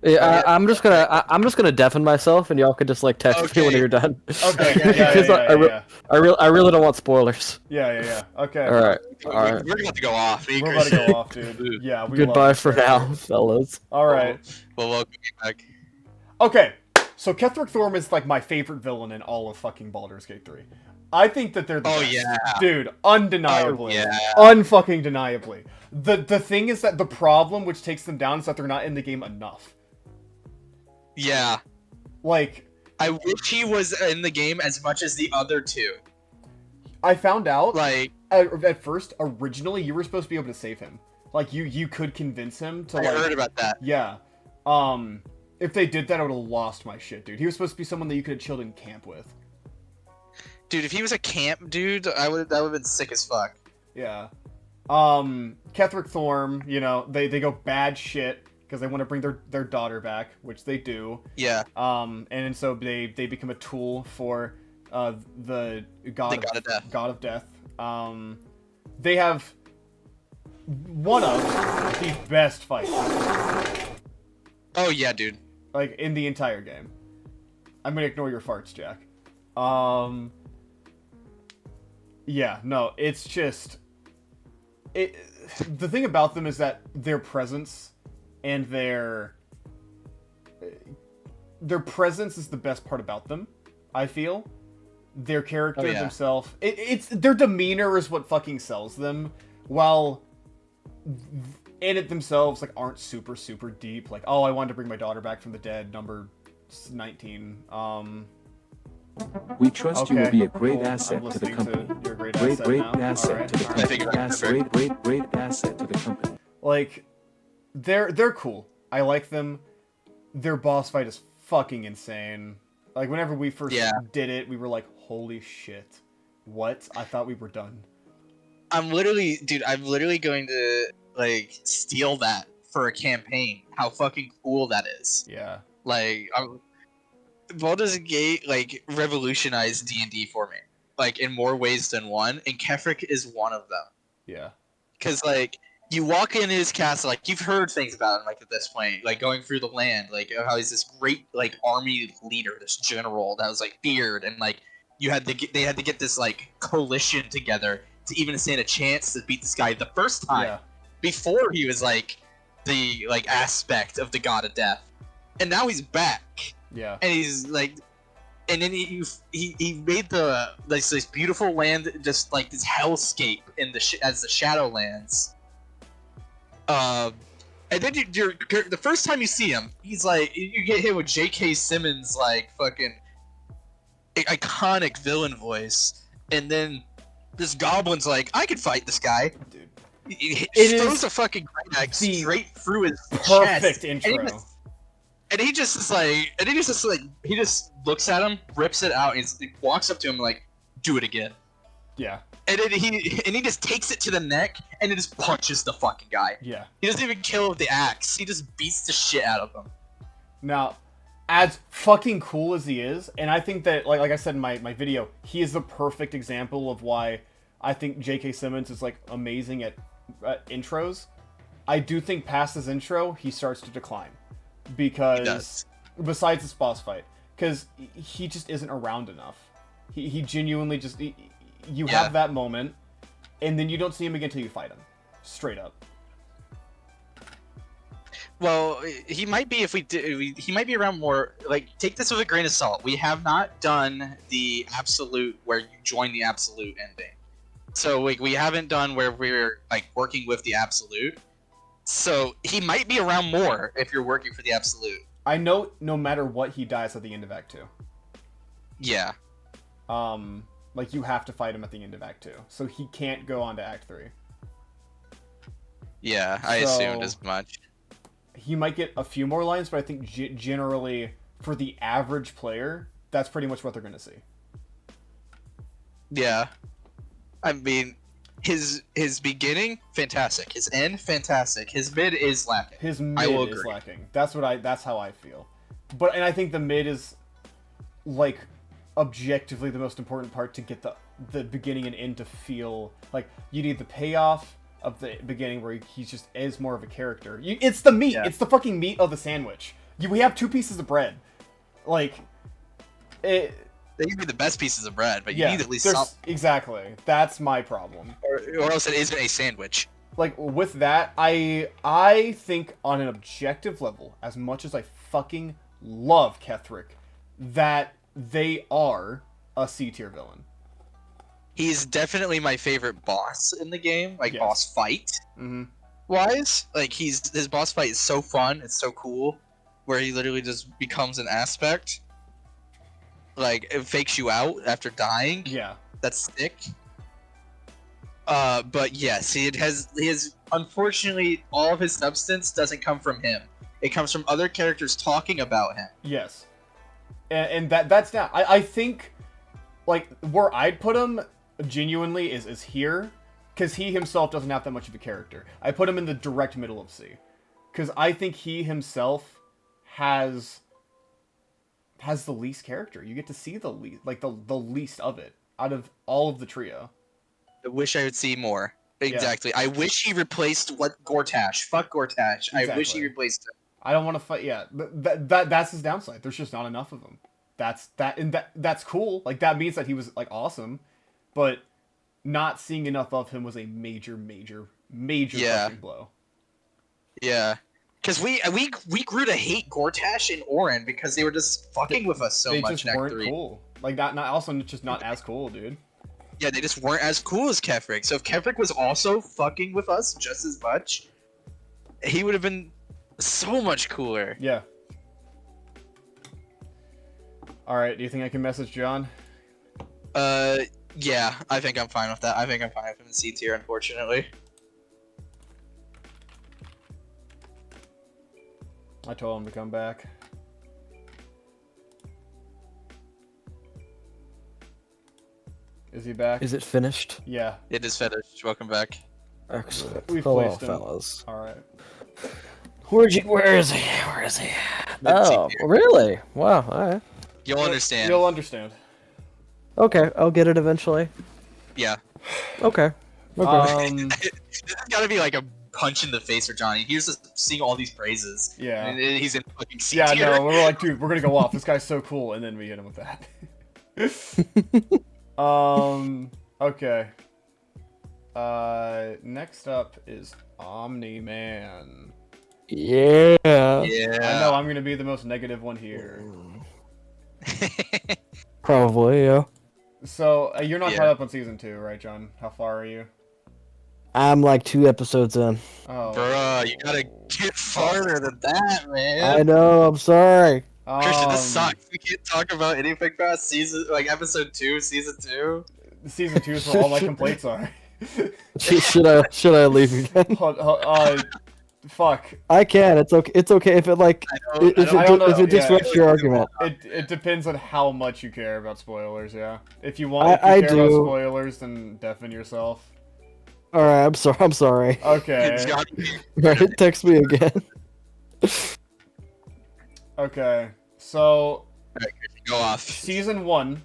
Yeah, I'm just gonna deafen myself, and y'all could just like text me when you're done. Okay. Because I really don't want spoilers. Yeah. Okay. All right. We're about to go off. We're about to go off, dude. Yeah. We Goodbye love for this now, fellas. All right. Well, welcome back. Okay. So Ketherick Thorm is like my favorite villain in all of fucking Baldur's Gate 3. I think that they're the best. Yeah. Dude, undeniably. Oh, yeah. Unfucking deniably. The thing is that the problem which takes them down is that they're not in the game enough. Yeah. Like, I wish he was in the game as much as the other two. I found out Like, at first, originally you were supposed to be able to save him. Like you could convince him to I like heard about that. Yeah. If they did that, I would have lost my shit, dude. He was supposed to be someone that you could have chilled in camp with. Dude, if he was a camp dude, that would have been sick as fuck. Yeah. Ketherick Thorm, you know, they go bad shit because they want to bring their daughter back, which they do. Yeah. And so they become a tool for the god of death. They have one of the best fights, Oh yeah, dude. like, in the entire game. I'm gonna ignore your farts, Jack. Yeah, no, it's just the thing about them is that their presence and their presence is the best part about them, I feel. Their character themselves, it's their demeanor is what fucking sells them, while in it themselves like aren't super deep. Like, oh, I wanted to bring my daughter back from the dead, number 19. We trust you will be a great cool. asset I'm to the listening company. you're a great Great asset now. asset to the Alright. company. Great asset to the company. Like, they're cool. I like them. Their boss fight is fucking insane. Like, whenever we first did it, we were like, holy shit. What? I thought we were done. I'm literally going to, like, steal that for a campaign. How fucking cool that is. Yeah. Like, Baldur's Gate, like, revolutionized D&D for me. like in more ways than one, and Kefric is one of them. Yeah. Because like you walk into his castle, like you've heard things about him, like at this point, like going through the land, like how he's this great like army leader, this general that was like feared, and like they had to get this like coalition together to even stand a chance to beat this guy the first time Yeah. before he was like the like aspect of the god of death, and now he's back, Yeah. and he's like. And then he made the like this beautiful land, just like this hellscape in the as the Shadowlands. And then you're the first time you see him, he's like you get hit with J.K. Simmons like fucking iconic villain voice, and then this goblin's like, I could fight this guy. Dude. He It throws is a fucking great axe the straight through his Perfect chest, intro. And he just is like, he just looks at him, rips it out, and he walks up to him like, do it again. Yeah. And then he just takes it to the neck, and then just punches the fucking guy. Yeah. He doesn't even kill him with the axe. He just beats the shit out of him. Now, as fucking cool as he is, and I think that, like I said in my video, he is the perfect example of why I think J.K. Simmons is, like, amazing at intros. I do think past his intro, he starts to decline. Because, besides this boss fight, because he just isn't around enough. He genuinely just, you have that moment, and then you don't see him again until you fight him. Straight up. Well, he might be if we do. He might be around more. Like, take this with a grain of salt. We have not done the absolute where you join the absolute ending. So like we haven't done where we're like working with the absolute. So he might be around more if you're working for the absolute. I know no matter what, he dies at the end of Act 2. Yeah. Like, you have to fight him at the end of Act 2. So he can't go on to Act 3. Yeah, I assumed as much. He might get a few more lines, but I think generally, for the average player, that's pretty much what they're going to see. Yeah. I mean, his beginning, fantastic. His end, fantastic. His mid is lacking. His mid is lacking. That's how I feel. And I think the mid is, like, objectively the most important part to get the beginning and end to feel like you need the payoff of the beginning where he just is more of a character. It's the meat. Yeah. It's the fucking meat of the sandwich. We have 2 pieces of bread. Like, it... They give you the best pieces of bread, but you need at least some. Exactly. That's my problem. Or else it isn't a sandwich. Like, with that, I think on an objective level, as much as I fucking love Kethric, that they are a C-tier villain. He's definitely my favorite boss in the game, like boss fight. Mm-hmm. Wise, like his boss fight is so fun, it's so cool, where he literally just becomes an aspect. Like, it fakes you out after dying. Yeah. That's sick. But yes, he has unfortunately, all of his substance doesn't come from him. It comes from other characters talking about him. Yes. And that's down. I think, like, where I'd put him, genuinely, is here. Because he himself doesn't have that much of a character. I put him in the direct middle of C. Because I think he himself has the least character. You get to see the least, like the least of it out of all of the trio. I wish I would see more. Exactly. Yeah. I wish he replaced Gortash. Fuck Gortash. Exactly. I wish he replaced him. I don't want to fight. Yeah, that's his downside. There's just not enough of him. That's cool. Like, that means that he was, like, awesome, but not seeing enough of him was a major fucking blow. Yeah. Because we grew to hate Gortash and Orin because they were just fucking with us so much. They just weren't cool. Like, not also just not as cool, dude. Yeah, they just weren't as cool as Kefric. So if Kefric was also fucking with us just as much, he would have been so much cooler. Yeah. Alright, do you think I can message John? Yeah, I think I'm fine with that. I think I'm fine with him in C tier, unfortunately. I told him to come back. Is he back? Is it finished? Yeah. It is finished. Welcome back. Excellent. Hello, fellas. Alright. Where is he? Oh, really? Wow, alright. You'll understand. You'll understand. Okay, I'll get it eventually. Yeah. Okay. This has got to be like a punch in the face for Johnny. He's just seeing all these praises. Yeah. And he's in fucking C Yeah, tier. no, we're like, dude, we're gonna go off. This guy's so cool, and then we hit him with that. Okay. Next up is Omni-Man. Yeah. Yeah. I know I'm gonna be the most negative one here. Probably, yeah. So, you're not Yeah. caught up on season 2, right, John? How far are you? I'm like 2 episodes in. Oh. Bruh, you gotta get farther than that, man. I know, I'm sorry. Christian, this sucks. We can't talk about anything past season, like episode 2, season 2. Season 2 is where all my complaints are. Should I leave again? Fuck. I can. It's okay. It's okay if it like if I don't know, it yeah. disrupts your argument. It depends on how much you care about spoilers, yeah. If you want, if you I care about do. spoilers, then deafen yourself. All right, I'm sorry. I'm sorry. Okay. Right, text me again. Okay. So, Alright, Christian, go off. season 1,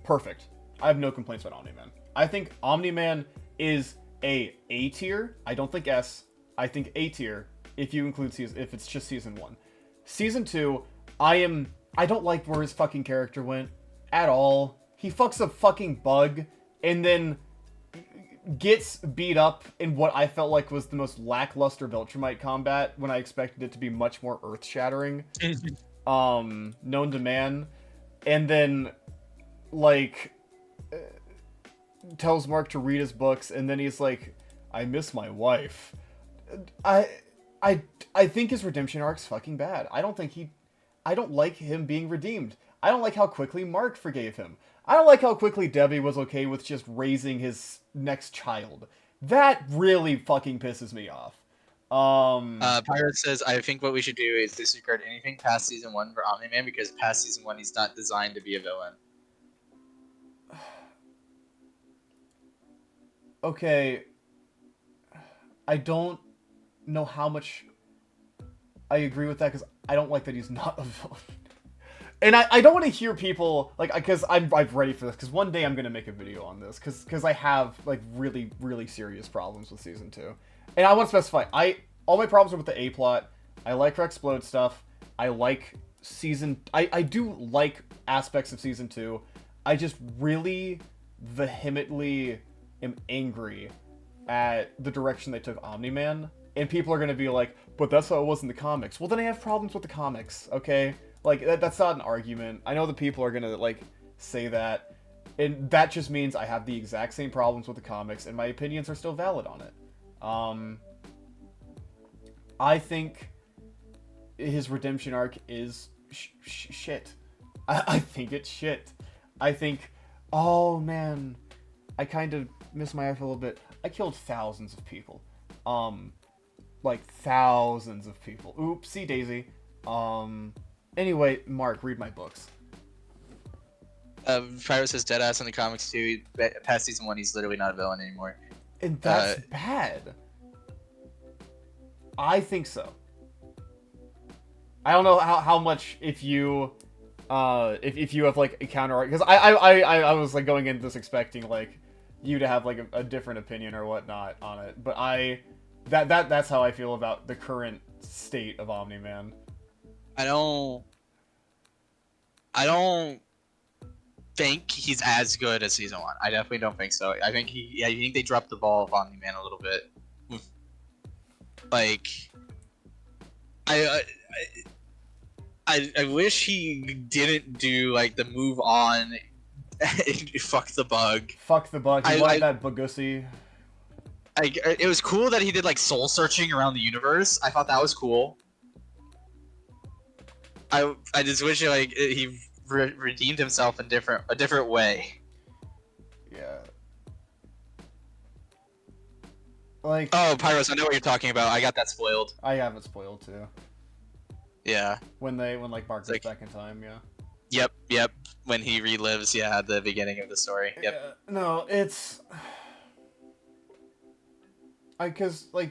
perfect. I have no complaints about Omni-Man. I think Omni-Man is A tier. I don't think S. I think A tier if you include if it's just season 1. Season 2, I don't like where his fucking character went at all. He fucks a fucking bug and then gets beat up in what I felt like was the most lackluster Viltrumite combat when I expected it to be much more earth-shattering. Known to man. And then, like, tells Mark to read his books, and then he's like, I miss my wife. I think his redemption arc's fucking bad. I don't like him being redeemed. I don't like how quickly Mark forgave him. I don't like how quickly Debbie was okay with just raising his next child. That really fucking pisses me off. Pirate says, I think what we should do is disregard anything past season 1 for Omni-Man because past season 1 he's not designed to be a villain. Okay. I don't know how much I agree with that because I don't like that he's not a villain. And I don't want to hear people, like, because I'm ready for this, because one day I'm going to make a video on this, because I have, like, really, really serious problems with Season 2. And I want to specify, all my problems are with the A-plot. I like her explode stuff. I like I do like aspects of Season 2. I just really vehemently am angry at the direction they took Omni-Man. And people are going to be like, but that's how it was in the comics. Well, then I have problems with the comics, okay? Like, that's not an argument. I know the people are gonna, like, say that. And that just means I have the exact same problems with the comics, and my opinions are still valid on it. I think his redemption arc is shit. I think it's shit. I think, oh man, I kind of miss my life a little bit. I killed thousands of people. Like, thousands of people. Oopsie daisy. Anyway, Mark, read my books. Pirate says deadass in the comics too. Past season 1, he's literally not a villain anymore. And that's bad. I think so. I don't know how much if you have like a counter argument, because I was like going into this expecting like you to have like a different opinion or whatnot on it, but that's how I feel about the current state of Omni-Man. I don't think he's as good as season 1. I definitely don't think so. I think I think they dropped the ball of Omni-Man a little bit. Like, I wish he didn't do like the move on. Fuck the bug. Fuck the bug. He wanted that bugussy. It was cool that he did like soul searching around the universe. I thought that was cool. I just wish like he redeemed himself in a different way. Yeah. Like. Oh, Pyros, I know what you're talking about. I got that spoiled. I have it spoiled too. Yeah. When like Mark goes back in time, yeah. Yep. When he relives, yeah, the beginning of the story. Yep. Yeah, no, it's. Because like,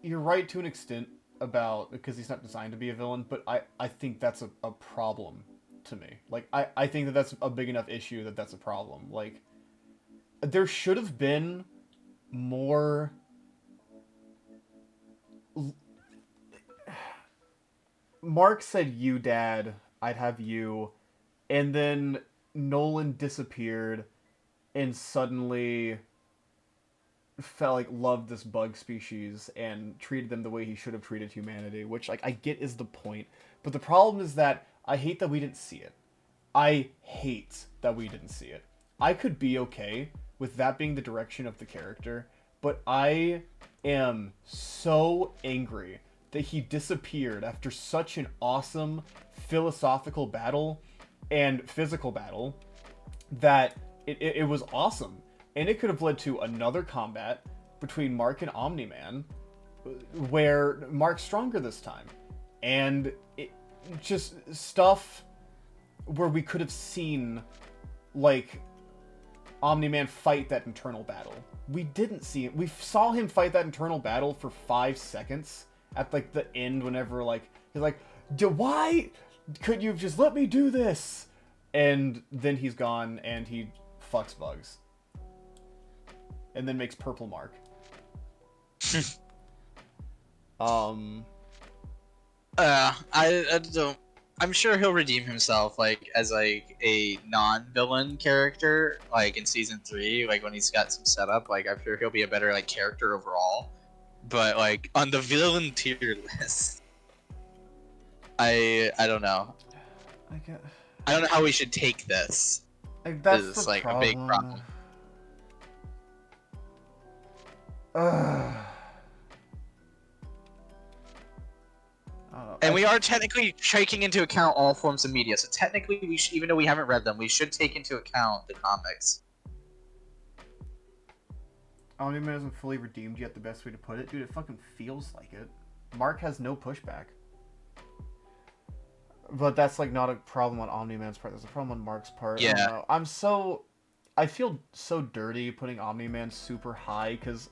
you're right to an extent. Because he's not designed to be a villain, but I think that's a problem to me. Like, I think that that's a big enough issue that that's a problem. Like, there should have been more... Mark said you, Dad, I'd have you, and then Nolan disappeared and suddenly felt like loved this bug species and treated them the way he should have treated humanity, which like I get is the point. But the problem is that I hate that we didn't see it. I hate that we didn't see it. I could be okay with that being the direction of the character, but I am so angry that he disappeared after such an awesome philosophical battle and physical battle that it was awesome. And it could have led to another combat between Mark and Omni-Man where Mark's stronger this time. And it just stuff where we could have seen, like, Omni-Man fight that internal battle. We didn't see it. We saw him fight that internal battle for 5 seconds at, like, the end whenever, like, he's like, why could you just let me do this? And then he's gone and he fucks bugs. And then makes purple Mark. I don't. I'm sure he'll redeem himself, like as like a non-villain character, like in season 3, like when he's got some setup. Like I'm sure he'll be a better like character overall. But like on the villain tier list, I don't know. I don't know how we should take this. Like, that's It's the like problem. a big problem. And we are technically taking into account all forms of media, so technically we should, even though we haven't read them, we should take into account the comics. Omni-Man isn't fully redeemed yet, the best way to put it. Dude, it fucking feels like it. Mark has no pushback. But that's like not a problem on Omni-Man's part, that's a problem on Mark's part. Yeah. I don't know. I feel so dirty putting Omni-Man super high, because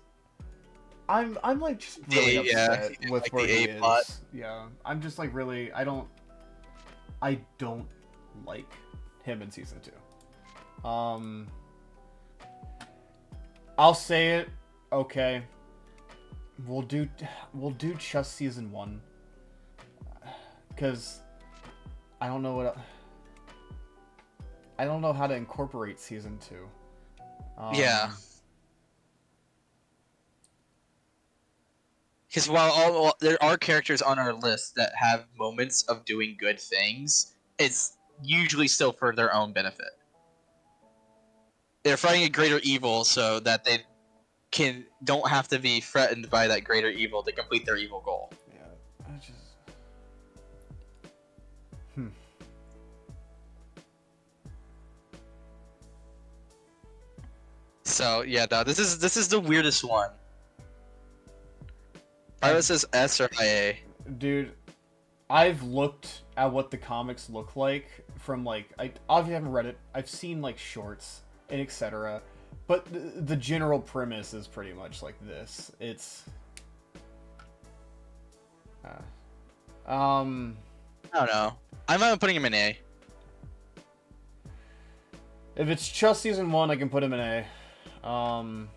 I'm like just really upset with like where the he A-plot. is. Yeah, I'm just like really, I don't like him in season 2. I'll say it. Okay, we'll do just season 1, because I don't know how to incorporate season 2. Yeah. Because while there are characters on our list that have moments of doing good things, it's usually still for their own benefit. They're fighting a greater evil so that they don't have to be threatened by that greater evil to complete their evil goal. Yeah, I just... So yeah, no, this is the weirdest one. Either says S or IA. Dude, I've looked at what the comics look like from like I obviously haven't read it. I've seen like shorts and etc. But the general premise is pretty much like this. It's I don't know. I'm putting him in A. if it's just season 1, I can put him in A. I'm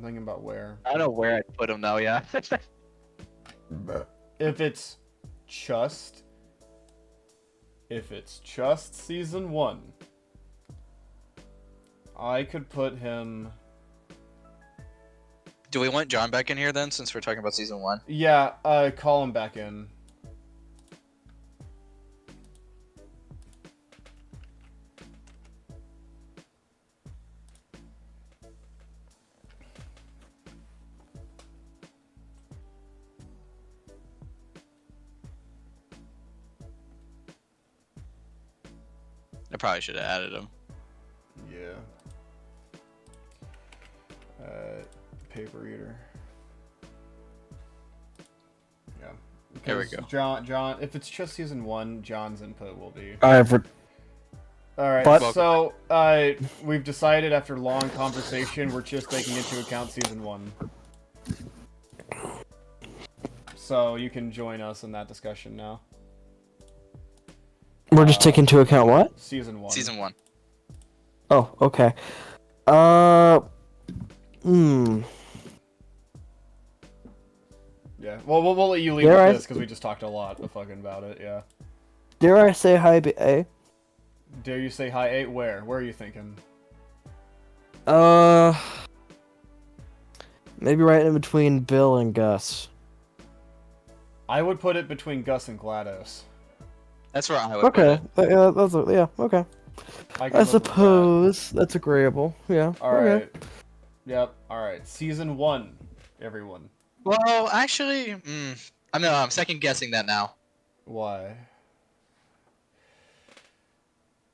thinking about where. I don't know where I'd put him though. Yeah. If it's just season 1, I could put him. Do we want John back in here then, since we're talking about season 1? Yeah, call him back in. I probably should have added him. Yeah. Paper reader. Yeah. There we Because go. John, if it's just season 1, John's input will be. Alright, But- so, we've decided after long conversation, we're just taking into account season 1. So you can join us in that discussion now. We're just taking into account what? Season 1. Season 1. Oh, okay. Hmm. Yeah. Well, we'll let you lead Dare I- with this because we just talked a lot of fucking about it. Yeah. Dare I say high A? Dare you say high 8? Where? Where are you thinking? Maybe right in between Bill and Gus. I would put it between Gus and GLaDOS. That's where I would Okay. put it. Yeah, okay. I can I live with that. suppose that's agreeable. Yeah. Alright. Okay. Yep. Alright. Season 1, everyone. Well, actually, I'm second guessing that now. Why?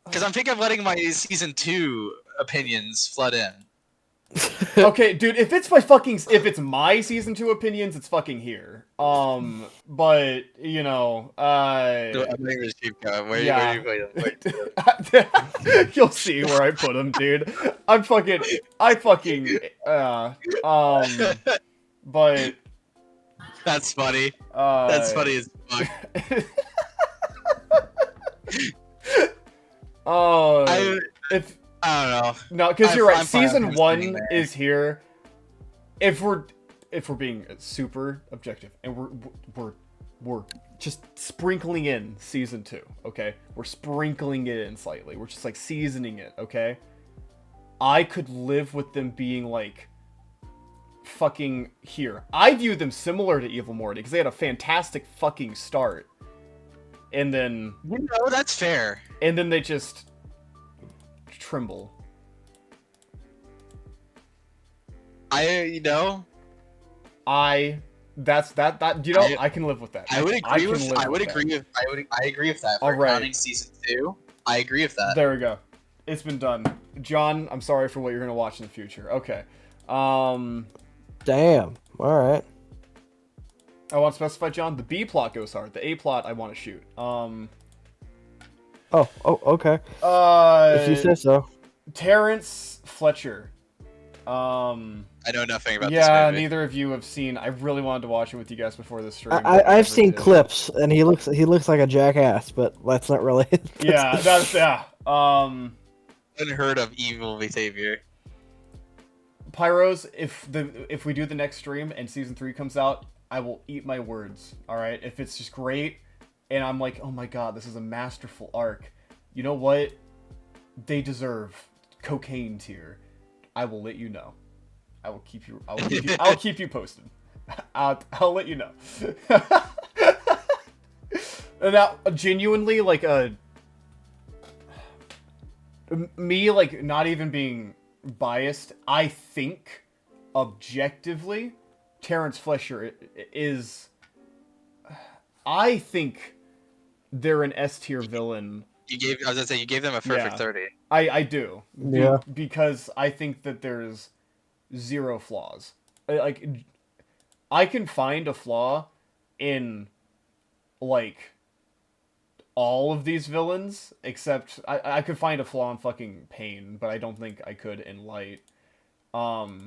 Because I'm thinking of letting my season 2 opinions flood in. Okay, dude, if it's my season 2 opinions, it's fucking here. But, you know, I'm letting this keep going. Where yeah. do you put them? You'll see where I put them, dude. But, That's funny. That's funny as fuck. If I don't know. no, because I'm you're right. fine- I'm fine Season with 1 sitting there. is here. If we're being super objective, and we're just sprinkling in season 2, okay? We're sprinkling it in slightly. We're just like seasoning it, okay? I could live with them being like fucking here. I view them similar to Evil Morty because they had a fantastic fucking start, and then That's fair. they just tremble. I can live with that. I would agree with that. I agree with that. For Alright. counting season 2, I agree with that. There we go. It's been done. John, I'm sorry for what you're gonna watch in the future. Okay. Damn. All right. I want to specify, John. The B plot goes hard. The A plot I want to shoot. Oh, okay. Uh. If you say so. Terrence Fletcher. I know nothing about this Yeah, movie. neither of you have seen. I really wanted to watch it with you guys before this stream. I've seen clips, and he looks like a jackass, but that's not really. Yeah, yeah. Unheard of evil behavior. Pyros, if we do the next stream and season 3 comes out, I will eat my words. All right, if it's just great, and I'm like, oh my god, this is a masterful arc. You know what? They deserve cocaine tier. I will let you know. I will keep you posted. I'll let you know. Now, genuinely, like me, like not even being biased, I think objectively, Terrence Fletcher is. I think they're an S tier villain. I was gonna say you gave them a perfect 30. I do. Yeah. Because I think that there's zero flaws. Like, I can find a flaw in, like, all of these villains, except I could find a flaw in fucking Pain, but I don't think I could in Light. But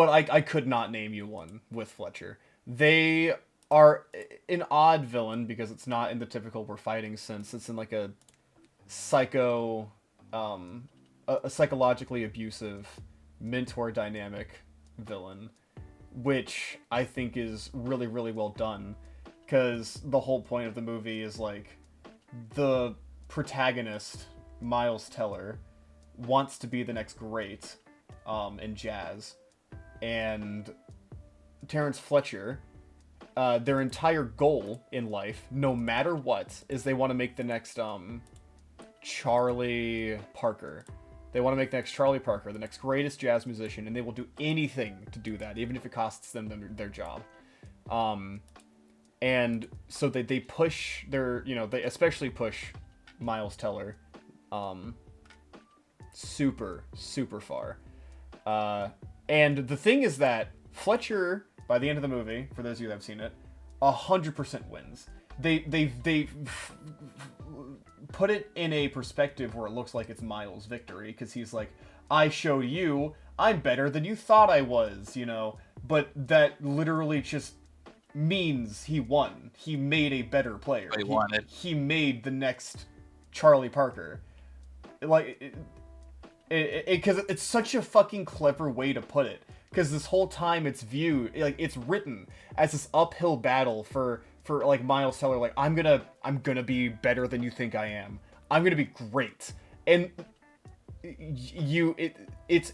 I could not name you one with Fletcher. They are an odd villain because it's not in the typical we're fighting sense. It's in like a a psychologically abusive mentor dynamic villain, which I think is really, really well done, because the whole point of the movie is like the protagonist, Miles Teller, wants to be the next great in jazz, and Terrence Fletcher, their entire goal in life, no matter what, is they want to make the next Charlie Parker. They want to make the next Charlie Parker, the next greatest jazz musician, and they will do anything to do that, even if it costs them their job. And so they push they especially push Miles Teller super, super far. And the thing is that Fletcher, by the end of the movie, for those of you that have seen it, 100% wins. They put it in a perspective where it looks like it's Miles' victory, because he's like, I showed you I'm better than you thought I was, but that literally just means he won. He made a better player. What he wanted. He made the next Charlie Parker. Like, because it's such a fucking clever way to put it. Because this whole time it's viewed, like, it's written as this uphill battle for like Miles Teller. Like, I'm gonna be better than you think I am. I'm gonna be great. And it's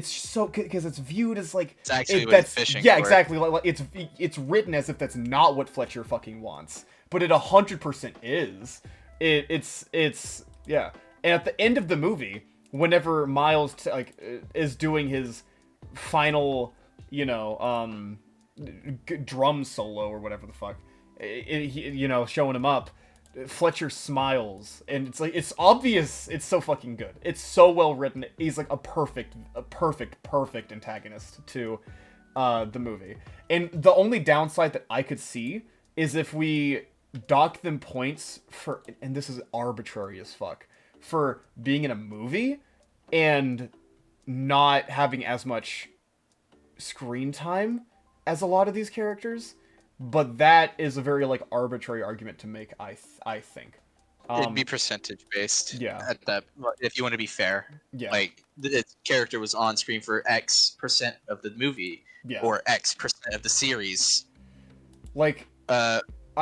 so, because it's viewed as like It's actually what he's fishing yeah, for. exactly. Like it's written as if that's not what Fletcher fucking wants, but it 100% is. It's yeah. And at the end of the movie, whenever Miles is doing his final, drum solo or whatever the fuck, showing him up, Fletcher smiles, and it's like, it's obvious. It's so fucking good. It's so well written. He's like a perfect antagonist to the movie. And the only downside that I could see is if we dock them points for, and this is arbitrary as fuck, for being in a movie and not having as much screen time as a lot of these characters. But that is a very like arbitrary argument to make. I think It'd be percentage based. Yeah. At that, if you want to be fair. Yeah. Like the character was on screen for X% of the movie, Yeah. or X% of the series. Like, I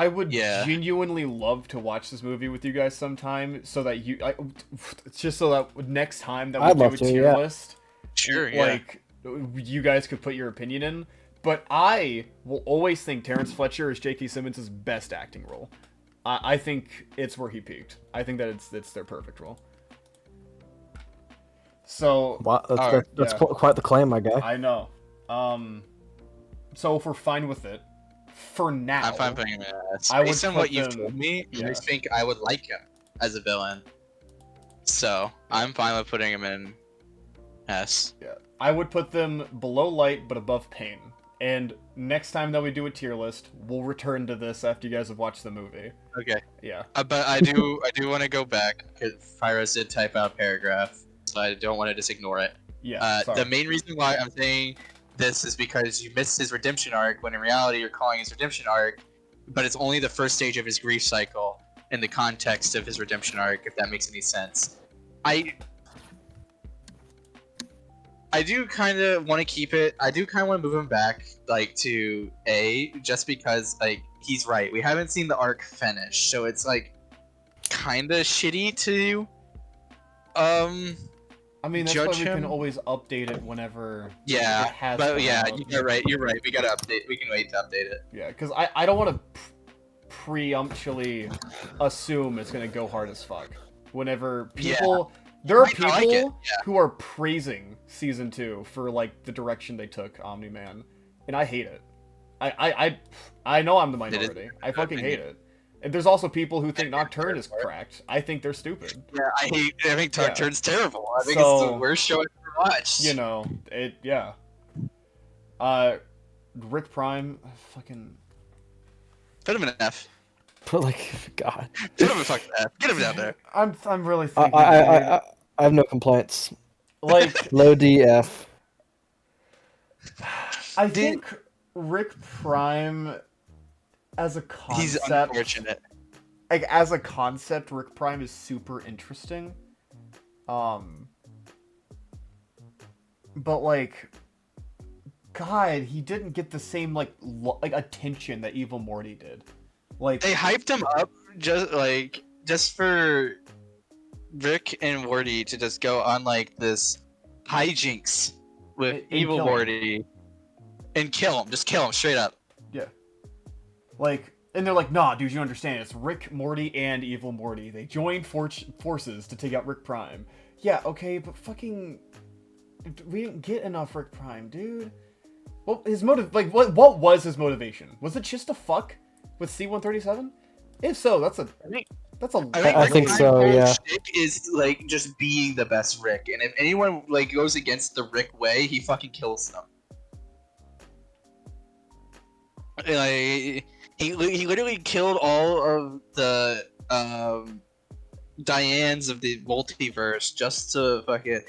would Yeah. genuinely love to watch this movie with you guys sometime, so that just so that next time that we I'd do love a to, tier yeah. list, Sure. Yeah. like, you guys could put your opinion in. But I will always think Terrence Fletcher is J.K. Simmons' best acting role. I think it's where he peaked. I think that it's their perfect role. So Wow, that's yeah. quite the claim, my guy. I know. So if we're fine with it, for now, I'm fine putting him in S. I would Based on put what you've them- told me, yeah. I think I would like him as a villain. So I'm fine with putting him in S. Yeah, I would put them below Light but above Pain. And next time that we do a tier list, we'll return to this after you guys have watched the movie. Okay. Yeah. But I do want to go back because Fyros did type out a paragraph, so I don't want to just ignore it. Yeah. Sorry. The main reason why I'm saying this is because you missed his redemption arc, when in reality you're calling his redemption arc, but it's only the first stage of his grief cycle in the context of his redemption arc, if that makes any sense. I do kind of want to keep it. I do kind of want to move him back, like, to A, just because, like, he's right. We haven't seen the arc finish, so it's, like, kind of shitty to, I mean, that's why judge we can him? always update it whenever yeah. it has But come yeah, out. you're right. You're right. We gotta update. We can wait to update it. Yeah, because I don't want to preemptually assume it's going to go hard as fuck. Whenever people... There are I like it, people yeah. who are praising Season 2 for, like, the direction they took Omni-Man. And I hate it. I know I'm the minority. I fucking hate it. And there's also people who think Nocturne is cracked. I think they're stupid. Yeah, I think Yeah. Nocturne's terrible. I think it's So, the worst show I've ever watched. You know, yeah. Rick Prime, fucking... Put him in an F. But like, God, Put him in fucking F. Get him down there. I'm really I thinking... I have no complaints. like, Low DF. I think Rick Prime, as a He's concept... unfortunate. Like, as a concept, Rick Prime is super interesting. But, like... God, he didn't get the same, like attention that Evil Morty did. Like, They hyped him up just for Rick and Morty to just go on like this hijinks with And Evil kill him. Morty and kill him. Just kill him straight up. yeah. Like, and they're like, nah, dude, you don't understand. It's Rick, Morty, and Evil Morty. They joined forces to take out Rick Prime. Yeah, okay, but fucking... We didn't get enough Rick Prime, dude. Well, his motive... Like, what was his motivation? Was it just to fuck with C-137? If so, that's a... I think so, Rick's yeah. shtick is like just being the best Rick, and if anyone like goes against the Rick way, he fucking kills them. Like he literally killed all of the Dianes of the multiverse just to fucking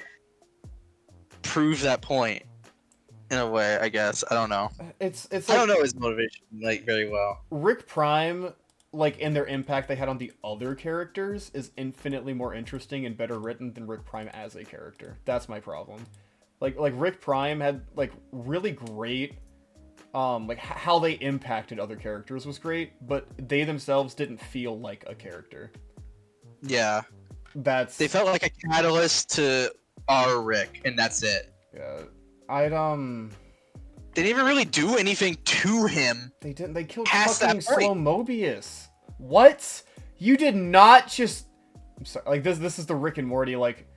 prove that point. in a way, I guess. I don't know. It's I like don't know his motivation like very well. Rick Prime, like in their impact they had on the other characters, is infinitely more interesting and better written than Rick Prime as a character. That's my problem. Like Rick Prime had like really great, like how they impacted other characters was great, but they themselves didn't feel like a character. Yeah. That's They felt like a catalyst to our Rick, and that's it. yeah. I'd They didn't even really do anything to him. They didn't. They killed Past fucking that point. Slow Mobius. What? You did not just. I'm sorry. Like this is the Rick and Morty like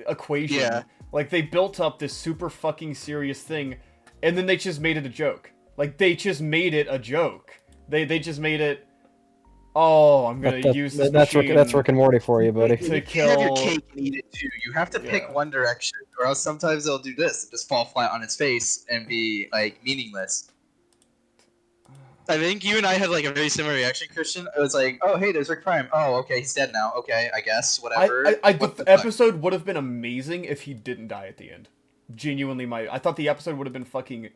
equation. Yeah. Like they built up this super fucking serious thing, and then they just made it a joke. Like they just made it a joke. They just made it. Oh, I'm gonna use this machine That's Rick and Morty for you, buddy. to You can't have your kill. cake and eat it too. You have to pick Yeah. one direction, or else sometimes they'll do this, just fall flat on its face and be like meaningless. I think you and I had like a very similar reaction, Christian. It was like, oh hey, there's Rick Prime. Oh okay, he's dead now. Okay, I guess whatever. The episode would have been amazing if he didn't die at the end. Genuinely, I thought the episode would have been fucking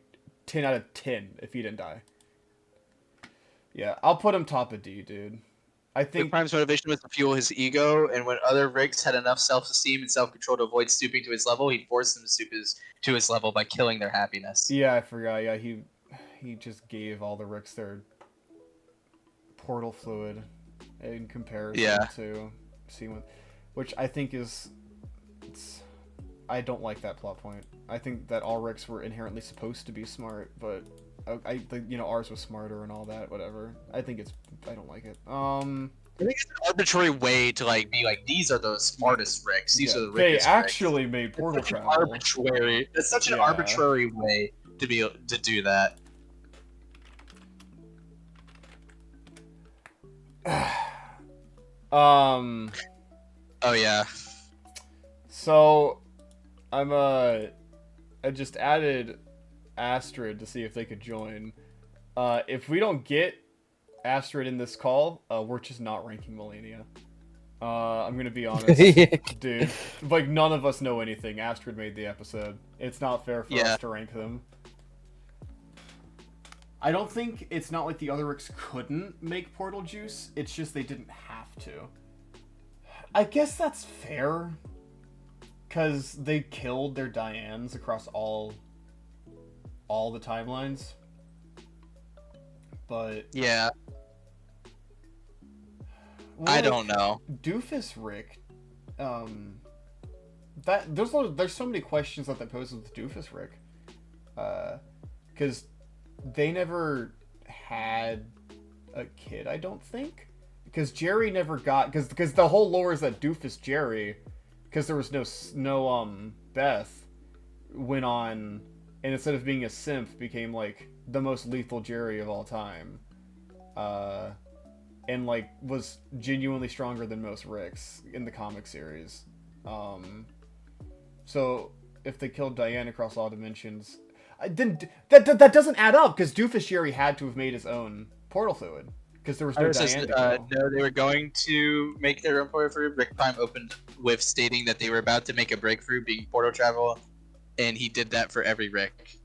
10 out of 10 if he didn't die. Yeah, I'll put him top of D, dude. I Rick think Prime's motivation was to fuel his ego, and when other Ricks had enough self-esteem and self-control to avoid stooping to his level, he'd force them to stoop to his level by killing their happiness. yeah, I forgot. Yeah, he just gave all the Ricks their portal fluid in comparison to Seaman, which I think is I don't like that plot point. I think that all Ricks were inherently supposed to be smart, but ours was smarter and all that. Whatever. I don't like it. I think it's an arbitrary way to like be like these are the smartest Ricks. These are the they Ricks. actually made portal That's such travel. arbitrary. That's such an Yeah. arbitrary way to do that. Um. Oh yeah. So, I just added Astrid to see if they could join. If we don't get Astrid in this call, we're just not ranking Melania. I'm gonna be honest, dude. Like none of us know anything. Astrid made the episode. It's not fair for us to rank them. I don't think it's not like the other Ricks couldn't make Portal Juice. It's just they didn't have to. I guess that's fair. Because they killed their Dianes across all the timelines. But... Yeah. well, I don't know. Doofus Rick... there's so many questions that poses with Doofus Rick. Because they never had a kid, I don't think. Because Jerry never got... Because the whole lore is that Doofus Jerry... Because there was no Beth went on, and instead of being a simp, became like the most lethal Jerry of all time, and like was genuinely stronger than most Ricks in the comic series. So if they killed Diane across all dimensions, then that doesn't add up because Doofus Jerry had to have made his own portal fluid. Because there was no Diane to kill. No, they were going to make their own portal through. Rick Prime opened with stating that they were about to make a breakthrough being portal travel, and he did that for every Rick.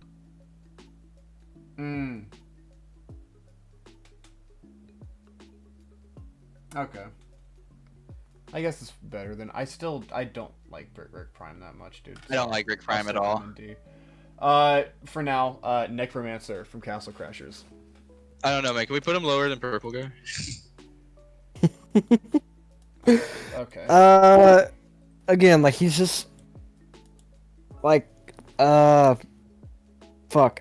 Okay. I guess it's better than I don't like Rick Prime that much, dude. I don't like Rick Prime at all. For now, Necromancer from Castle Crashers. I don't know, man. Can we put him lower than Purple Guy? Okay. Again, like he's just like fuck.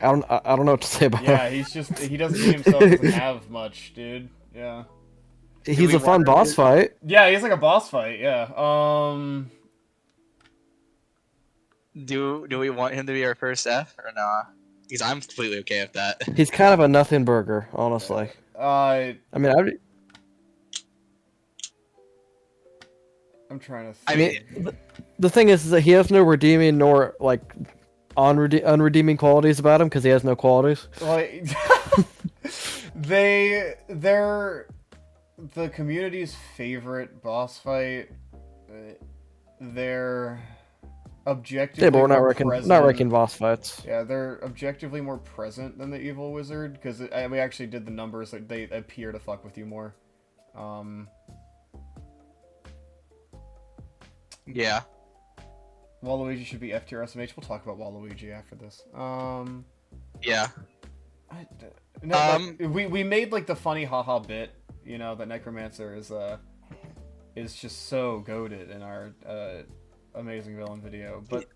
I don't know what to say about Yeah, him. he doesn't see himself doesn't have much, dude. Yeah. He's a fun boss fight. Yeah, he's like a boss fight. Yeah. Do we want him to be our first F or nah? Because I'm completely okay with that. He's kind of a nothing burger, honestly. I mean, I'm trying to I think. mean, the thing is that he has no redeeming nor like unredeeming qualities about him because he has no qualities. Like they're the community's favorite boss fight. They're objectively Yeah, but we're not more wrecking present. not wrecking boss fights. Yeah, they're objectively more present than the evil wizard because we actually did the numbers. Like they appear to fuck with you more. Yeah. Waluigi should be F tier SMH. We'll talk about Waluigi after this. Yeah. We made like the funny haha bit, you know, that Necromancer is just so goated in our amazing villain video, but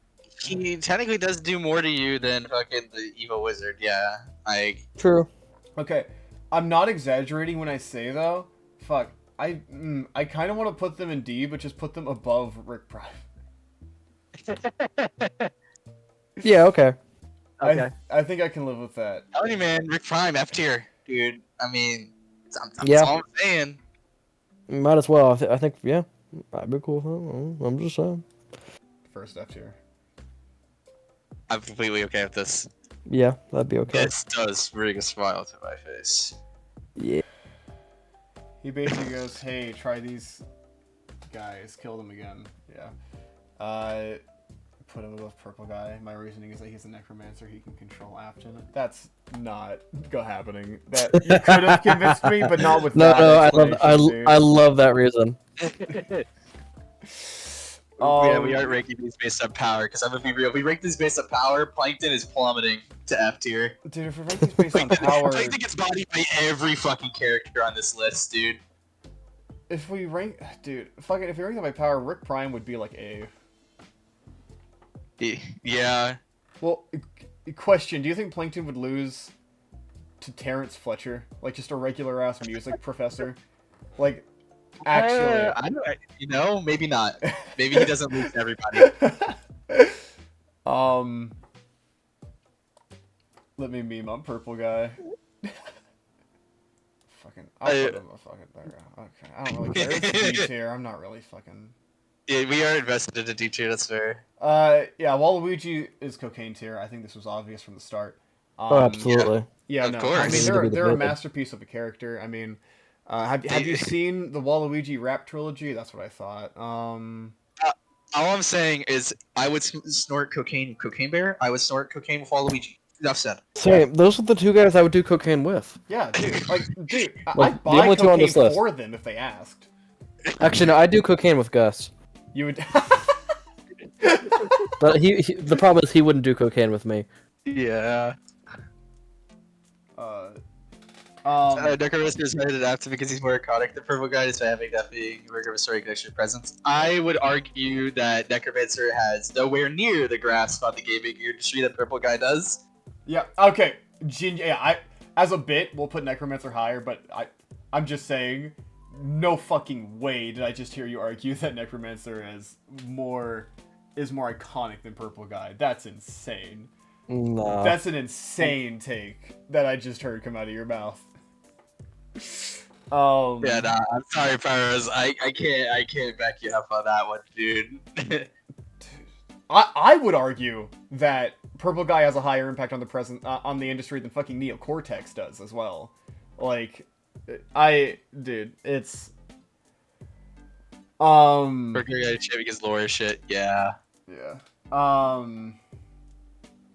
He technically does do more to you than fucking the evil wizard. Yeah. True. okay, I'm not exaggerating when I say though. Fuck, I kind of want to put them in D, but just put them above Rick Prime. Yeah. Okay. Okay. I think I can live with that. Telling you, man, Rick Prime F tier, dude. I mean, that's Yeah. all I'm saying. Might as well. I think. Yeah. I'd be cool with that. I'm just saying. First F tier. I'm completely okay with this. Yeah, that'd be okay. This does bring a smile to my face. Yeah. He basically goes, "Hey, try these guys. Kill them again." Yeah. Put him above purple guy. My reasoning is that he's a necromancer. He can control Afton. That's not happening. That you could have convinced me, but not with No, that. no, explanation, dude. I love that reason. Yeah, we aren't ranking these based on power, because I'm gonna be real. If we rank these based on power, Plankton is plummeting to F tier. Dude, if we rank these based on power, Plankton gets bodied by every fucking character on this list, dude. if we rank, dude, fucking, if we rank them by power, Rick Prime would be like A. Yeah. Well, question: do you think Plankton would lose to Terrence Fletcher, like just a regular ass music professor? Like, actually, I don't. You know, maybe not. Maybe he doesn't lose to everybody. Let me meme on purple guy. Fucking, I'll put him a fucking there. Okay, I don't really care. It's D tier. I'm not really fucking. Yeah, we are invested in a D tier. That's fair. Yeah, Waluigi is cocaine tier. I think this was obvious from the start. Oh, absolutely. Yeah, Of no. course. I mean, Needs to be they're a debated. masterpiece of a character. I mean, have you seen the Waluigi rap trilogy? That's what I thought. All I'm saying is, I would snort cocaine bear. I would snort cocaine with Waluigi. Enough said. Same. Those are the two guys I would do cocaine with. Yeah, dude. Like, dude, Like, I'd the buy only two on cocaine this list. for them if they asked. Actually, no, I do cocaine with Gus. You would. But the problem is he wouldn't do cocaine with me. Yeah. Necromancer is rated after because he's more iconic than Purple Guy, despite having that being a rigorous story connection presence. I would argue that Necromancer has nowhere near the grasp on the gaming industry that Purple Guy does. Yeah. Okay. Yeah. As a bit, we'll put Necromancer higher, but I'm just saying, no fucking way did I just hear you argue that Necromancer is more iconic than Purple Guy. That's insane. Nah. That's an insane take that I just heard come out of your mouth. Yeah, nah, I'm sorry, Pyros. I can't back you up on that one, dude. I would argue that Purple Guy has a higher impact on on the industry than fucking Neocortex does as well. Like, dude, it's Purple Guy shit because lore shit, yeah. yeah.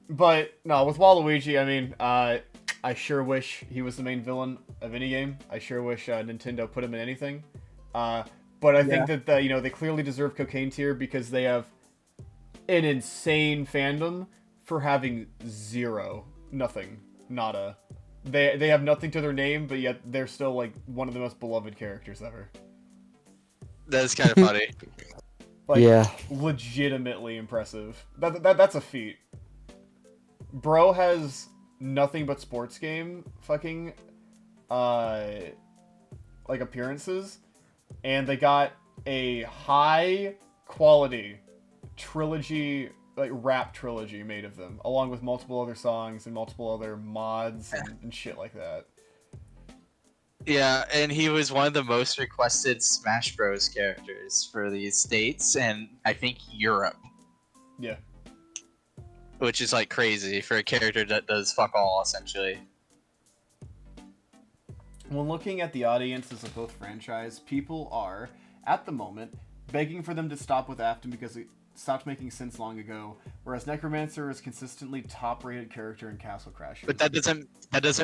But no, with Waluigi, I mean, I sure wish he was the main villain of any game. I sure wish Nintendo put him in anything. But I think that they clearly deserve cocaine tier because they have an insane fandom for having nothing, nada. They have nothing to their name, but yet they're still like one of the most beloved characters ever. That's kind of funny. Like, Yeah. legitimately impressive. That's a feat. Bro has nothing but sports game fucking like appearances, and they got a high quality trilogy, like rap trilogy made of them, along with multiple other songs and multiple other mods and shit like that. Yeah, and he was one of the most requested Smash Bros. Characters for the States and I think Europe. Yeah. Which is like crazy for a character that does fuck all, essentially. When looking at the audiences of both franchise, people are, at the moment, begging for them to stop with Afton because it stopped making sense long ago, whereas Necromancer is consistently top-rated character in Castle Crashers. But that doesn't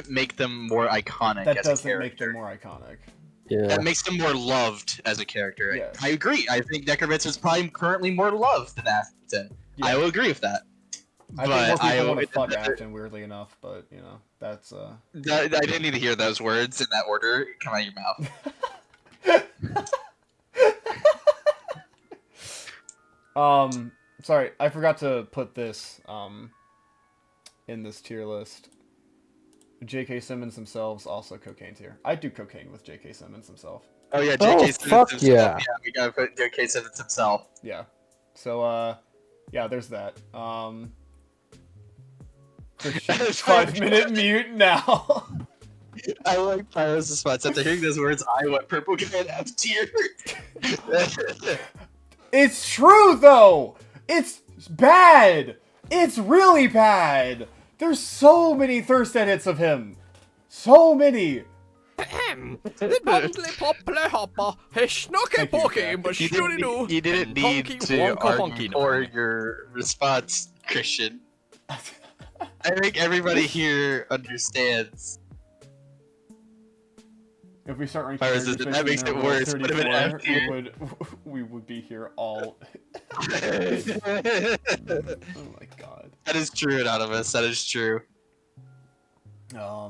make them more iconic that as a doesn't character. make them more iconic. Yeah. That makes them more loved as a character. Yeah. I agree. I think Necromancer is probably currently more loved than Afton. Yeah. I will agree with that. I think more But people want to fuck Afton, weirdly enough, but, you know, that's, I didn't need to hear those words in that order come out of your mouth. Sorry, I forgot to put this, in this tier list. J.K. Simmons themselves, also cocaine tier. I do cocaine with J.K. Simmons himself. Oh yeah, Oh, J.K. Simmons fuck himself. yeah. Yeah, we gotta put J.K. Simmons himself. Yeah. So, yeah, there's that. Christian, 5-minute mute now. I like Pyro's response. After hearing those words, I went purple command F tier. It's true, though! It's bad! It's really bad! There's so many Thursday hits of him! So many! The bundly popple hopper, he snooky pokey, but You shooty didn't do. need Honky to wonka argue honky for no. your response, Christian. I think everybody here understands. If we start ranking Pyro's Burger that Fish makes in it row worse. Put him in 34, F tier. we would be here all... Oh my god. That is true, Anonymous. That is true. Yeah.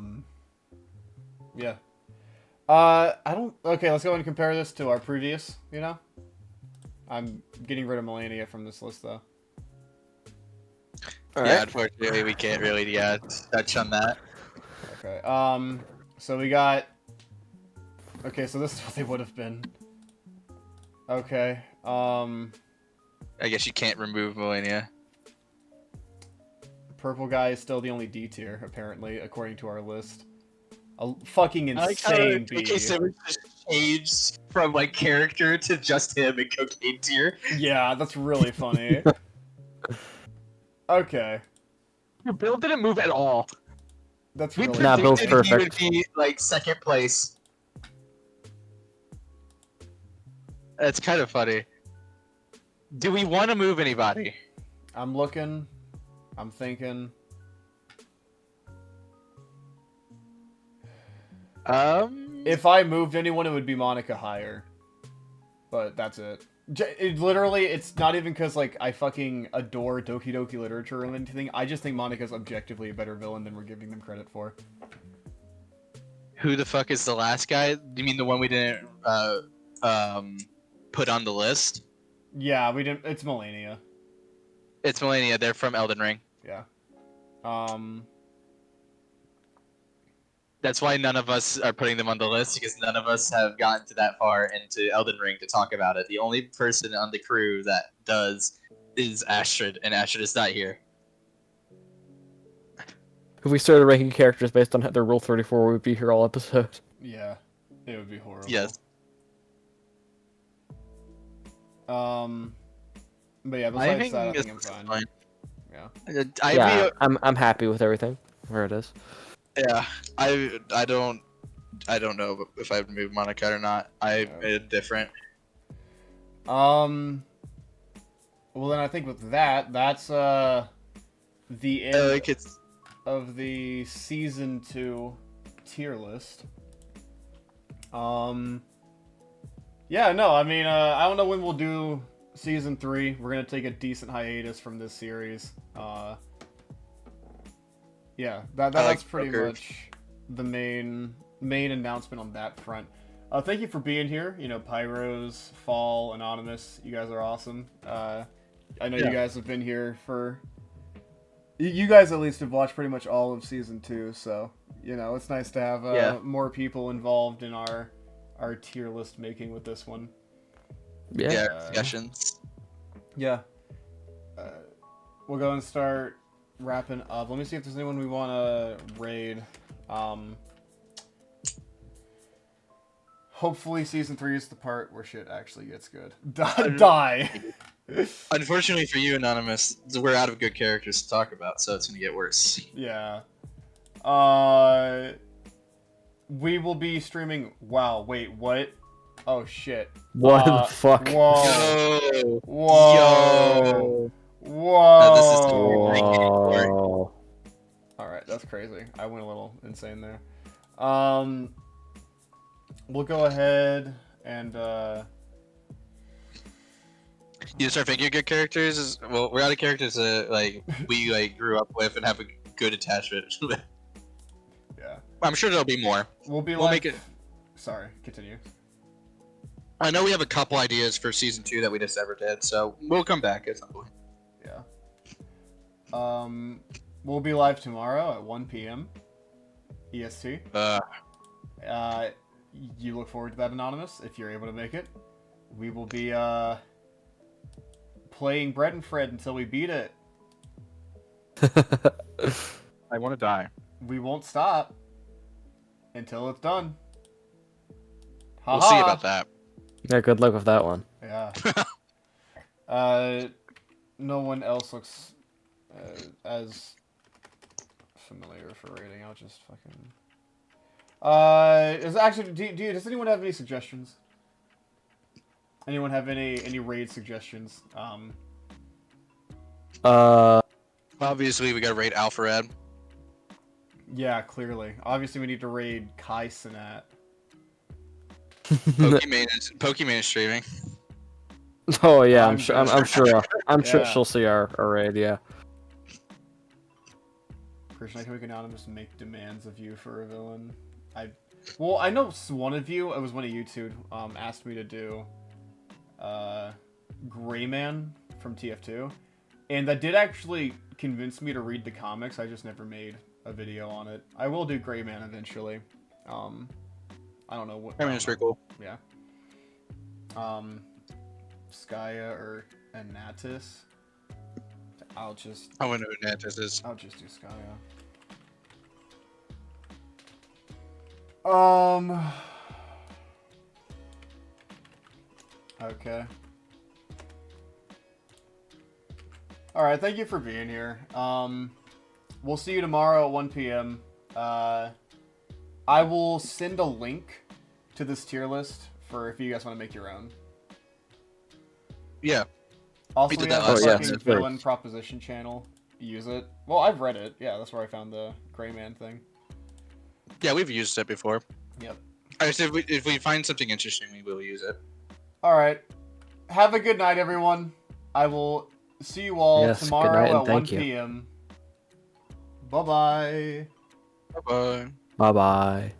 I don't... Okay, let's go and compare this to our previous, you know? I'm getting rid of Melania from this list, though. Yeah, unfortunately, we can't really touch on that. Okay, so we got... Okay, so this is what they would have been. Okay, I guess you can't remove Melania. Purple guy is still the only D tier, apparently, according to our list. A fucking I like how insane B. J.K. Simmons just changed from like character to just him in cocaine tier. Yeah, that's really funny. Okay, Bill didn't move at all. that's We really... Nah, Bill's predicted he would perfect. be like second place. That's kind of funny. Do we want to move anybody? I'm looking. I'm thinking. If I moved anyone, it would be Monica higher. But that's it. Literally, it's not even because, like, I fucking adore Doki Doki literature or anything. I just think Monica's objectively a better villain than we're giving them credit for. Who the fuck is the last guy? You mean the one we didn't put on the list? Yeah, we didn't... It's Melania. It's Melania. They're from Elden Ring. Yeah. That's why none of us are putting them on the list, because none of us have gotten to that far into Elden Ring to talk about it. The only person on the crew that does is Astrid, and Astrid is not here. If we started ranking characters based on their Rule 34, we'd be here all episode. Yeah. It would be horrible. Yes. But yeah, besides that, I think I'm fine. Yeah. Yeah, I'm happy with everything where it is. Yeah, I don't know if I'd move Monica or not. I'm indifferent. Well then I think with that, that's the end of the season 2 tier list. Yeah, no, I mean, I don't know when we'll do season 3. We're gonna take a decent hiatus from this series. Yeah, that's pretty much the main announcement on that front. Thank you for being here. You know, Pyros, Fall, Anonymous, you guys are awesome. I know you guys have been here for... You guys at least have watched pretty much all of season 2, so, you know, it's nice to have more people involved in our tier list making with this one. Yeah. Discussions. Yeah. We'll go and start wrapping up. Let me see if there's anyone we want to raid. Hopefully season 3 is the part where shit actually gets good. Die! Unfortunately for you, Anonymous, we're out of good characters to talk about, so it's gonna get worse. Yeah. We will be streaming... Wow, wait, what? Oh shit. What the fuck? Whoa. Yo. Whoa. Yo. Whoa. This is freaking Whoa. Alright, that's crazy. I went a little insane there. We'll go ahead and You start thinking of good characters. Well, we're out of characters that we grew up with and have a good attachment. yeah. I'm sure there'll be more. We'll be We'll like make it. Sorry, continue. I know we have a couple ideas for season 2 that we just never did, so we'll come back at some point. Yeah. We'll be live tomorrow at 1 p.m. EST. You look forward to that, Anonymous, if you're able to make it. We will be playing Bread and Fred until we beat it. I want to die. We won't stop until it's done. We'll see about that. Yeah, good luck with that one. Yeah. No one else looks as familiar for rating. I'll just fucking. Is actually, does anyone have any suggestions? Anyone have any raid suggestions? Obviously, we gotta rate Alpharad. Yeah, clearly. Obviously, we need to raid Kai Sinat. Pokemon is streaming. Oh yeah, I'm I'm sure. I'm sure Yeah. she'll see our raid. Yeah. Christian, I can make Anonymous make demands of you for a villain. Well, I know one of you. It was one of you two. Asked me to do, Grayman from TF2, and that did actually convince me to read the comics. I just never made a video on it. I will do Grayman eventually. I don't know what. I mean, it's pretty cool. Yeah. Skya or Anatis. I wouldn't know who Natus is. I'll just do Skya. Okay. Alright, thank you for being here. We'll see you tomorrow at 1 p.m. I will send a link to this tier list for if you guys want to make your own. Yeah. Also, We we did have that a last fucking time. villain proposition channel. Use it. Well, I've read it. Yeah, that's where I found the Grayman thing. Yeah, we've used it before. Yep. Alright, so if we find something interesting, we will use it. Alright. Have a good night, everyone. I will see you all Yes, good tomorrow night and at 1 thank you. p.m. Bye-bye. Bye-bye. Bye bye.